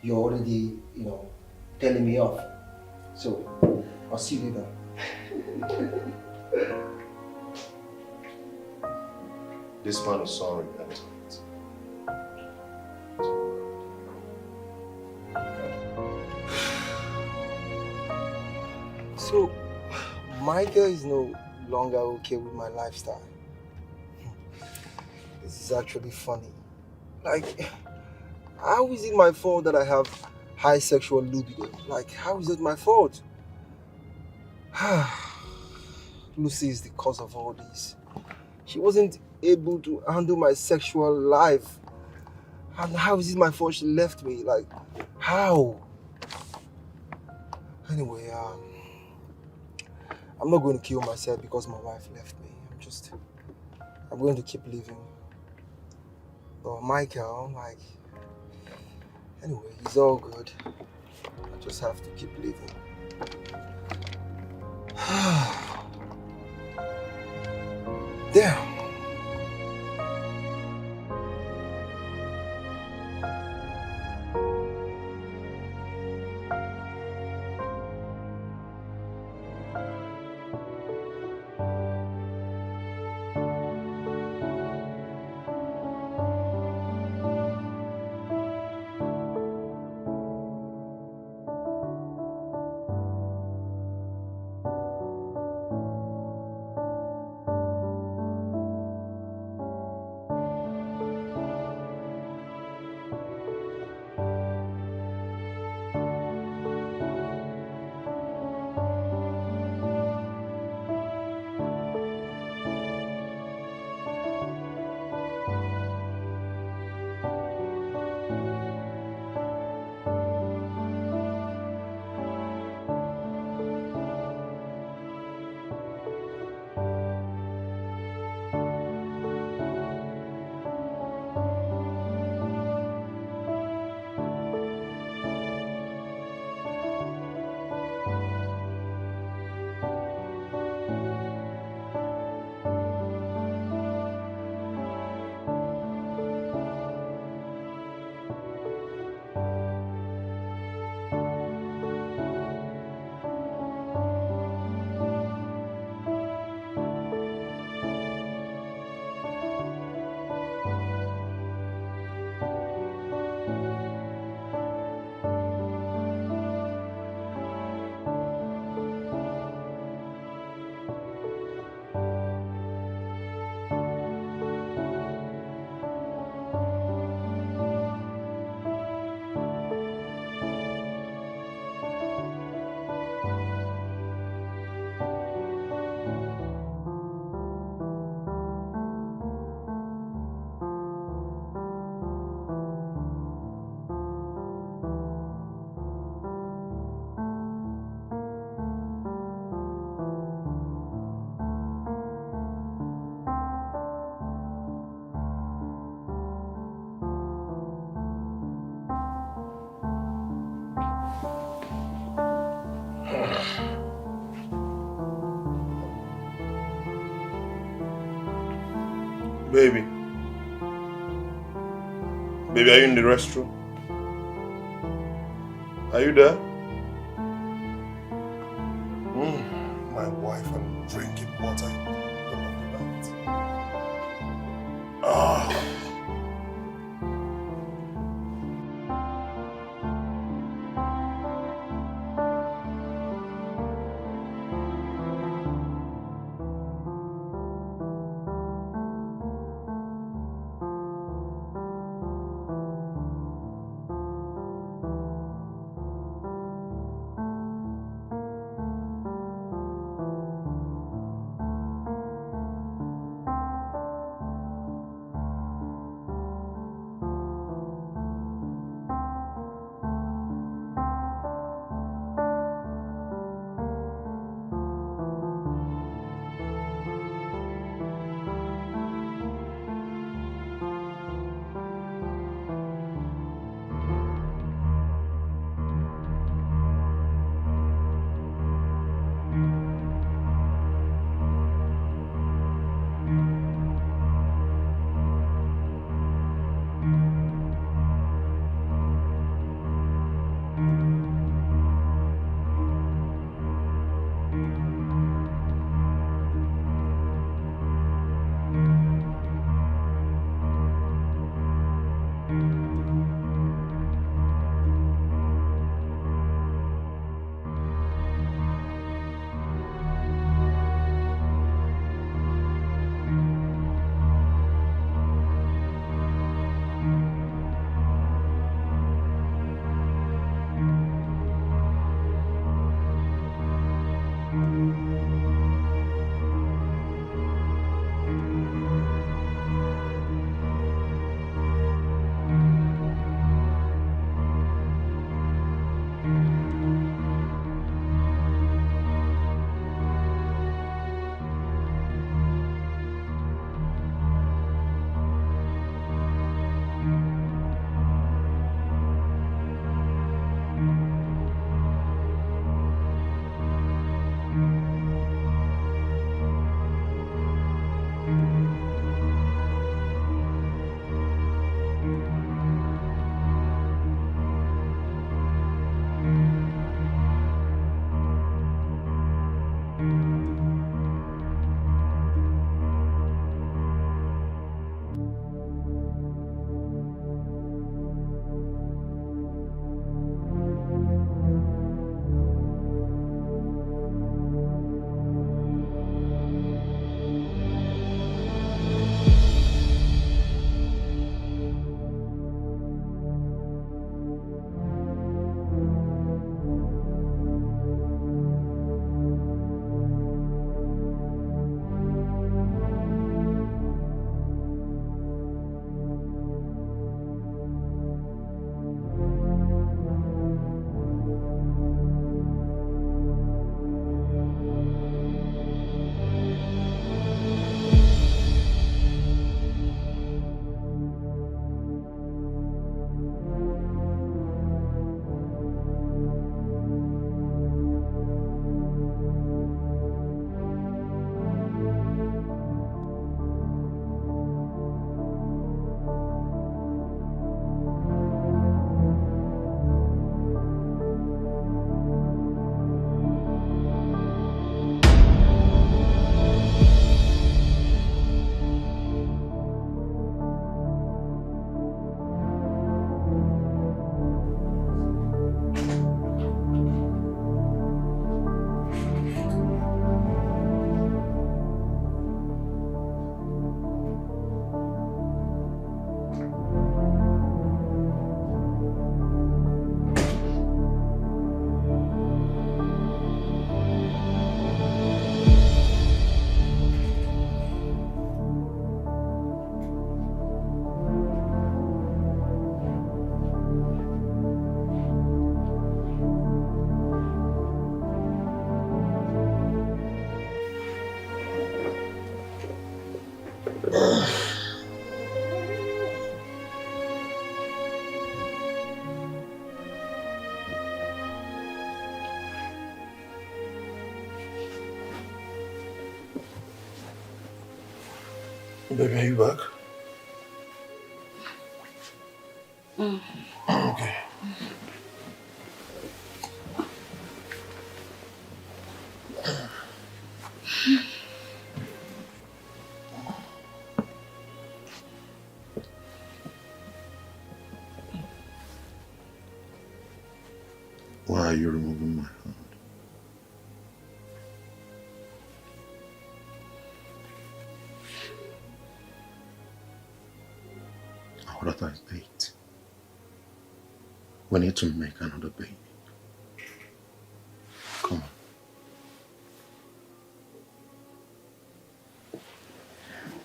you're already, telling me off. So, I'll see you later. This man is sorry. So, Michael is no longer okay with my lifestyle. This is actually funny. Like, how is it my fault that I have high sexual libido? Like, how is it my fault? Lucy is the cause of all this. She wasn't able to handle my sexual life. And how is it my fault she left me? Like, how? Anyway, I'm not going to kill myself because my wife left me. I'm going to keep living. But Michael, anyway, he's all good. I just have to keep living. There. Baby. Baby, are you in the restroom? Are you there? My wife, I'm drinking water. Ah. Baby, are you back? Mm. Okay. Why are you removing my hand? What are 8? We need to make another baby. Come on.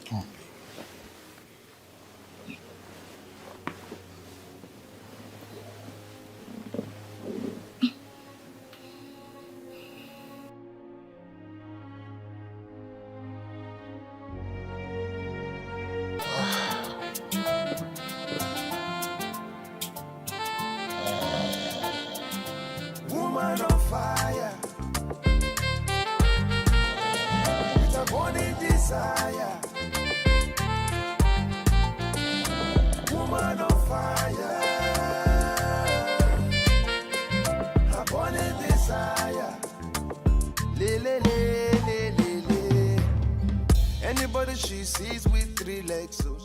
Come on. Woman on fire, with a burning desire. Woman on fire, a burning desire. Le le le le le le. Anybody she sees with 3 legs, so.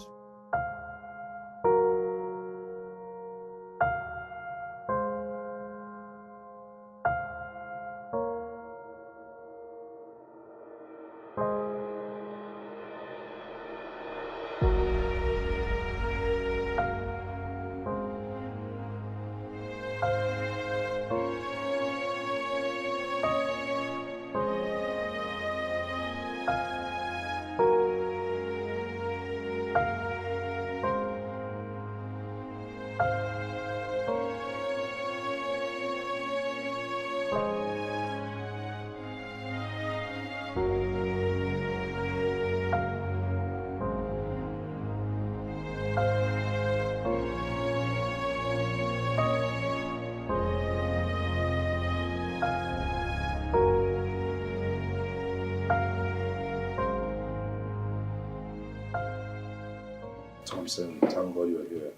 Thompson, thank God you're here.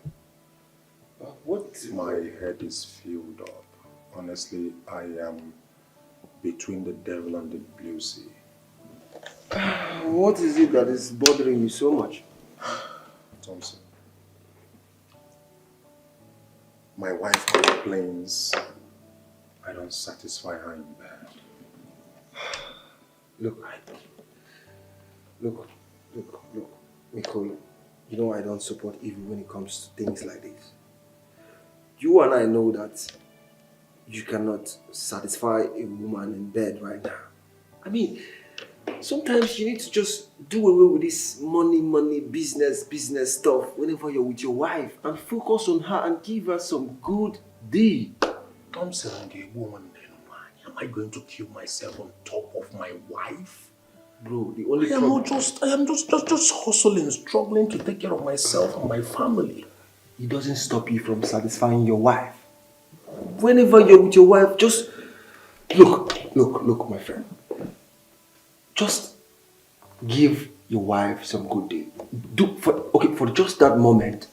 My head is filled up. Honestly, I am between the devil and the blue sea. What is it that is bothering you so much? Thompson, my wife complains I don't satisfy her in bed. Look, Nicole, you know I don't support evil when it comes to things like this. You and I know that you cannot satisfy a woman in bed right now. I mean, sometimes you need to just do away with this money, business stuff whenever you're with your wife and focus on her and give her some good deed. Thompson, the woman, am I going to kill myself on top of my wife? Bro, the only I am just hustling, struggling to take care of myself and my family. It doesn't stop you from satisfying your wife. Whenever you're with your wife, just look, my friend. Just give your wife some good deed. For just that moment,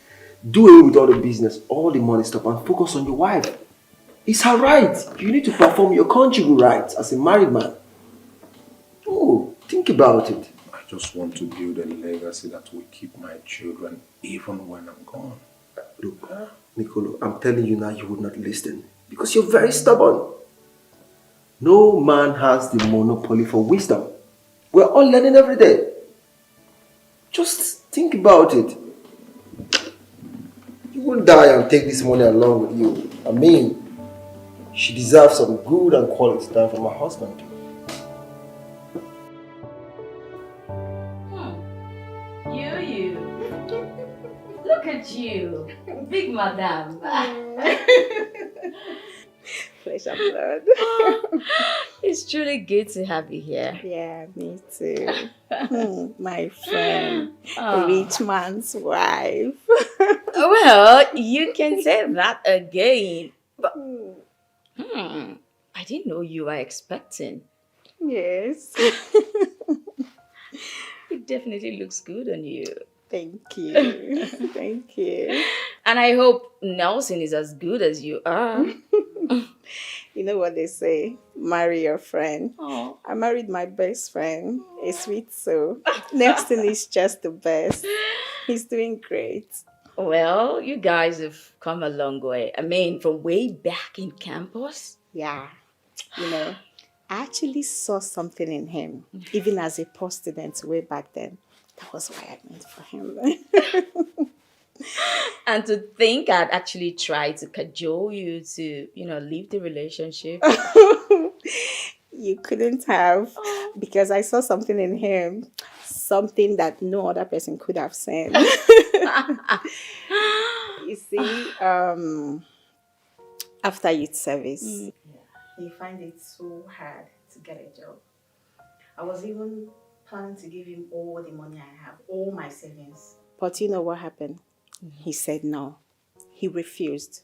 do away with all the business, all the money stuff, and focus on your wife. It's her right. You need to perform your conjugal rights as a married man. Oh, think about it. I just want to build a legacy that will keep my children even when I'm gone. Look, Nicolo, I'm telling you now, you would not listen because you're very stubborn. No man has the monopoly for wisdom. We're all learning every day. Just think about it. You won't die and take this money along with you. I mean, she deserves some good and quality time from her husband. You. Look at you. Big madam. Flesh and blood. It's truly good to have you here. Yeah, me too. My friend, Oh. rich man's wife. Well, you can say that again. But, I didn't know you were expecting. Yes. Good definitely looks good on you. Thank you. Thank you. And I hope Nelson is as good as you are. You know what they say, marry your friend. Oh. I married my best friend, a sweet soul. Nelson is just the best. He's doing great. Well, you guys have come a long way. I mean, from way back in campus. Yeah. You know, I actually saw something in him, even as a post student way back then. That was why I went for him. And to think I'd actually tried to cajole you to, leave the relationship. You couldn't have, because I saw something in him, something that no other person could have seen. You see, after youth service, you find it so hard to get a job. I was even planning to give him all the money I have, all my savings. But you know what happened? He said no. He refused.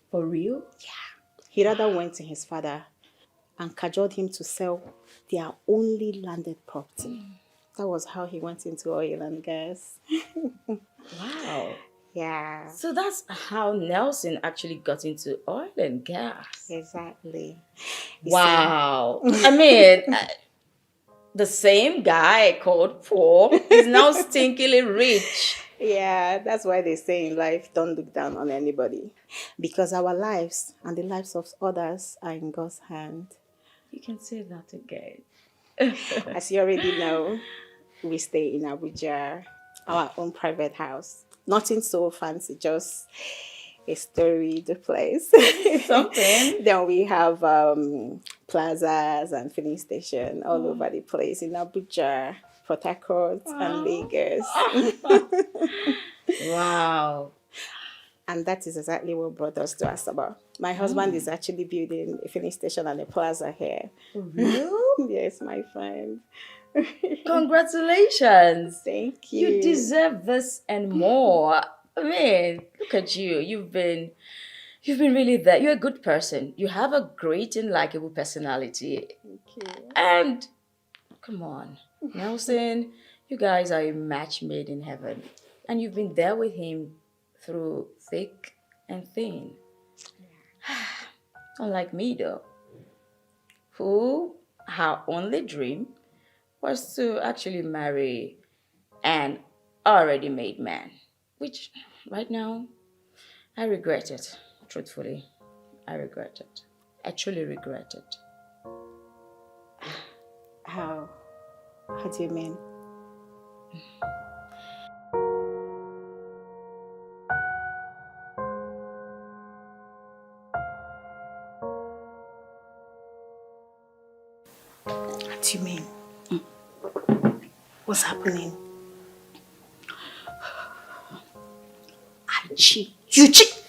For real? Yeah. He rather went to his father and cajoled him to sell their only landed property. That was how he went into oil and gas. Wow. Yeah. So that's how Nelson actually got into oil and gas. Exactly. Wow. I mean, the same guy called poor is now stinkily rich. Yeah, that's why they say in life, don't look down on anybody. Because our lives and the lives of others are in God's hand. You can say that again. As you already know, we stay in Abuja, our own private house. Nothing so fancy, just a storied place. Something. Then we have plazas and filling station all over the place in Abuja, Port Harcourt, and Lagos. Wow. And that is exactly what brought us to Asaba. My husband is actually building a filling station and a plaza here. Real? Yes, my friend. Congratulations. Thank you. You deserve this and more. I mean, look at you. You've been really there. You're a good person. You have a great and likable personality. Thank you. And come on, Nelson, you guys are a match made in heaven. And you've been there with him through thick and thin. Unlike me though, who her only dream was to actually marry an already made man, which right now I regret it. Truthfully, I regret it. I truly regret it. How do you mean? What do you mean? What's happening? I cheat. You cheat?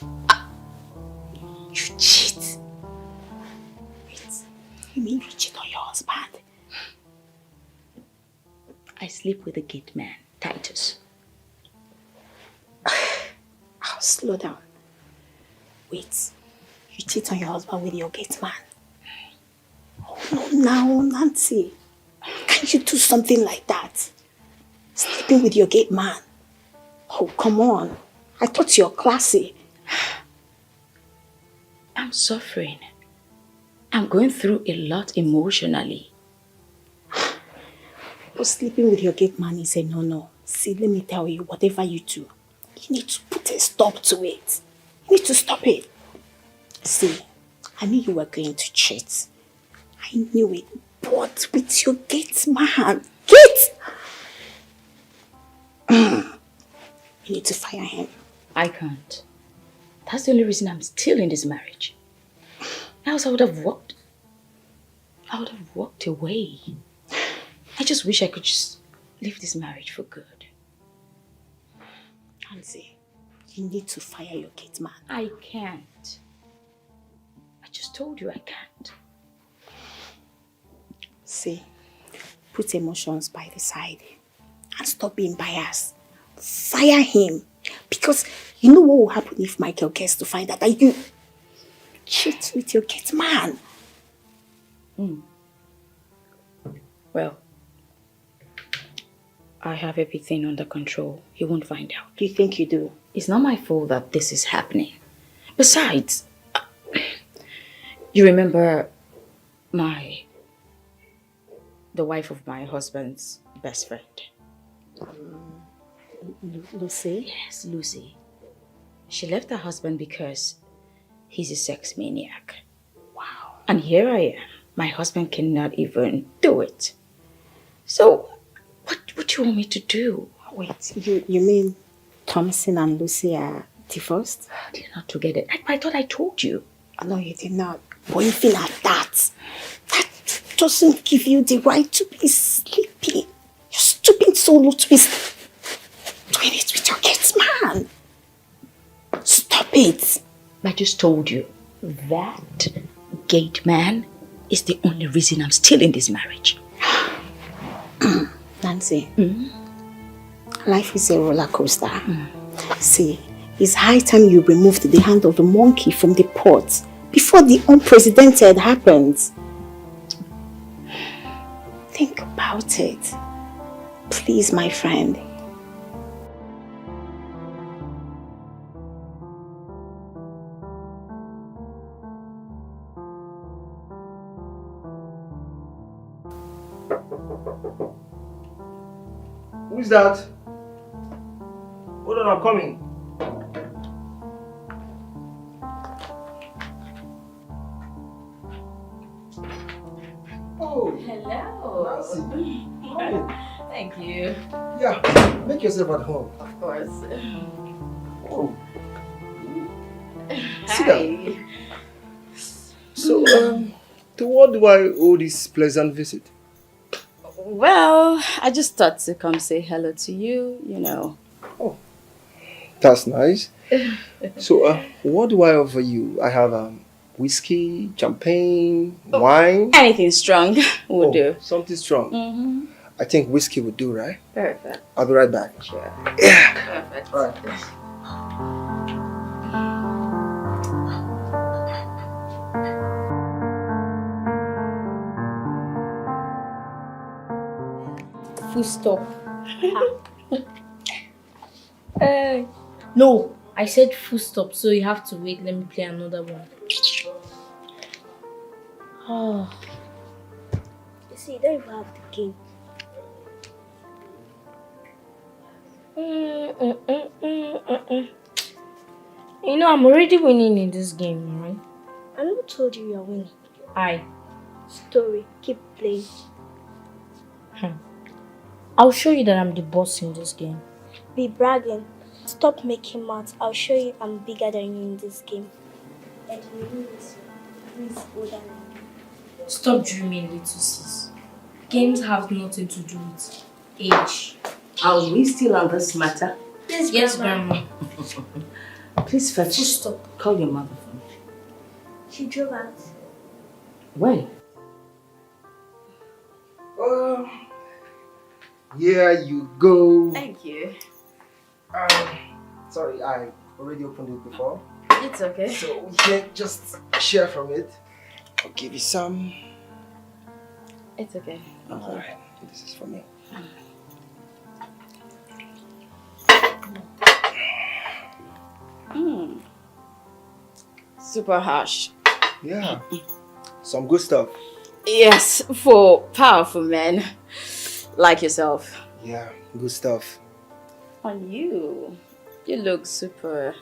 You cheat? Wait, you mean you cheat on your husband? I sleep with a gate man, Titus. Oh, slow down. Wait, you cheat on your husband with your gate man? Oh, no, now, Nancy. Can't you do something like that? Sleeping with your gate man? Oh, come on. I thought you're classy. I'm suffering. I'm going through a lot emotionally. Oh, sleeping with your gate man is a no-no. See, let me tell you, whatever you do, you need to put a stop to it. You need to stop it. See, I knew you were going to cheat. I knew it. But with your gate man, you need to fire him. I can't. That's the only reason I'm still in this marriage. Else I would have walked away. I just wish I could just leave this marriage for good. Nancy, you need to fire your gate man. I can't. I just told you I can't. See, put emotions by the side and stop being biased. Fire him. Because you know what will happen if Michael gets to find out that you cheat with your gate man. Well, I have everything under control. He won't find out. You think you do? It's not my fault that this is happening. Besides, you remember the wife of my husband's best friend? Lucy? Yes, Lucy. She left her husband because he's a sex maniac. Wow. And here I am. My husband cannot even do it. So, what do you want me to do? Wait, you mean Thompson and Lucy are divorced? They're not together. I thought I told you. No, you did not. But even at that doesn't give you the right to be sleepy. You're stooping so low to be doing it with your kids, man. Stop it. I just told you, that gate man is the only reason I'm still in this marriage. Nancy, life is a roller coaster. See, it's high time you removed the hand of the monkey from the pot before the unprecedented happens. Think about it. Please, my friend. Who's that? Hold on, I'm coming. Oh, hello. Thank you. Yeah, make yourself at home. Of course. Oh. Hi. So, to what do I owe this pleasant visit? Well, I just thought to come say hello to you, you know. Oh, that's nice. So, what do I offer you? I have whiskey, champagne, wine. Anything strong will do. Something strong. I think whiskey would do, right? Perfect. I'll be right back. Sure. Yeah. Perfect. All right. Full stop. No, I said full stop, so you have to wait. Let me play another one. Oh. You see, you don't even have the game. You know, I'm already winning in this game, right? I never told you you're winning. Story, keep playing. I'll show you that I'm the boss in this game. Be bragging. Stop making mouth. I'll show you I'm bigger than you in this game. And you please older than you. Stop dreaming, little sis. Games have nothing to do with age. Are we still on this matter? Yes, Grandma. Please fetch. Stop. Call your mother for me. She drove out. When? Here you go. Thank you. Sorry, I already opened it before. It's okay. So we can just share from it. I'll give you some. It's okay. Alright, this is for me. Super harsh. Yeah, some good stuff. Yes, for powerful men like yourself. Yeah, good stuff. On you, you look super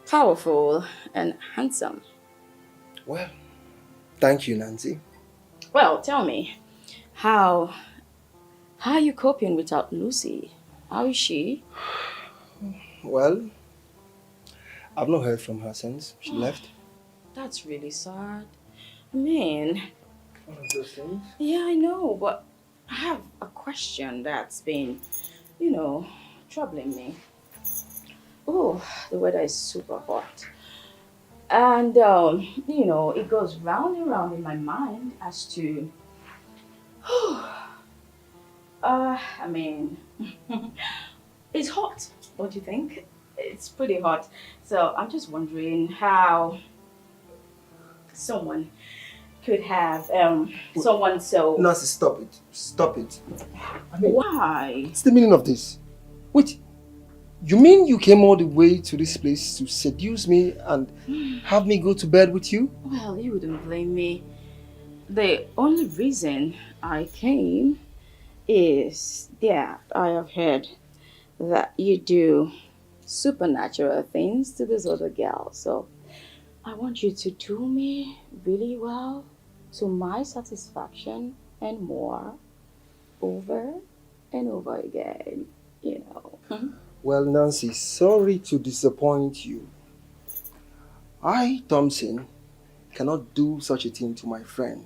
powerful and handsome. Well, thank you, Nancy. Well, tell me, how are you coping without Lucy? How is she? Well, I've not heard from her since she left. That's really sad. I mean, One of those things. yeah, I know, but I have a question that's been, you know, troubling me. Oh, the weather is super hot. And, you know, it goes round and round in my mind as to, I mean, it's hot, don't you think? It's pretty hot. So I'm just wondering how someone could have someone so... Nancy, stop it. Stop it. I mean, why? What's the meaning of this? Wait, you mean you came all the way to this place to seduce me and have me go to bed with you? Well, you wouldn't blame me. The only reason I came is that I have heard that you do supernatural things to this other girl. So I want you to do me really well to my satisfaction and more over and over again, you know. Well, Nancy, sorry to disappoint you. I, Thompson, cannot do such a thing to my friend,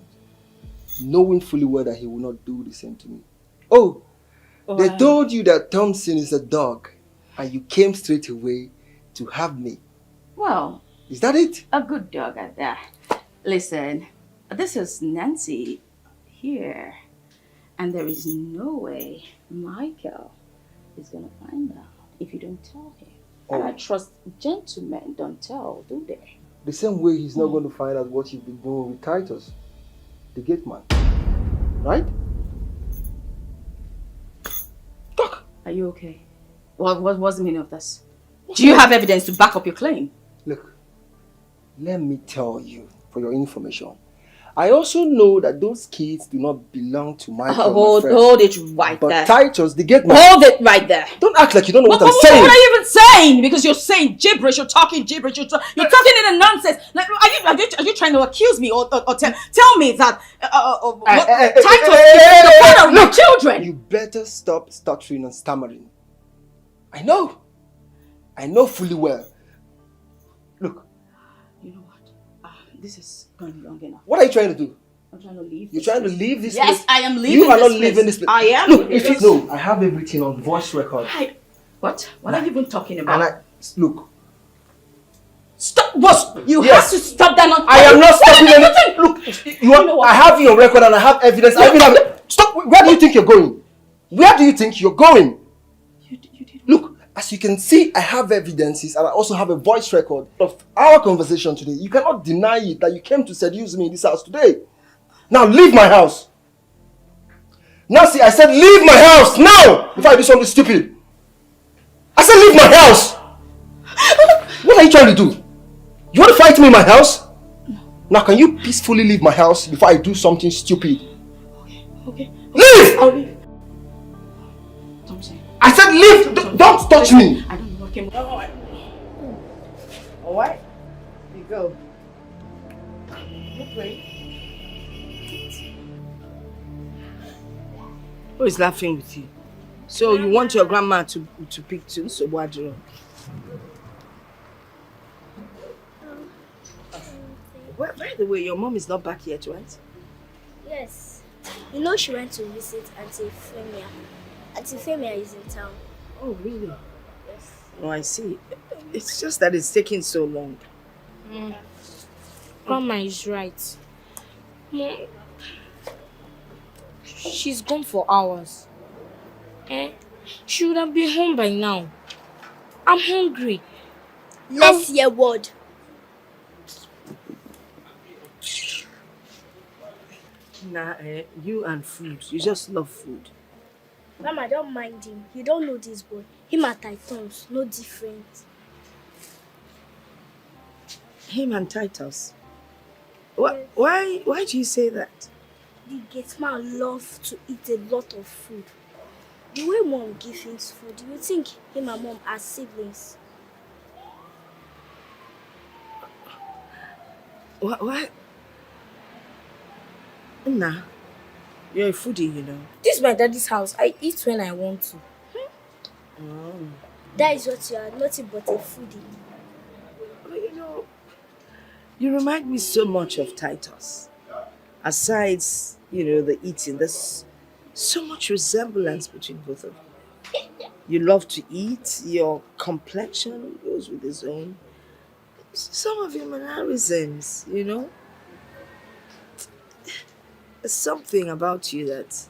knowing fully well that he will not do the same to me. Oh, they told you that Thompson is a dog, and you came straight away to have me. Well, is that it? A good dog at that. Listen, this is Nancy here, and there is no way Michael is gonna find out if you don't tell him. And I trust gentlemen don't tell, do they? The same way he's not going to find out what you've been doing with Titus, the gate man. Right? Talk. Are you okay? What was the meaning of this? Do you have evidence to back up your claim? Look, let me tell you for your information. I also know that those kids do not belong to Michael. Hold it right there. But Titus, the gate man. Hold it right there. Don't act like you don't know what I'm saying. What are you even saying? Because you're saying gibberish, you're talking gibberish, you're talking in a nonsense. Like, are you trying to accuse me or tell me that Titus is the father of my children? You better stop stuttering and stammering. I know fully well. Look. You know what? This is going long enough. What are you trying to do? I'm trying to leave. You're trying to leave this place? Yes, I am leaving. You are not leaving this place. I am. Look, no, I have everything on voice record. What? What are you even talking about? Look. Stop! What? You have to stop that. I am not stopping anything. Look, I have you on record and I have evidence. Stop! Where do you think you're going? Where do you think you're going? Look, as you can see, I have evidences and I also have a voice record of our conversation today. You cannot deny it that you came to seduce me in this house today. Now leave my house. Nancy, I said leave my house now before I do something stupid. I said leave my house. What are you trying to do? You want to fight me in my house? No. Now can you peacefully leave my house before I do something stupid? Okay. Leave! I'll leave. Thompson. I said leave! Don't touch me! I don't know what came Alright. Alright. You go. Okay. Who is laughing with you? So you want your grandma to pick too? So what do you? Well, by the way, your mom is not back yet, right? Yes. You know she went to visit Auntie Femia. Auntie Femia is in town. Oh, really? Yes. Oh, I see. It's just that it's taking so long. Grandma is right. She's gone for hours. She would have been home by now. I'm hungry. Let's hear word. Nah, you and food. You just love food. Mama, don't mind him. You don't know this boy. Him and Titus, no different. Him and Titus? Why do you say that? The gate man loves to eat a lot of food. The way mom gives him food, you think him and mom are siblings? Why? Nah, you're a foodie, you know. This is my daddy's house. I eat when I want to. Oh. That is what you are, nothing but a foodie. Well, you know, you remind me so much of Titus. Aside, you know, the eating, there's so much resemblance between both of you. You love to eat, your complexion goes with his own. Some of your mannerisms, you know. There's something about you that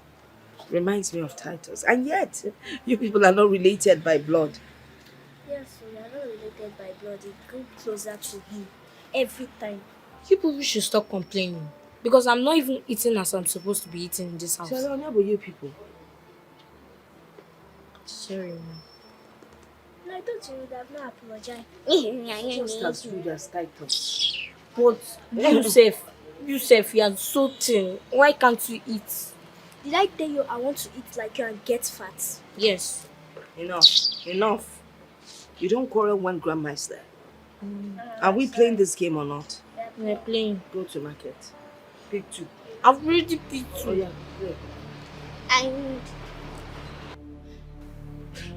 reminds me of Titus. And yet, you people are not related by blood. Yes, we are not related by blood. It grew closer to him every time. You people should stop complaining. Because I'm not even eating as I'm supposed to be eating in this house. Tell her about you people. Sorry, Mom. No, I thought you would have not apologized. Just as rude as Titus. But you are so thin. Why can't you eat? Did I tell you I want to eat like you and get fat? Yes. Enough. You don't quarrel when Grandma is there. Are we playing this game or not? We're playing. Go to market. Pick 2. I've already picked 2. Oh yeah, play.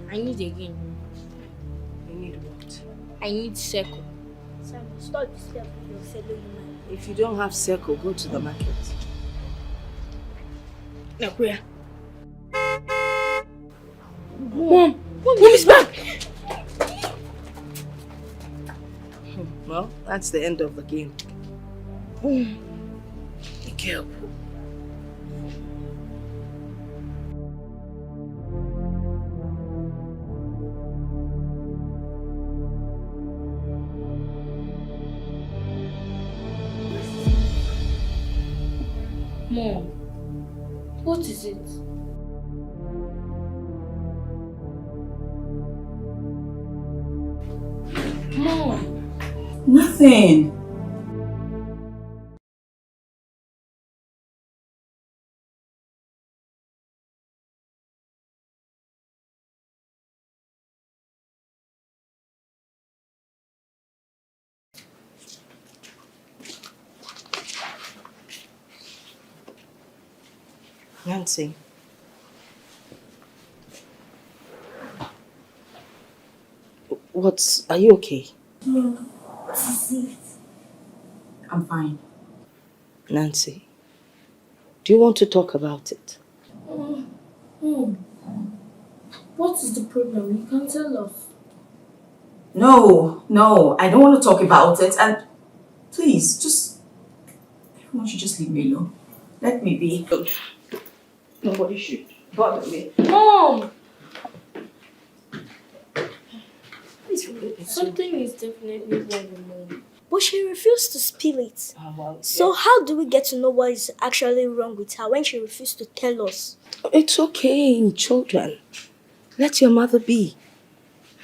I need again. You need what? I need circle. Sam, stop disturbing your fellow human. If you don't have circle, go to the market. Now where? Mom is back! Well, that's the end of the game. Be careful. Mom, what is it? Mom! Nothing. Nancy. Are you okay? No, this is it. I'm fine. Nancy, do you want to talk about it? Mom, what is the problem? You can tell us. No, I don't want to talk about it, and please, everyone should just leave me alone. Let me be. Nobody should bother me. Mom! Something is definitely wrong with Mom. But she refused to spill it. So how do we get to know what is actually wrong with her when she refused to tell us? It's okay, children. Let your mother be.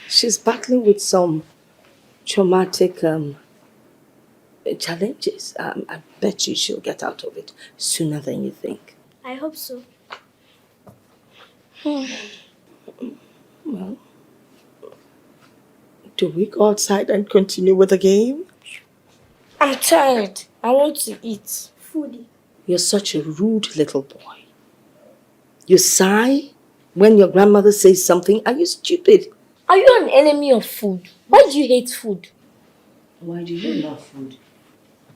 She's battling with some traumatic challenges. I bet you she'll get out of it sooner than you think. I hope so. Well, do we go outside and continue with the game? I'm tired. I want to eat. Foodie. You're such a rude little boy. You sigh when your grandmother says something. Are you stupid? Are you an enemy of food? Why do you hate food? Why do you love food?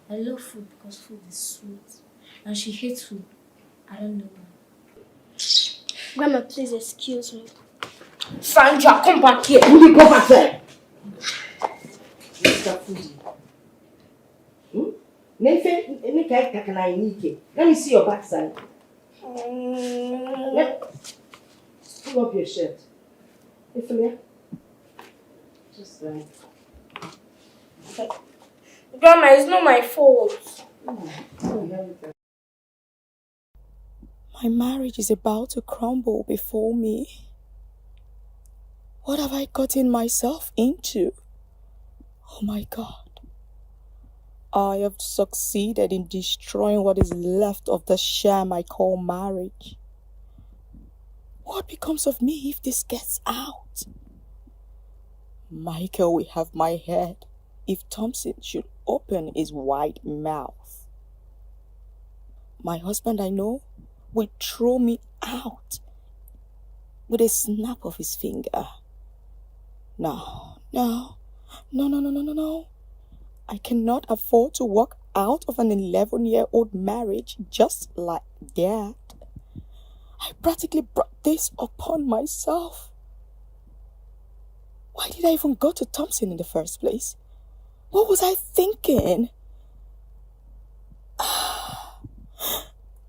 I love food because food is sweet. And she hates food. I don't know why. Grandma, please excuse me. Sandra, come back here. Foodie, go back there. Mr. Foodie. Let me see your backside. Pull up your shirt. Just right. Grandma, it's not my fault. My marriage is about to crumble before me. What have I gotten myself into? Oh my God. I have succeeded in destroying what is left of the sham I call marriage. What becomes of me if this gets out? Michael will have my head if Thompson should open his wide mouth. My husband, I know, will throw me out with a snap of his finger. No. I cannot afford to walk out of an 11-year-old marriage just like that. I practically brought this upon myself. Why did I even go to Thompson in the first place? What was I thinking?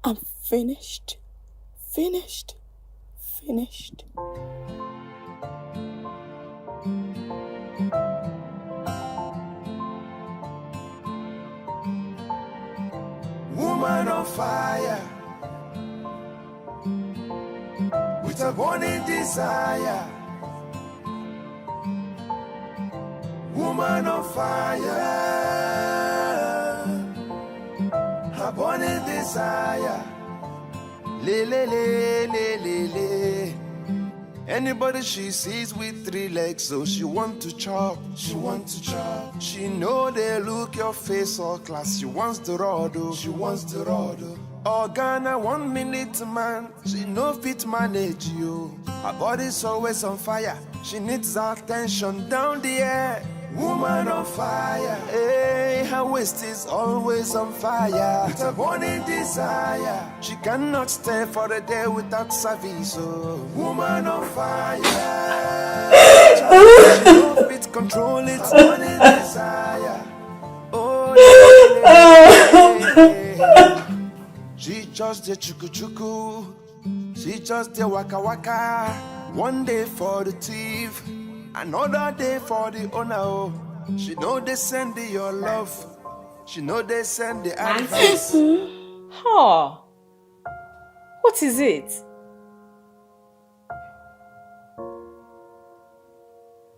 I'm finished. Woman on fire, with a burning desire. Woman on fire, a burning desire. Le le le le le le. Anybody she sees with 3 legs, so she want to chop, she want to chop. She know they look your face all class, she wants the rod, she wants the rod. Oh Ghana, 1 minute man, she no fit manage you. Her body's always on fire, she needs attention down the air. Woman on fire, hey, her waist is always on fire. With a burning desire, she cannot stay for a day without service. Oh, woman on fire, she don't fit control it. Burning desire, oh yeah. She just the chuku chuku, she just the waka waka. One day for the thief, another day for the owner. Oh, she know they send your love. She know they send the advice. Huh. What is it?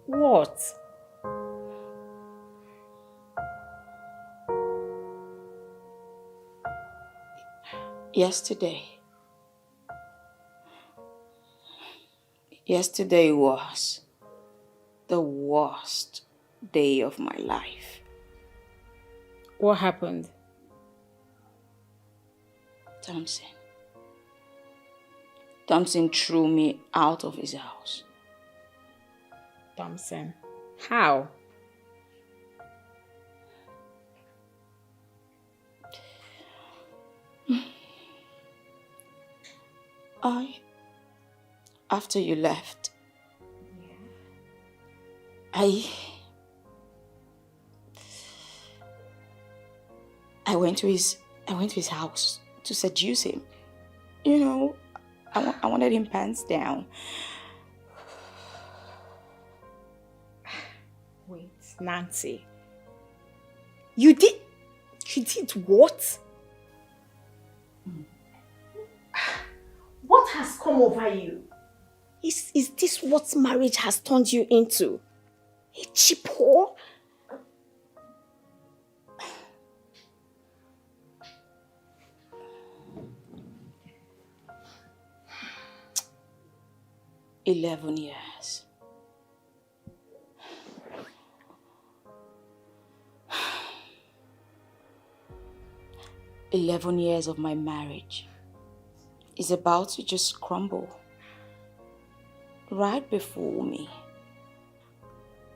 What? Yesterday was the worst day of my life. What happened? Thompson threw me out of his house. Thompson? How? After you left, I went to his house to seduce him. You know, I wanted him pants down. Wait, Nancy. You did what? What has come over you? Is this what marriage has turned you into? A cheap whore? "11 years. 11 years of my marriage is about to just crumble right before me.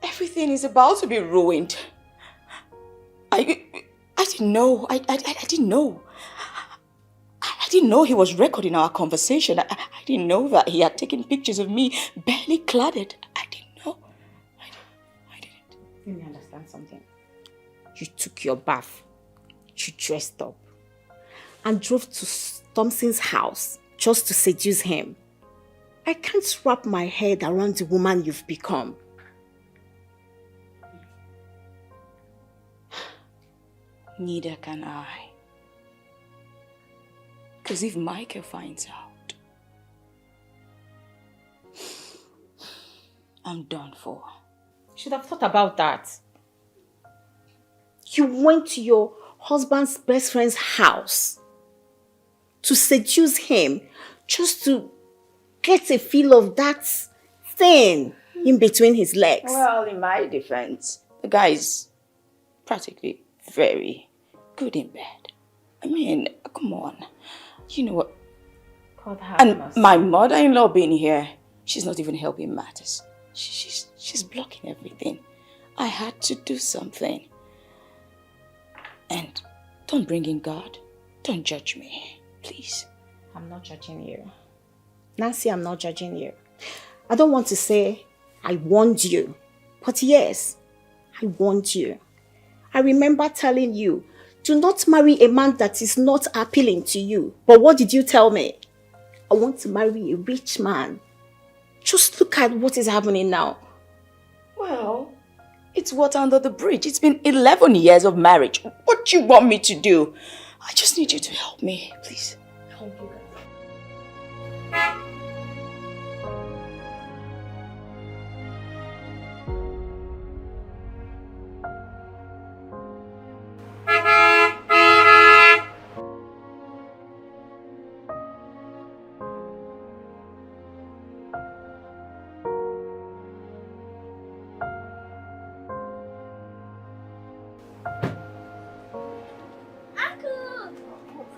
Everything is about to be ruined. I didn't know. I didn't know. I didn't know he was recording our conversation. I didn't know that he had taken pictures of me barely cladded. I didn't know. I didn't. Let me understand something. You took your bath, you dressed up, and drove to Thompson's house just to seduce him. I can't wrap my head around the woman you've become. Neither can I. Because if Michael finds out, I'm done for. You should have thought about that. You went to your husband's best friend's house to seduce him just to get a feel of that thing in between his legs. Well, in my defense, the guy is practically very good in bed. I mean, come on. You know what? And my mother-in-law being here, she's not even helping matters. She's blocking everything. I had to do something. And don't bring in God. Don't judge me, please. I'm not judging you. Nancy, I'm not judging you. I don't want to say I warned you, but yes, I warned you. I remember telling you, do not marry a man that is not appealing to you. But what did you tell me? I want to marry a rich man. Just look at what is happening now. Well, it's water under the bridge. It's been 11 years of marriage. What do you want me to do? I just need you to help me, please. Help you guys.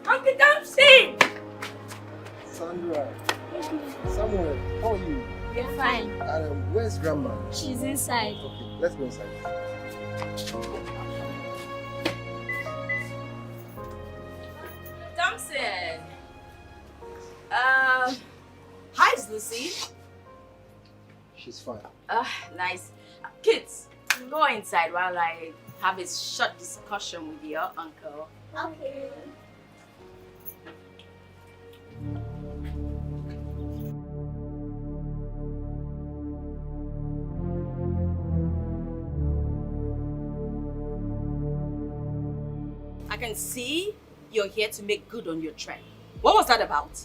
Uncle Thompson! Sandra. Samuel, how are you? We're fine. Where's Grandma? She's inside. Okay, let's go inside. Thompson! Hi, Lucy. She's fine. Nice. Kids, go inside while I have a short discussion with your uncle. Okay. I can see you're here to make good on your trend. What was that about?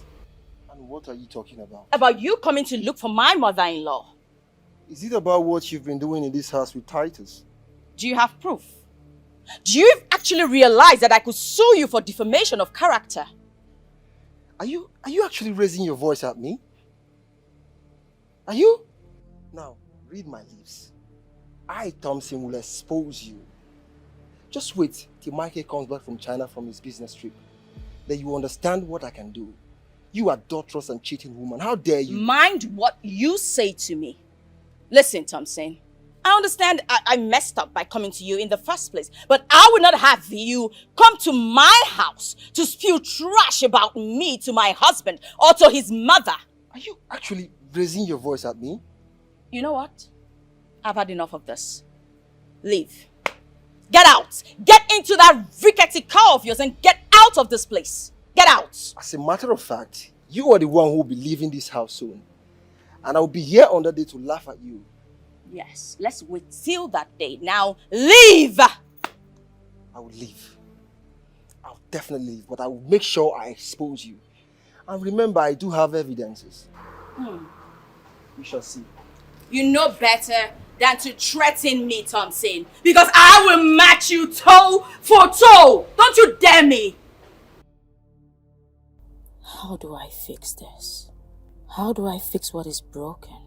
And what are you talking about? About you coming to look for my mother-in-law. Is it about what you've been doing in this house with Titus? Do you have proof? Do you actually realize that I could sue you for defamation of character? Are you actually raising your voice at me? Are you? Now, read my lips. I, Thompson, will expose you. Just wait till Michael comes back from China from his business trip. Then you understand what I can do. You adulterous and cheating woman. How dare you? Mind what you say to me. Listen, Thompson. I understand I messed up by coming to you in the first place, but I would not have you come to my house to spew trash about me to my husband or to his mother. Are you actually raising your voice at me? You know what? I've had enough of this. Leave. Get out. Get into that rickety car of yours and get out of this place. Get out. As a matter of fact, you are the one who will be leaving this house soon. And I will be here on that day to laugh at you. Yes, let's wait till that day. Now, leave! I will leave. I'll definitely leave, but I will make sure I expose you. And remember, I do have evidences. We shall see. You know better than to threaten me, Thompson, because I will match you toe for toe. Don't you dare me. How do I fix this? How do I fix what is broken?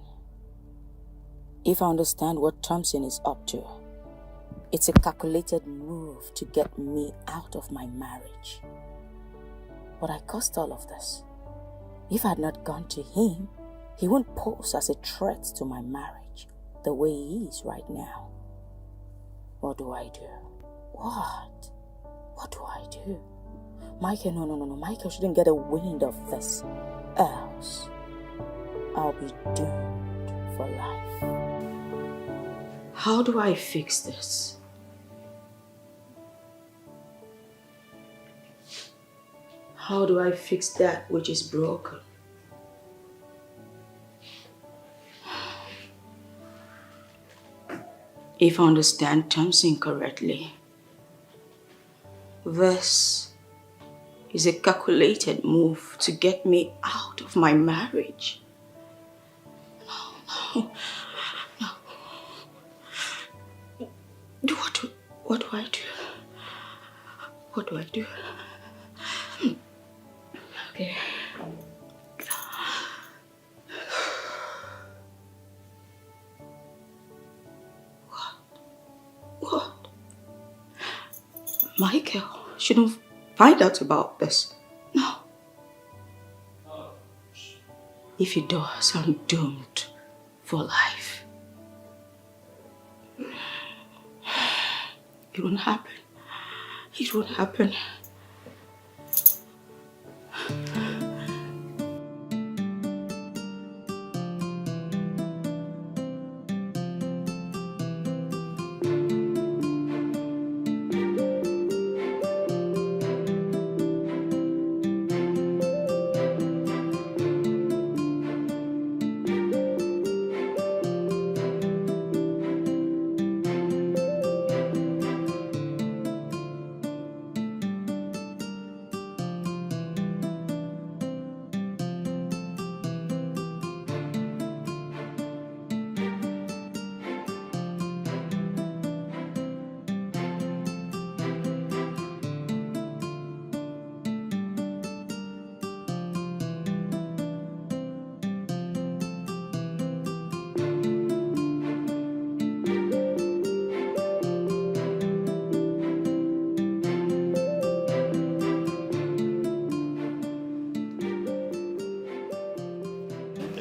If I understand what Thompson is up to, it's a calculated move to get me out of my marriage. But I caused all of this. If I had not gone to him, he wouldn't pose as a threat to my marriage the way he is right now. What do I do? What? What do I do? Michael, no. Michael shouldn't get a wind of this. Else, I'll be doomed for life. How do I fix this? How do I fix that which is broken? If I understand Thompson correctly, this is a calculated move to get me out of my marriage. No. What do I do? What do I do? Okay. What? Michael shouldn't find out about this. No. If he does, I'm doomed for life. It won't happen. It won't happen.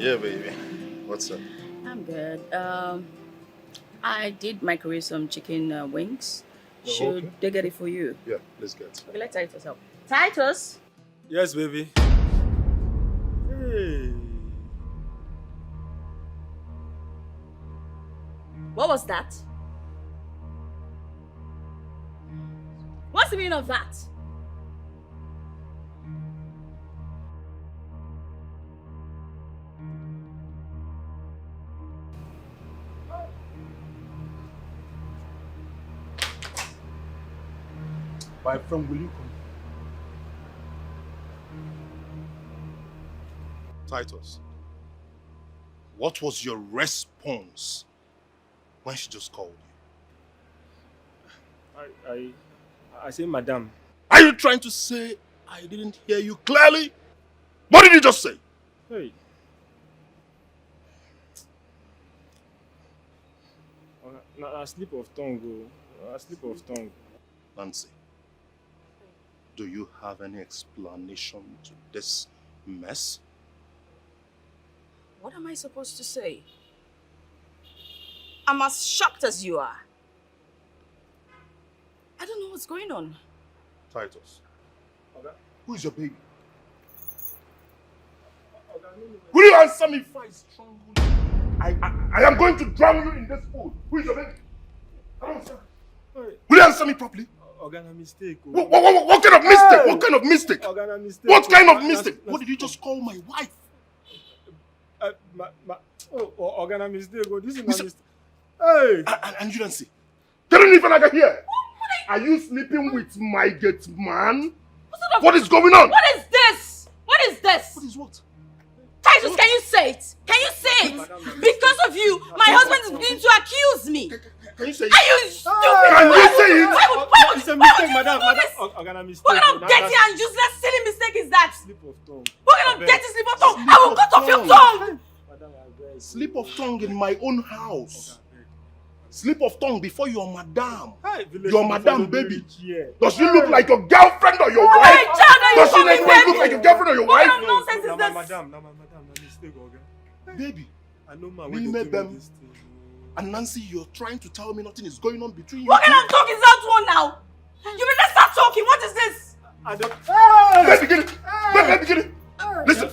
Yeah, baby. What's up? I'm good. I did microwave some chicken wings. Oh, Should okay. they get it for you? Yeah, let's get. Okay, let Titus help. Titus! Yes, baby. Hey. What was that? What's the meaning of that? My friend, will you come? Titus, what was your response when she just called you? I say, madam. Are you trying to say I didn't hear you clearly? What did you just say? Hey. A slip of tongue, a slip of tongue. Nancy, do you have any explanation to this mess? What am I supposed to say? I'm as shocked as you are. I don't know what's going on. Titus, who is your baby? Will you answer me if I strangle you? I am going to drown you in this pool. Who is your baby? Come on, sir. Will you answer me properly? Organa mistake. What kind of mistake? What kind of mistake? Organa mistake. What kind of mistake? What did you just call my wife? Organa mistake. This is not mistake. Hey! And you don't see. They don't even like here. Are you sleeping with my gate man? What is going on? What is this? What is this? What is what? Titus, can you say it? Can you say it? Because of you, my husband is beginning to accuse me. Can you say it? Are you stupid? Can you say it? It's a mistake, madam. Organa mistake. What kind of dirty and useless silly mistake is that? Slip of tongue. What kind of dirty slip of tongue? I will cut off your tongue. Slip of tongue in my own house. Slip of tongue before your madam. Your madam, baby. Does she look like your girlfriend or your wife? Does she look like your girlfriend or your wife? What kind of nonsense is this? Madam, mistake, baby, I know man. we met them. And Nancy, you're trying to tell me nothing is going on between you. What kind of talk is that one now? You better start talking. What is this? I don't. Let's begin it. Let's begin it. Listen.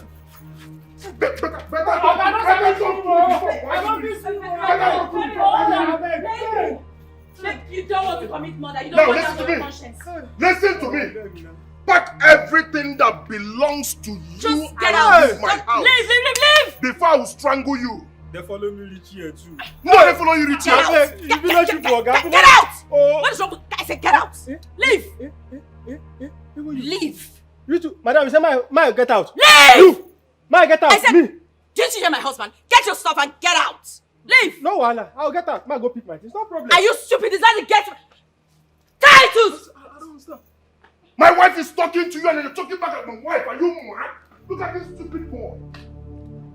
You don't want to commit murder. You Now don't want listen to to have me. conscience. Listen to me. Pack everything that belongs to you. Just get out of out. my house. Leave. Before I will strangle you. They follow me reach here too. No, they follow you reach here. Get out! What is wrong with I said get out. Leave. Leave. You too. Madam, you say my get out. Leave! You. My get out. I said, me. Didn't you hear my husband? Get your stuff and get out. Leave. No, Wala. I'll get out. Ma go pick my things. No problem. Are you stupid? Is that the get? Titus! I don't understand. My wife is talking to you and you're talking back at my wife. Are you mad? Look at this stupid boy.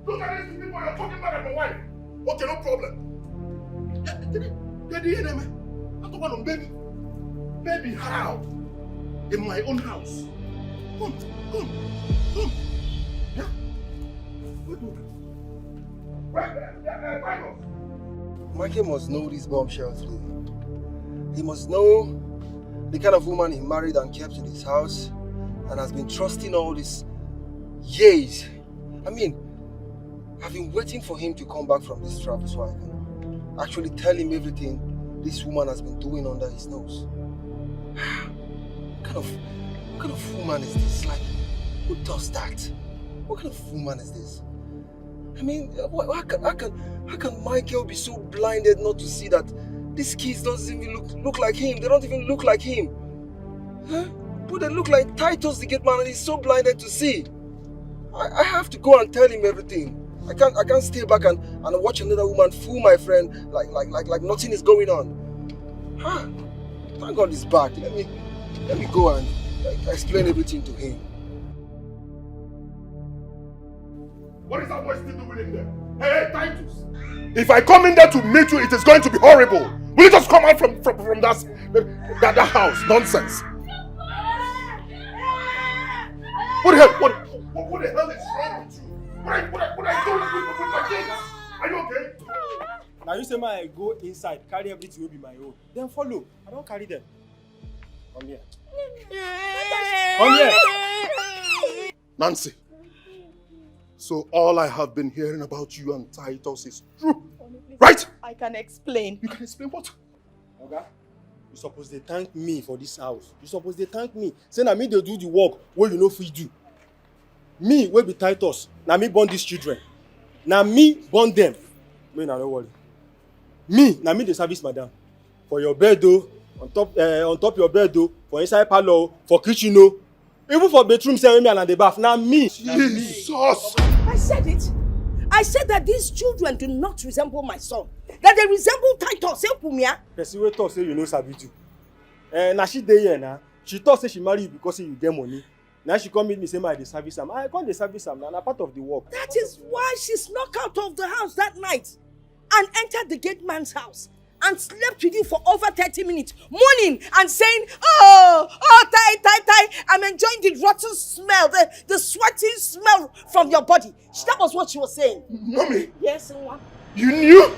Look at this stupid boy. You're talking back at my wife. Okay, no problem. Get the enemy. I don't want to baby. Baby, how? In my own house. Come. Yeah? Mikey must know these bombshells, really. He must know the kind of woman he married and kept in his house and has been trusting all these years. I mean, I've been waiting for him to come back from this travel so I can actually tell him everything this woman has been doing under his nose. What kind of woman is this? Like, who does that? What kind of woman is this? I mean, how can Michael be so blinded not to see that these kids don't even look like him? They don't even look like him. Huh? But they look like Titus the gate man and he's so blinded to see. I have to go and tell him everything. I can't stay back and watch another woman fool my friend like nothing is going on. Huh? Thank God he's back. Let me go and explain everything to him. What is that boy still doing in there? Hey, Titus! If I come in there to meet you, it is going to be horrible. Will you just come out from that house? Nonsense. What the hell? What the hell is wrong with you? What are you doing? Can you say I go inside, carry everything will be my own? Then follow. I don't carry them. Come here. Come here. Nancy, so all I have been hearing about you and Titus is true, right? I can explain. You can explain what? Okay. You supposed to thank me for this house. You supposed to thank me. Say na me they do the work where you know fit do. Me will be Titus. Na me born these children. Na me born them. Me na no worry. Me na me the service madam. For your bed though, on top your bed though, for inside parlor, for kitchen though, even for bedroom say me and the bath. Na me. Jesus. I said it. I said that these children do not resemble my son. That they resemble Titus. Person wey talk say you know sabi do. Na she dey here na. She thought say she marry you because say you get money. Now she come meet me say my dey service am. I come dey service am na part of the work. That is why she snuck out of the house that night and entered the gate man's house and slept with you for over 30 minutes, moaning and saying, oh, Tai, I'm enjoying the rotten smell, the sweaty smell from your body. That was what she was saying. Mommy. Yes, Nwa. You knew?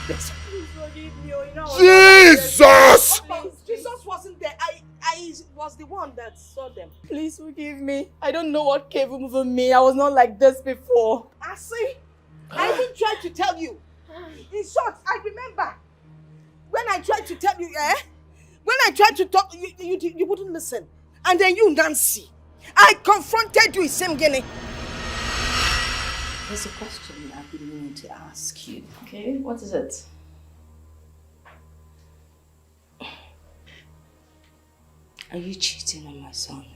Please forgive me. You know, Jesus! Jesus wasn't there. I was the one that saw them. Please forgive me. I don't know what came over me. I was not like this before. I see. I even tried to tell you. In short, I remember when I tried to tell you, when I tried to talk, you wouldn't listen. And then you, Nancy, I confronted you with same guinea. There's a question I've been meaning to ask you. Okay, what is it? Are you cheating on my son?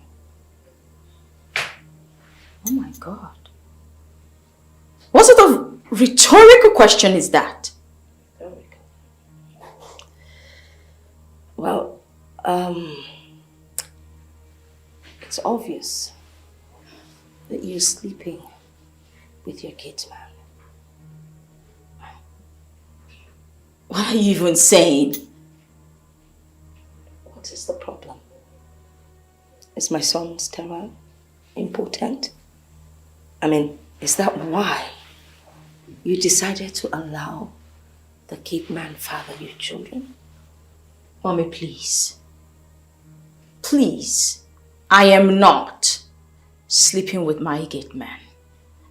Oh my God. What sort of rhetorical question is that? Well, it's obvious that you're sleeping with your kids, man. What are you even saying? What is the problem? Is my son sterile? Impotent? I mean, is that why you decided to allow the gate man father your children? Mommy, please. Please. I am not sleeping with my gate man.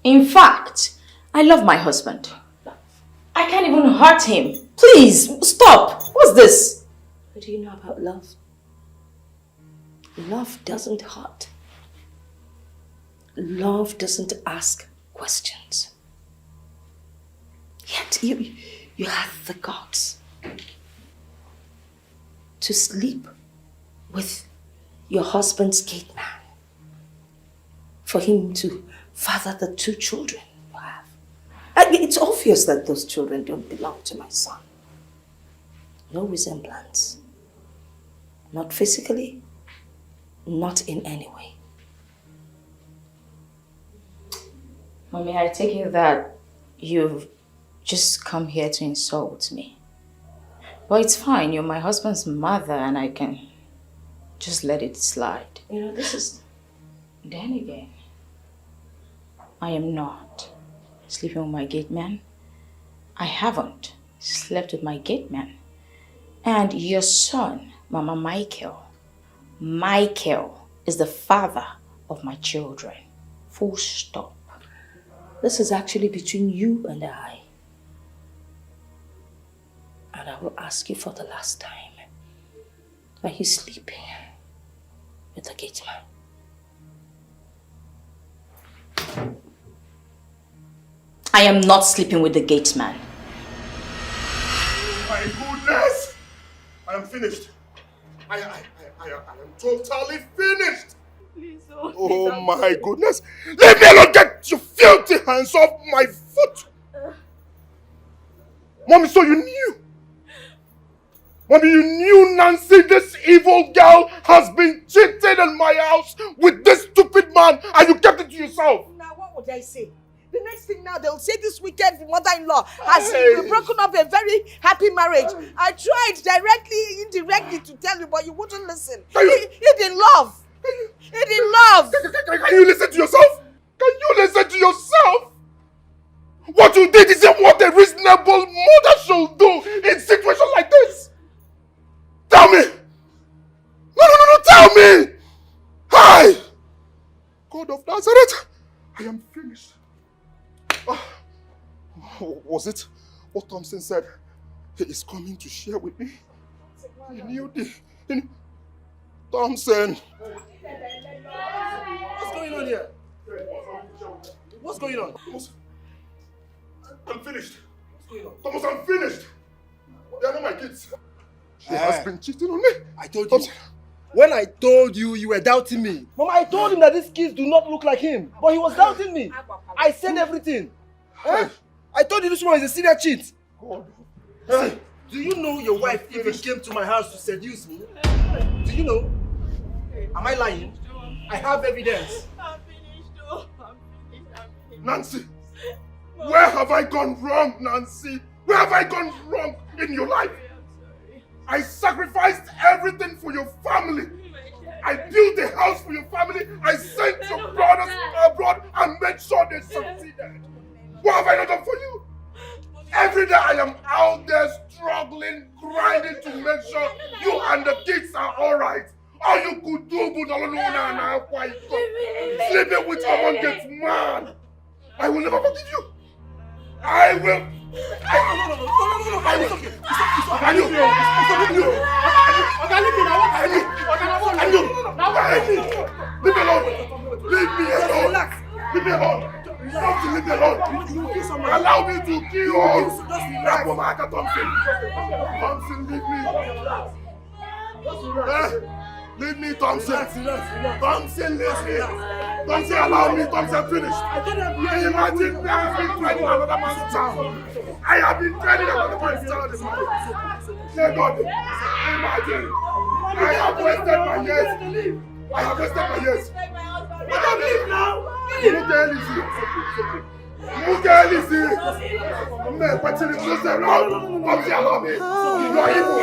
In fact, I love my husband. I can't even hurt him. Please, stop. What's this? What do you know about love? Love doesn't hurt. Love doesn't ask questions. Yet you have the guts to sleep with your husband's gate man, for him to father the 2 children you have. It's obvious that those children don't belong to my son. No resemblance. Not physically, not in any way. Mommy, I take it that you've just come here to insult me. But it's fine, you're my husband's mother and I can just let it slide. You know, this is... Then again, I am not sleeping with my gate man. I haven't slept with my gate man. And your son, Mama Michael is the father of my children. Full stop. This is actually between you and I. And I will ask you for the last time. Are you sleeping with the gate man? I am not sleeping with the gate man. My goodness! I am finished. I am totally finished. Please, Oh my goodness! Leave me alone! Get your filthy hands off my foot! Mommy, so you knew? Mommy, you knew Nancy, this evil girl, has been cheating in my house with this stupid man and you kept it to yourself? Now, what would I say? The next thing now, they'll say this wicked mother-in-law has broken up a very happy marriage. I tried directly, indirectly to tell you, but you wouldn't listen. He didn't love. He didn't love. Can you listen to yourself? Can you listen to yourself? What you did isn't what a reasonable mother should do in situations like this. Tell me. No, tell me. Hi. God of Nazareth, I am finished. Was it what Thompson said? He is coming to share with me. He knew Thompson. What's going on here? What's going on? I'm finished. Thomas, I'm finished. They are not my kids. She has been cheating on me. I told you. When I told you, you were doubting me. Mama, I told him that these kids do not look like him. But he was doubting me. I said everything. Eh? I told you this one is a serious cheat. See, do you know your wife even came to my house to seduce me? Do you know? Am I lying? I have evidence. I'm finished. Nancy, where have I gone wrong, Nancy? Where have I gone wrong in your life? I sacrificed everything for your family. I built a house for your family. I sent your brothers abroad and made sure they succeeded. What have I not done for you? Every day I am out there struggling, grinding to make sure you and the kids are alright. All you could do, sleeping with someone gets mad. I will never forgive you. I will. Leave me alone. Leave me alone. Leave me alone. Leave me alone. Allow me to kill you. Thompson, leave me. Leave me, Thompson. Thompson, leave me. Thompson, allow me. Thompson, finish. Imagine I have been training another man's child. I have been training another man's child. Dear God, imagine. I have wasted my years. I have wasted my years. Let them leave now. Who girl is he? Who girl is he? Man, but you lose them now. Thompson, allow me. You are evil.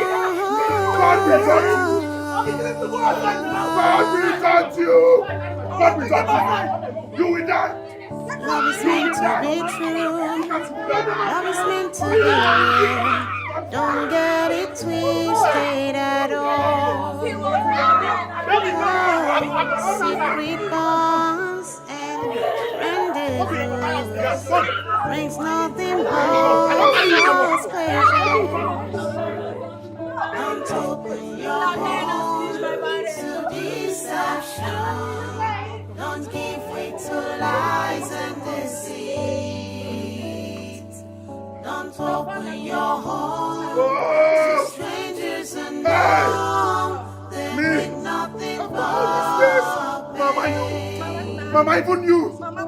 God will judge you. God will touch you! God will touch you! You will die! Love is meant to be true. Love is meant to be real. Don't get it twisted at all. Secret bonds and rendezvous brings nothing but false pleasure. Don't open your heart to deception. Don't give way to lies and deceit. Don't open your heart to strangers unknown. They bring nothing but pain. Mama, even you! Mama,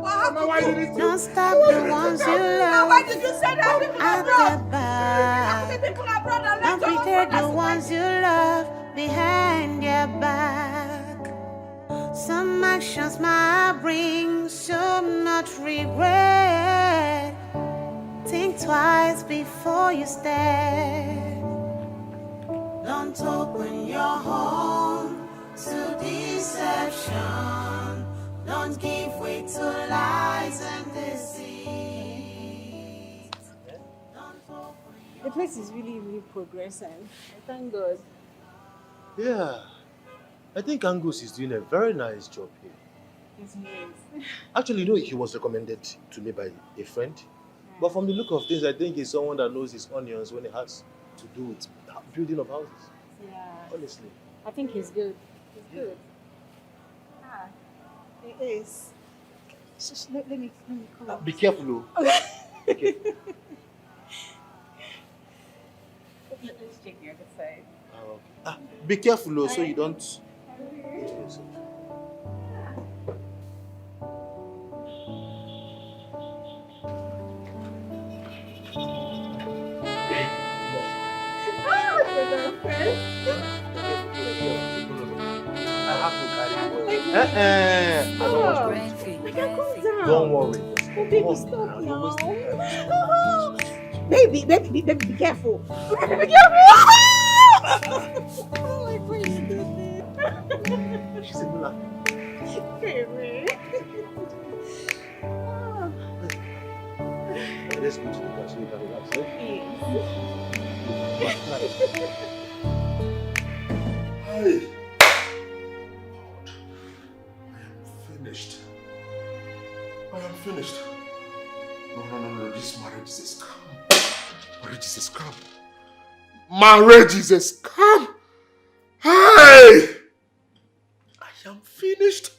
why did it? Don't stop the ones you love. Why did you say that? People At abroad. the back. People abroad and Don't pretend the ones you love behind your back. Some actions might bring so much regret. Think twice before you step. Don't open your home to deception. Don't give way to lies and deceit. The place is really, really progressing. Thank God. Yeah. I think Angus is doing a very nice job here. Yes, he is. Actually, you know, he was recommended to me by a friend. Yeah. But from the look of things, I think he's someone that knows his onions when it has to do with building of houses. Yeah. Honestly. I think he's good. He's good. Ah, he is. Let me come. Be careful, though. Okay. Let's check the other side. Okay. Be careful, though, so you don't... I have to carry you. Don't worry. Baby, stop now. Baby, be careful. Be careful. Oh my goodness. She's a mula. Baby. Let's go to the car so you can relax, eh? Hey. Finished. I am finished. No. This marriage is a scam. Marriage is a scam. Marriage is a scam. Hey! I am finished.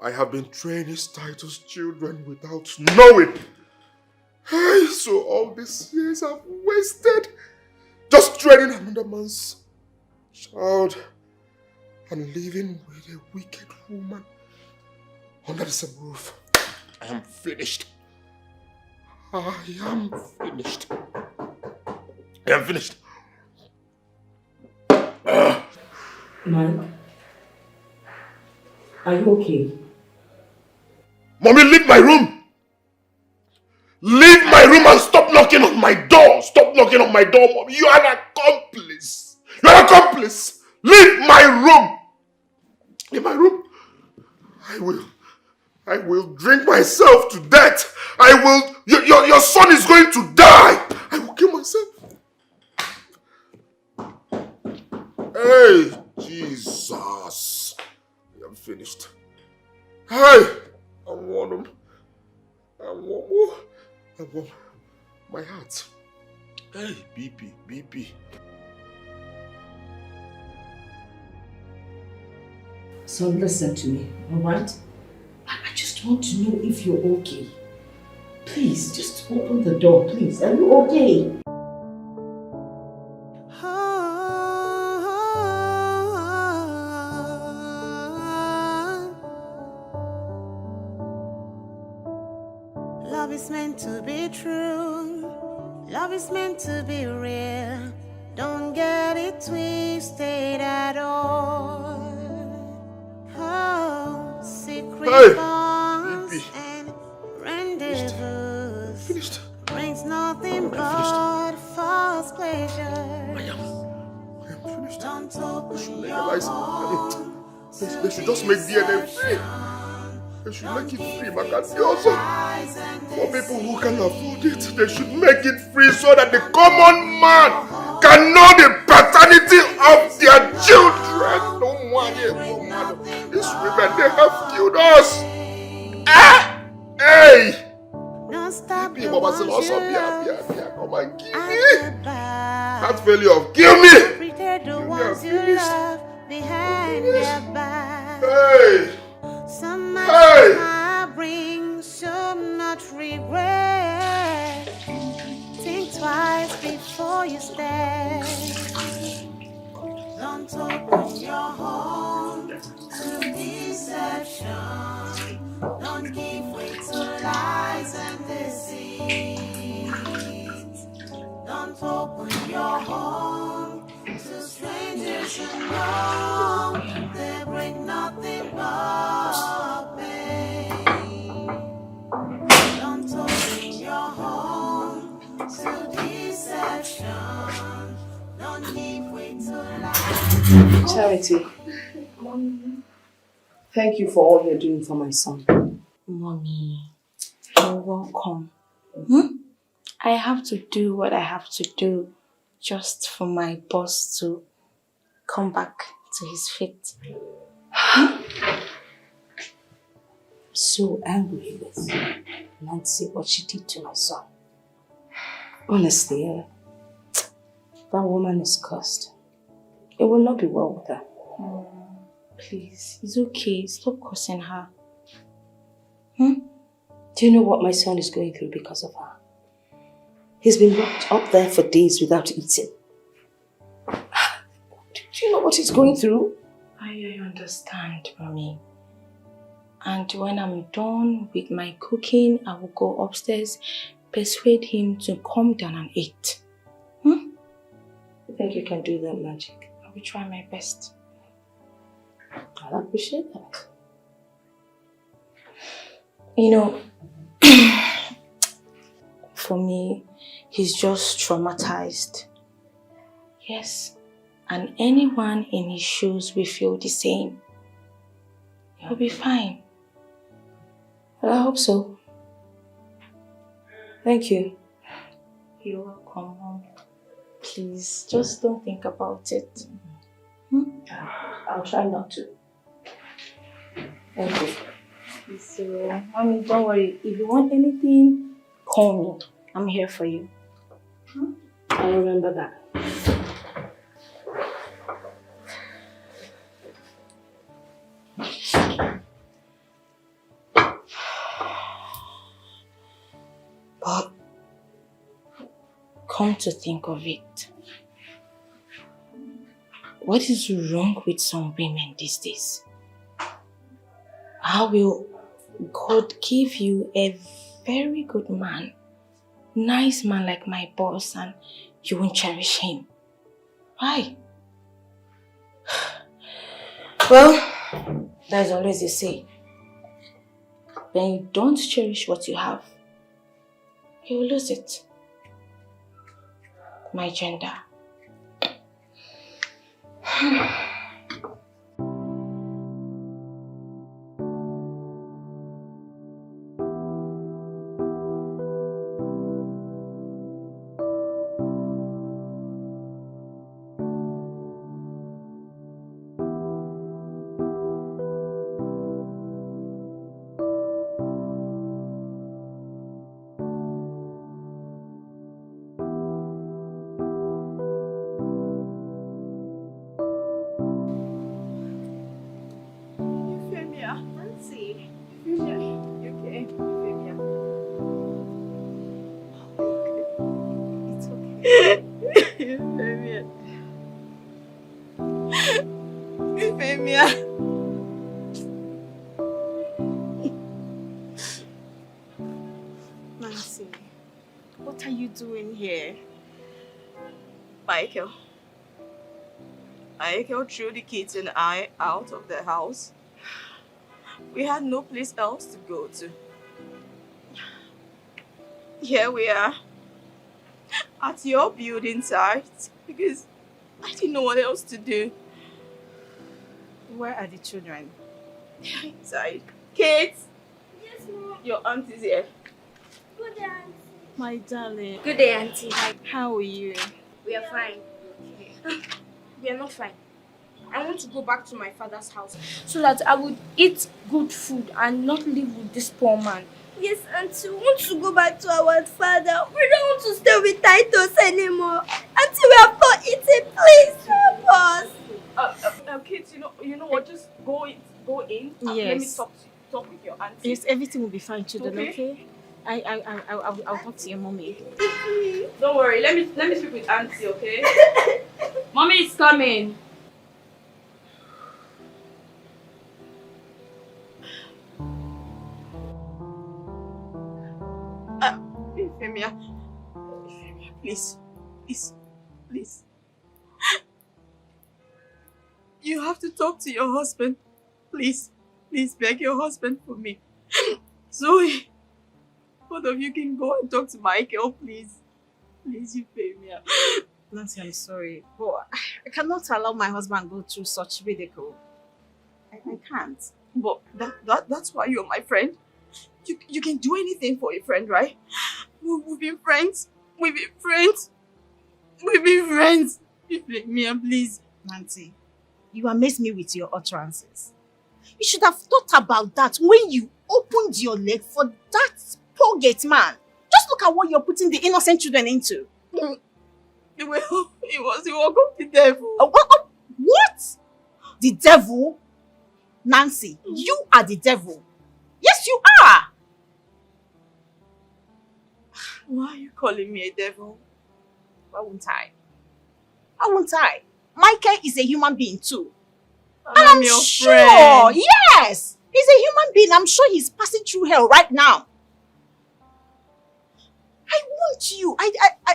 I have been training Titus' children without knowing. Hey, so all these years I've wasted just training another man's child and living with a wicked woman under the same roof. I am finished. I am finished. I am finished. Man, are you okay? Mommy, leave my room! Leave my room and stop knocking on my door! Stop knocking on my door, Mommy! You are an accomplice! You are an accomplice! Leave my room! In my room, I will drink myself to death! Your son is going to die! I will kill myself! Hey, Jesus! I am finished. Hey! I want him. I want my heart. Hey, BP. So listen to me, alright? I just want to know if you're okay. Please, just open the door, please. Are you okay? Love is meant to be true. Love is meant to be real. Don't get it twisted at all. Oh, secret bonds and rendezvous brings nothing but false pleasure. I am finished. Legalize it. They should just make DNA free. They should make it free, Makati. For people who can afford it, they should make it free so that the common man can know the paternity of their children. No one here, no man. These women, they have killed us. Hey! People, come and kill me. That failure of kill me. Kill me and finish. Hey! Hey! Brings so much regret. Think twice before you step. Don't open your home to deception. Don't give way to lies and deceit. Don't open your home to strangers you know. They bring nothing but pain. Don't open your home to deception. Don't give way to lies. Charity, thank you for all you're doing for my son. Mommy, you're welcome. I have to do what I have to do just for my boss to come back to his feet. So angry with Nancy, what she did to my son. Honestly, that woman is cursed. It will not be well with her. Please, it's okay. Stop cursing her. Do you know what my son is going through because of her? He's been locked up there for days without eating. Do you know what he's going through? I understand, Mommy. And when I'm done with my cooking, I will go upstairs, persuade him to come down and eat. You think you can do that magic? I will try my best. I'll appreciate that. You know, for me, he's just traumatized. Yes, and anyone in his shoes will feel the same. He'll be fine. Well, I hope so. Thank you. You're welcome, Mom. Please, just don't think about it. I'll try not to. Thank you. So, Mommy, don't worry. If you want anything, call me. I'm here for you. I'll remember that. But come to think of it, what is wrong with some women these days? How will God give you a very good man, nice man like my boss, and you won't cherish him? Why? Well, there's always a say. When you don't cherish what you have, you will lose it. My gender. Nancy, what are you doing here? Michael threw the kids and I out of the house. We had no place else to go to. Here we are at your building site because I didn't know what else to do. Where are the children? Inside. Kate! Yes, Mom. Your aunt is here. Good day, Auntie. My darling. Good day, Auntie. How are you? We are fine. We are not fine. I want to go back to my father's house so that I would eat good food and not live with this poor man. Yes, Auntie, we want to go back to our father. We don't want to stay with Titus anymore. Auntie, we have not eaten. Please help us. Kids, you know what? Just go in. Let me Yes. talk with your auntie. Yes, everything will be fine, children, okay? I'll talk to your mommy. Don't worry. Let me speak with auntie, okay? Mommy is coming. Femia, please. You have to talk to your husband. Please beg your husband for me. Zoe, both of you can go and talk to Michael, please. Please, you pay me. Nancy, I'm sorry, but I cannot allow my husband go through such ridicule. I can't. But that's why you're my friend. You can do anything for a friend, right? We've been friends. You pay me, please. Nancy, you amaze me with your utterances. You should have thought about that when you opened your leg for that poor gate man. Just look at what you're putting the innocent children into. Well, it was the work of the devil. What? The devil? Nancy, you are the devil. Yes, you are. Why are you calling me a devil? Why won't I? Michael is a human being too. And I'm your sure, friend. yes, he's a human being. I'm sure he's passing through hell right now. I want you. I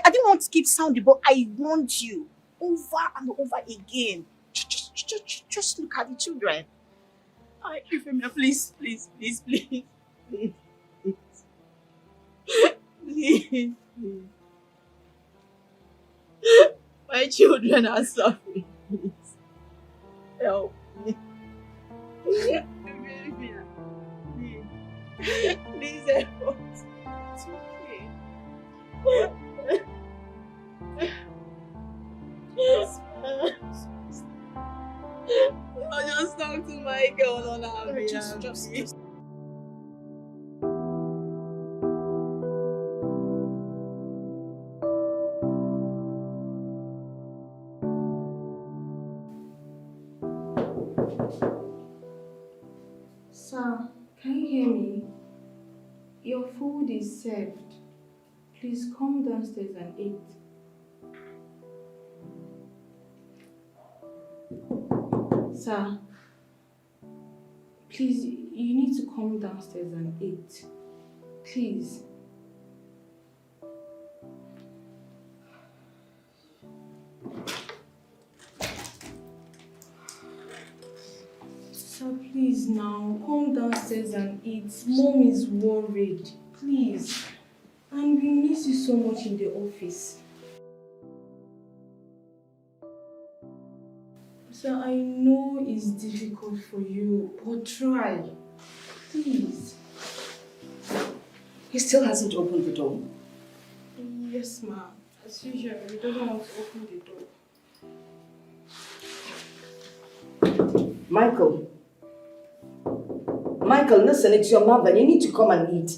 didn't want to keep sounding, but I want you over and over again. Just look at the children. Euphemia, please. My children are suffering. Please. Help me. Please help us. It's okay. I'll just talk to Michael on our behalf. Just. Sir, can you hear me? Your food is served. Please come downstairs and eat. Sir, please, you need to come downstairs and eat. Please. Sir, please now, come downstairs and eat. Mom is worried. Please. And we miss you so much in the office. Sir, I know it's difficult for you, but try. Please. He still hasn't opened the door. Yes, ma'am. As usual, he doesn't want to open the door. Michael, listen, it's your mother. You need to come and eat.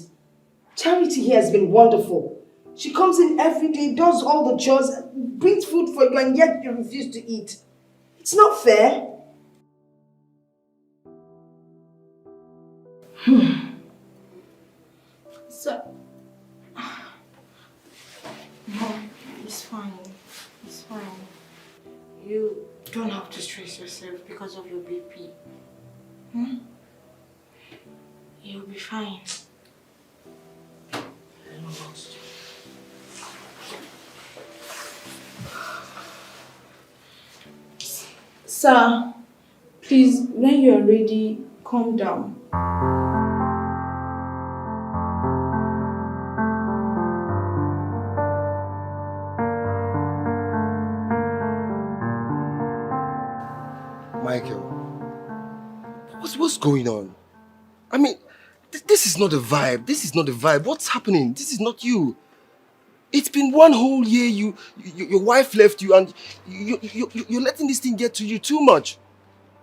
Charity here has been wonderful. She comes in every day, does all the chores, brings food for you, and yet you refuse to eat. It's not fair. Sir. Mom, it's fine. It's fine. You don't have to stress yourself because of your BP. You'll be fine. Sir, please, when you're ready, calm down. Michael, what's going on? I mean, this is not the vibe. This is not the vibe. What's happening? This is not you. It's been one whole year. Your wife left you, and you're letting this thing get to you too much.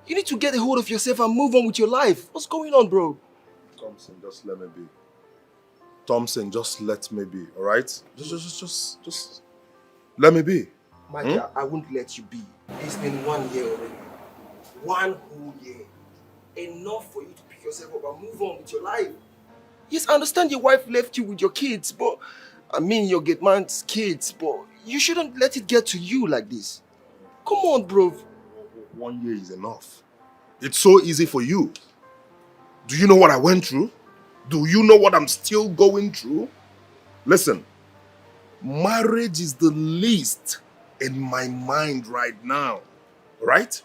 You need to get a hold of yourself and move on with your life. What's going on, bro? Thompson, just let me be. Thompson, just let me be, all right? Just let me be. Michael, I won't let you be. It's been 1 year already. 1 whole year. Enough for you to pick yourself up and move on with your life. Yes, I understand your wife left you with your kids, but I mean your gate man's kids, but you shouldn't let it get to you like this. Come on, bro. 1 year is enough. It's so easy for you. Do you know what I went through? Do you know what I'm still going through? Listen, marriage is the least in my mind right now. Right?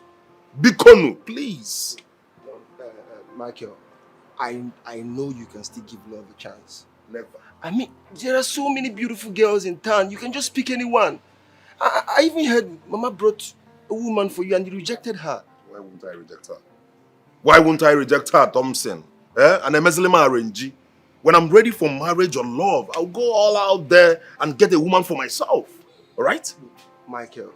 Bikonu, please. Michael, I know you can still give love a chance. Never. I mean, there are so many beautiful girls in town. You can just pick anyone. I even heard Mama brought a woman for you and you rejected her. Why wouldn't I reject her? Why wouldn't I reject her, Thompson? And I'm arrange. When I'm ready for marriage or love, I'll go all out there and get a woman for myself. Alright? Michael,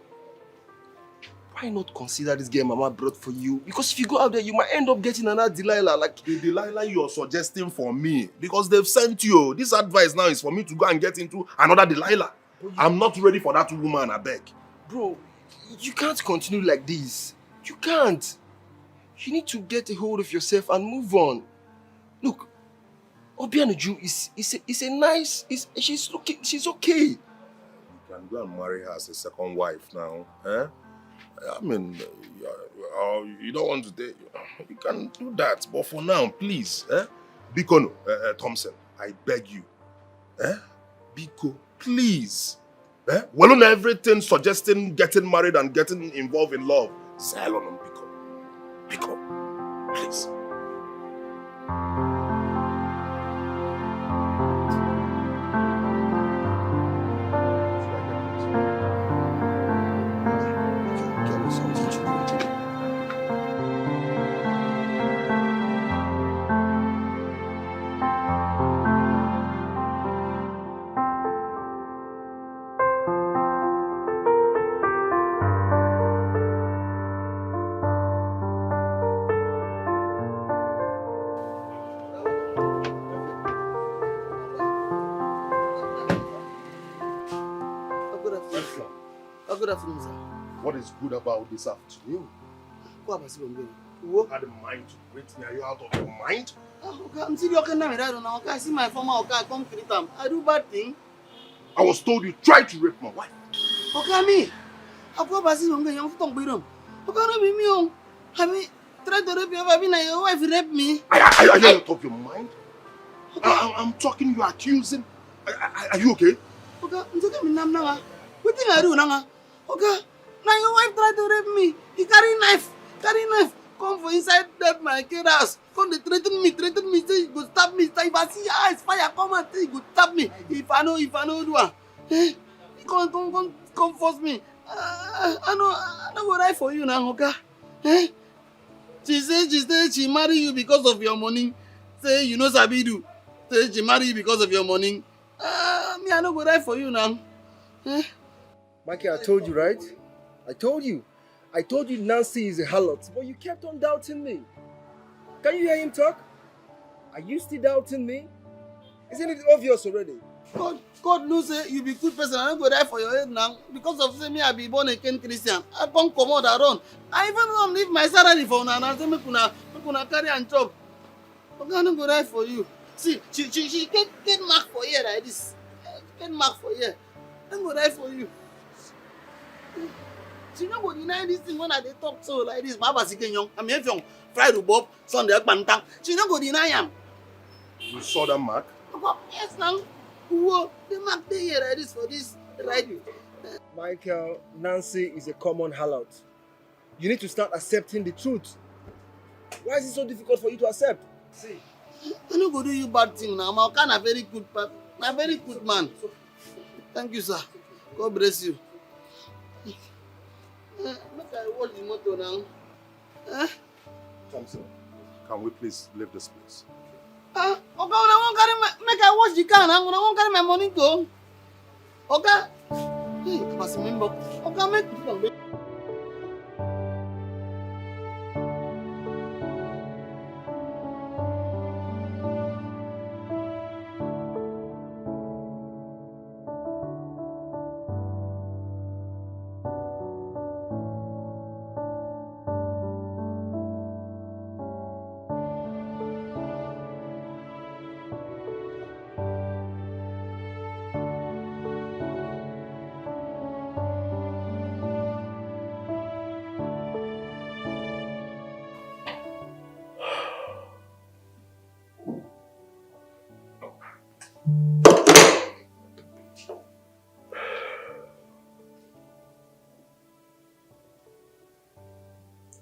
why not consider this girl Mama brought for you? Because if you go out there, you might end up getting another Delilah. Like the Delilah you're suggesting for me. Because they've sent you. This advice now is for me to go and get into another Delilah. I'm not ready for that woman, I beg. Bro, you can't continue like this. You can't. You need to get a hold of yourself and move on. Look, Obianuju is a nice, she's okay. You can go and marry her as a second wife now. Eh? I mean, you don't want to date. You can do that. But for now, please. Biko, Thompson, I beg you. Biko, please. Well, on everything suggesting getting married and getting involved in love. Silent on Biko. Biko, please. Good afternoon, sir. What is good about this afternoon? What about you? You had a mind to greet me. Are you out of your mind? Okay, I'm still okay now. I don't know. Okay, I see my former okay, I come greet them. I do bad thing. I was told you tried to rape my wife. Okay, me. I've got basi young young to be them. Okay, no be me. I mean, try to rape your wife. Your wife rape me. Are you out of your mind? Okay. I'm talking. You are accusing. Are you okay? Okay, I'm talking. Me now. What thing I do now? Okay, now your wife tried to rape me. He carry knife, come for inside that my kid house. Come they threaten me, say he go stab me. If I see eyes fire come and say he go stab me. If I know do he come force me. I know go right for you now, okay? She said she marry you because of your money. Say you know sabi do. Say she marry you because of your money. Me I no go right for you now. Mikey, I told you, right? I told you Nancy is a harlot, but you kept on doubting me. Can you hear him talk? Are you still doubting me? Isn't it obvious already? God knows you be good person. I don't go die for your head now. Because of say me, I be born again Christian. I can't come out around. I even leave my salary for now. I say me kuna carry and chop. Okay, I don't go die for you. See, she get mark for here like this. Get mark for here. I don't go die for you. She no go deny this thing when I dey talk so like this. Baba Sikenyong, I'm here from Friday Bob, Sunday Akpantang. She no go deny him. You saw that mark? Yes, now. Whoa, the mark dey here like this for this right. Michael, Nancy is a common harlot. You need to start accepting the truth. Why is it so difficult for you to accept? See, I no go do you bad thing now. I'm kind of very good person. I'm a very good man. Thank you, sir. God bless you. Look, I watch the motor now. Thompson, can we please leave this place? Oga, when I won't carry my, make I wash the car now. When I won't carry my money go. Oga, hey, pass me back. Oga, make.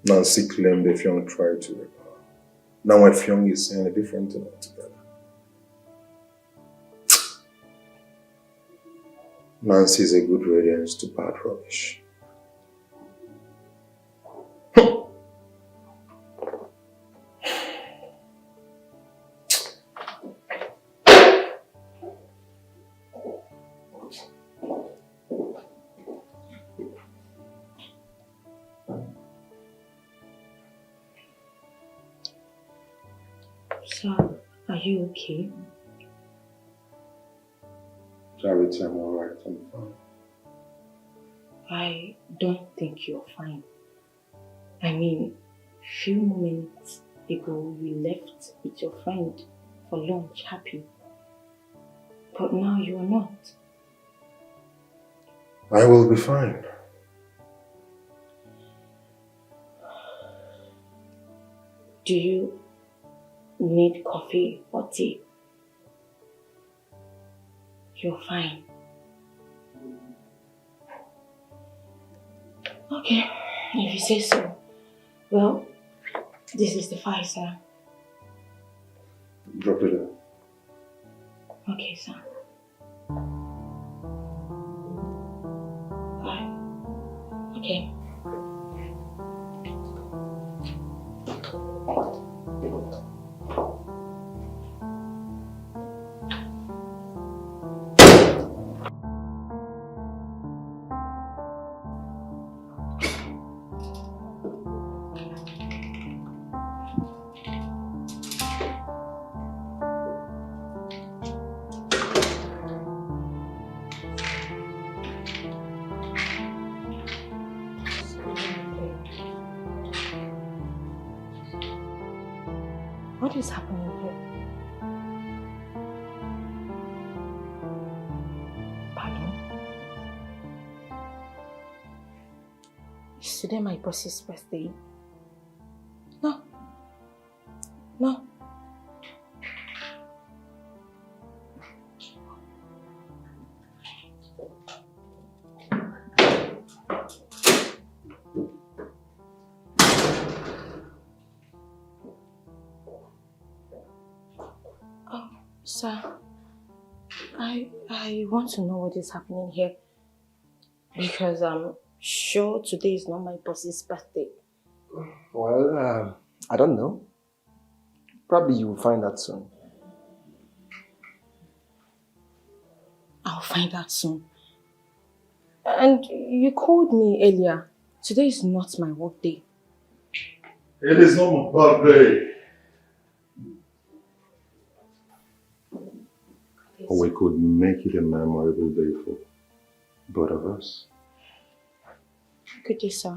Nancy claimed Effiong tried to rape her. Now Effiong is saying a different thing altogether. Nancy is a good radiance to bad rubbish. Sir, are you okay? Charity, I'm alright, I'm fine. I don't think you're fine. I mean, few moments ago you left with your friend for lunch happy. But now you are not. I will be fine. Do you need coffee or tea? You're fine. Okay, if you say so. Well, this is the file, sir. Drop it in. Okay, sir. Bye. Okay. What is happening here? Pardon? Is today my boss's birthday? No. No. Sir, I want to know what is happening here because I'm sure today is not my boss's birthday. Well, I don't know. Probably you will find out soon. I'll find out soon. And you called me earlier. Today is not my work day. It is not my birthday. We could make it a memorable day for both of us. Good day, sir.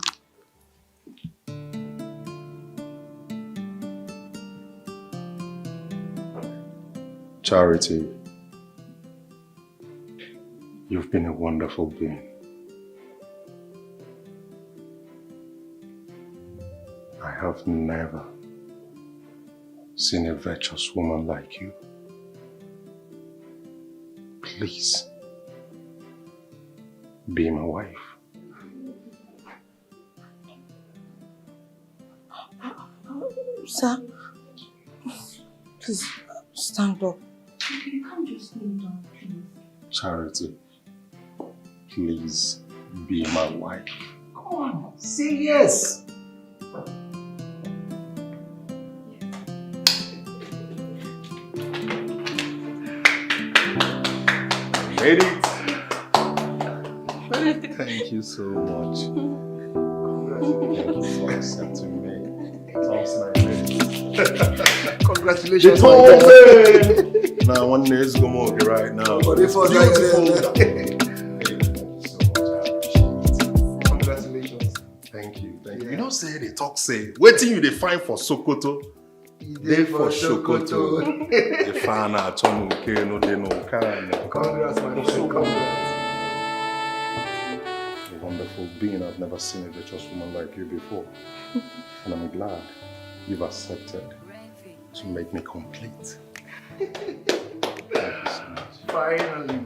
Charity, you've been a wonderful being. I have never seen a virtuous woman like you. Please, be my wife. Sir, please stand up. You can't just kneel down, please. Charity, please be my wife. Come on, say yes. made it. Thank you so much. Thank you for accepting me. Thompson, I made it. Congratulations. Now, one day is going to go right now. But if I was Congratulations. Thank you. You know, say they talk, say, waiting you they find for Sokoto. They for Sokoto. They find out Tomu, okay, no, they know. Congrats, my friend. Congrats. A wonderful being. I've never seen a virtuous woman like you before. And I'm glad you've accepted to make me complete. Thank you so much. Finally.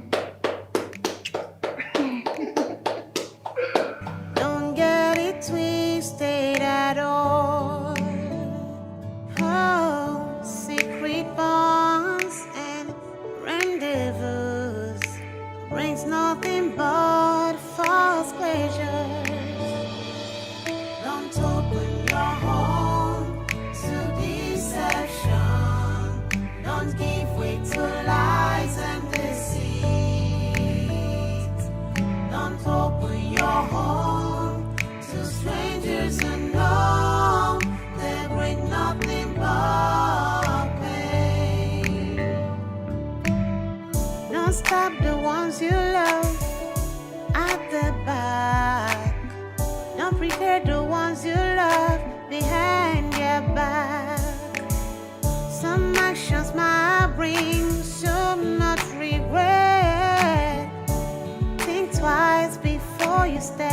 Don't get it twisted at all. Oh, secret bonds and rendezvous brings nothing but false pleasures. Don't open your home to deception. Don't give way to lies and deceit. Don't open your home to strangers unknown. They bring nothing but pain. Don't stop the ones you love at the back. Don't prepare the ones you love behind their back. Some actions might bring so much regret. Think twice before you step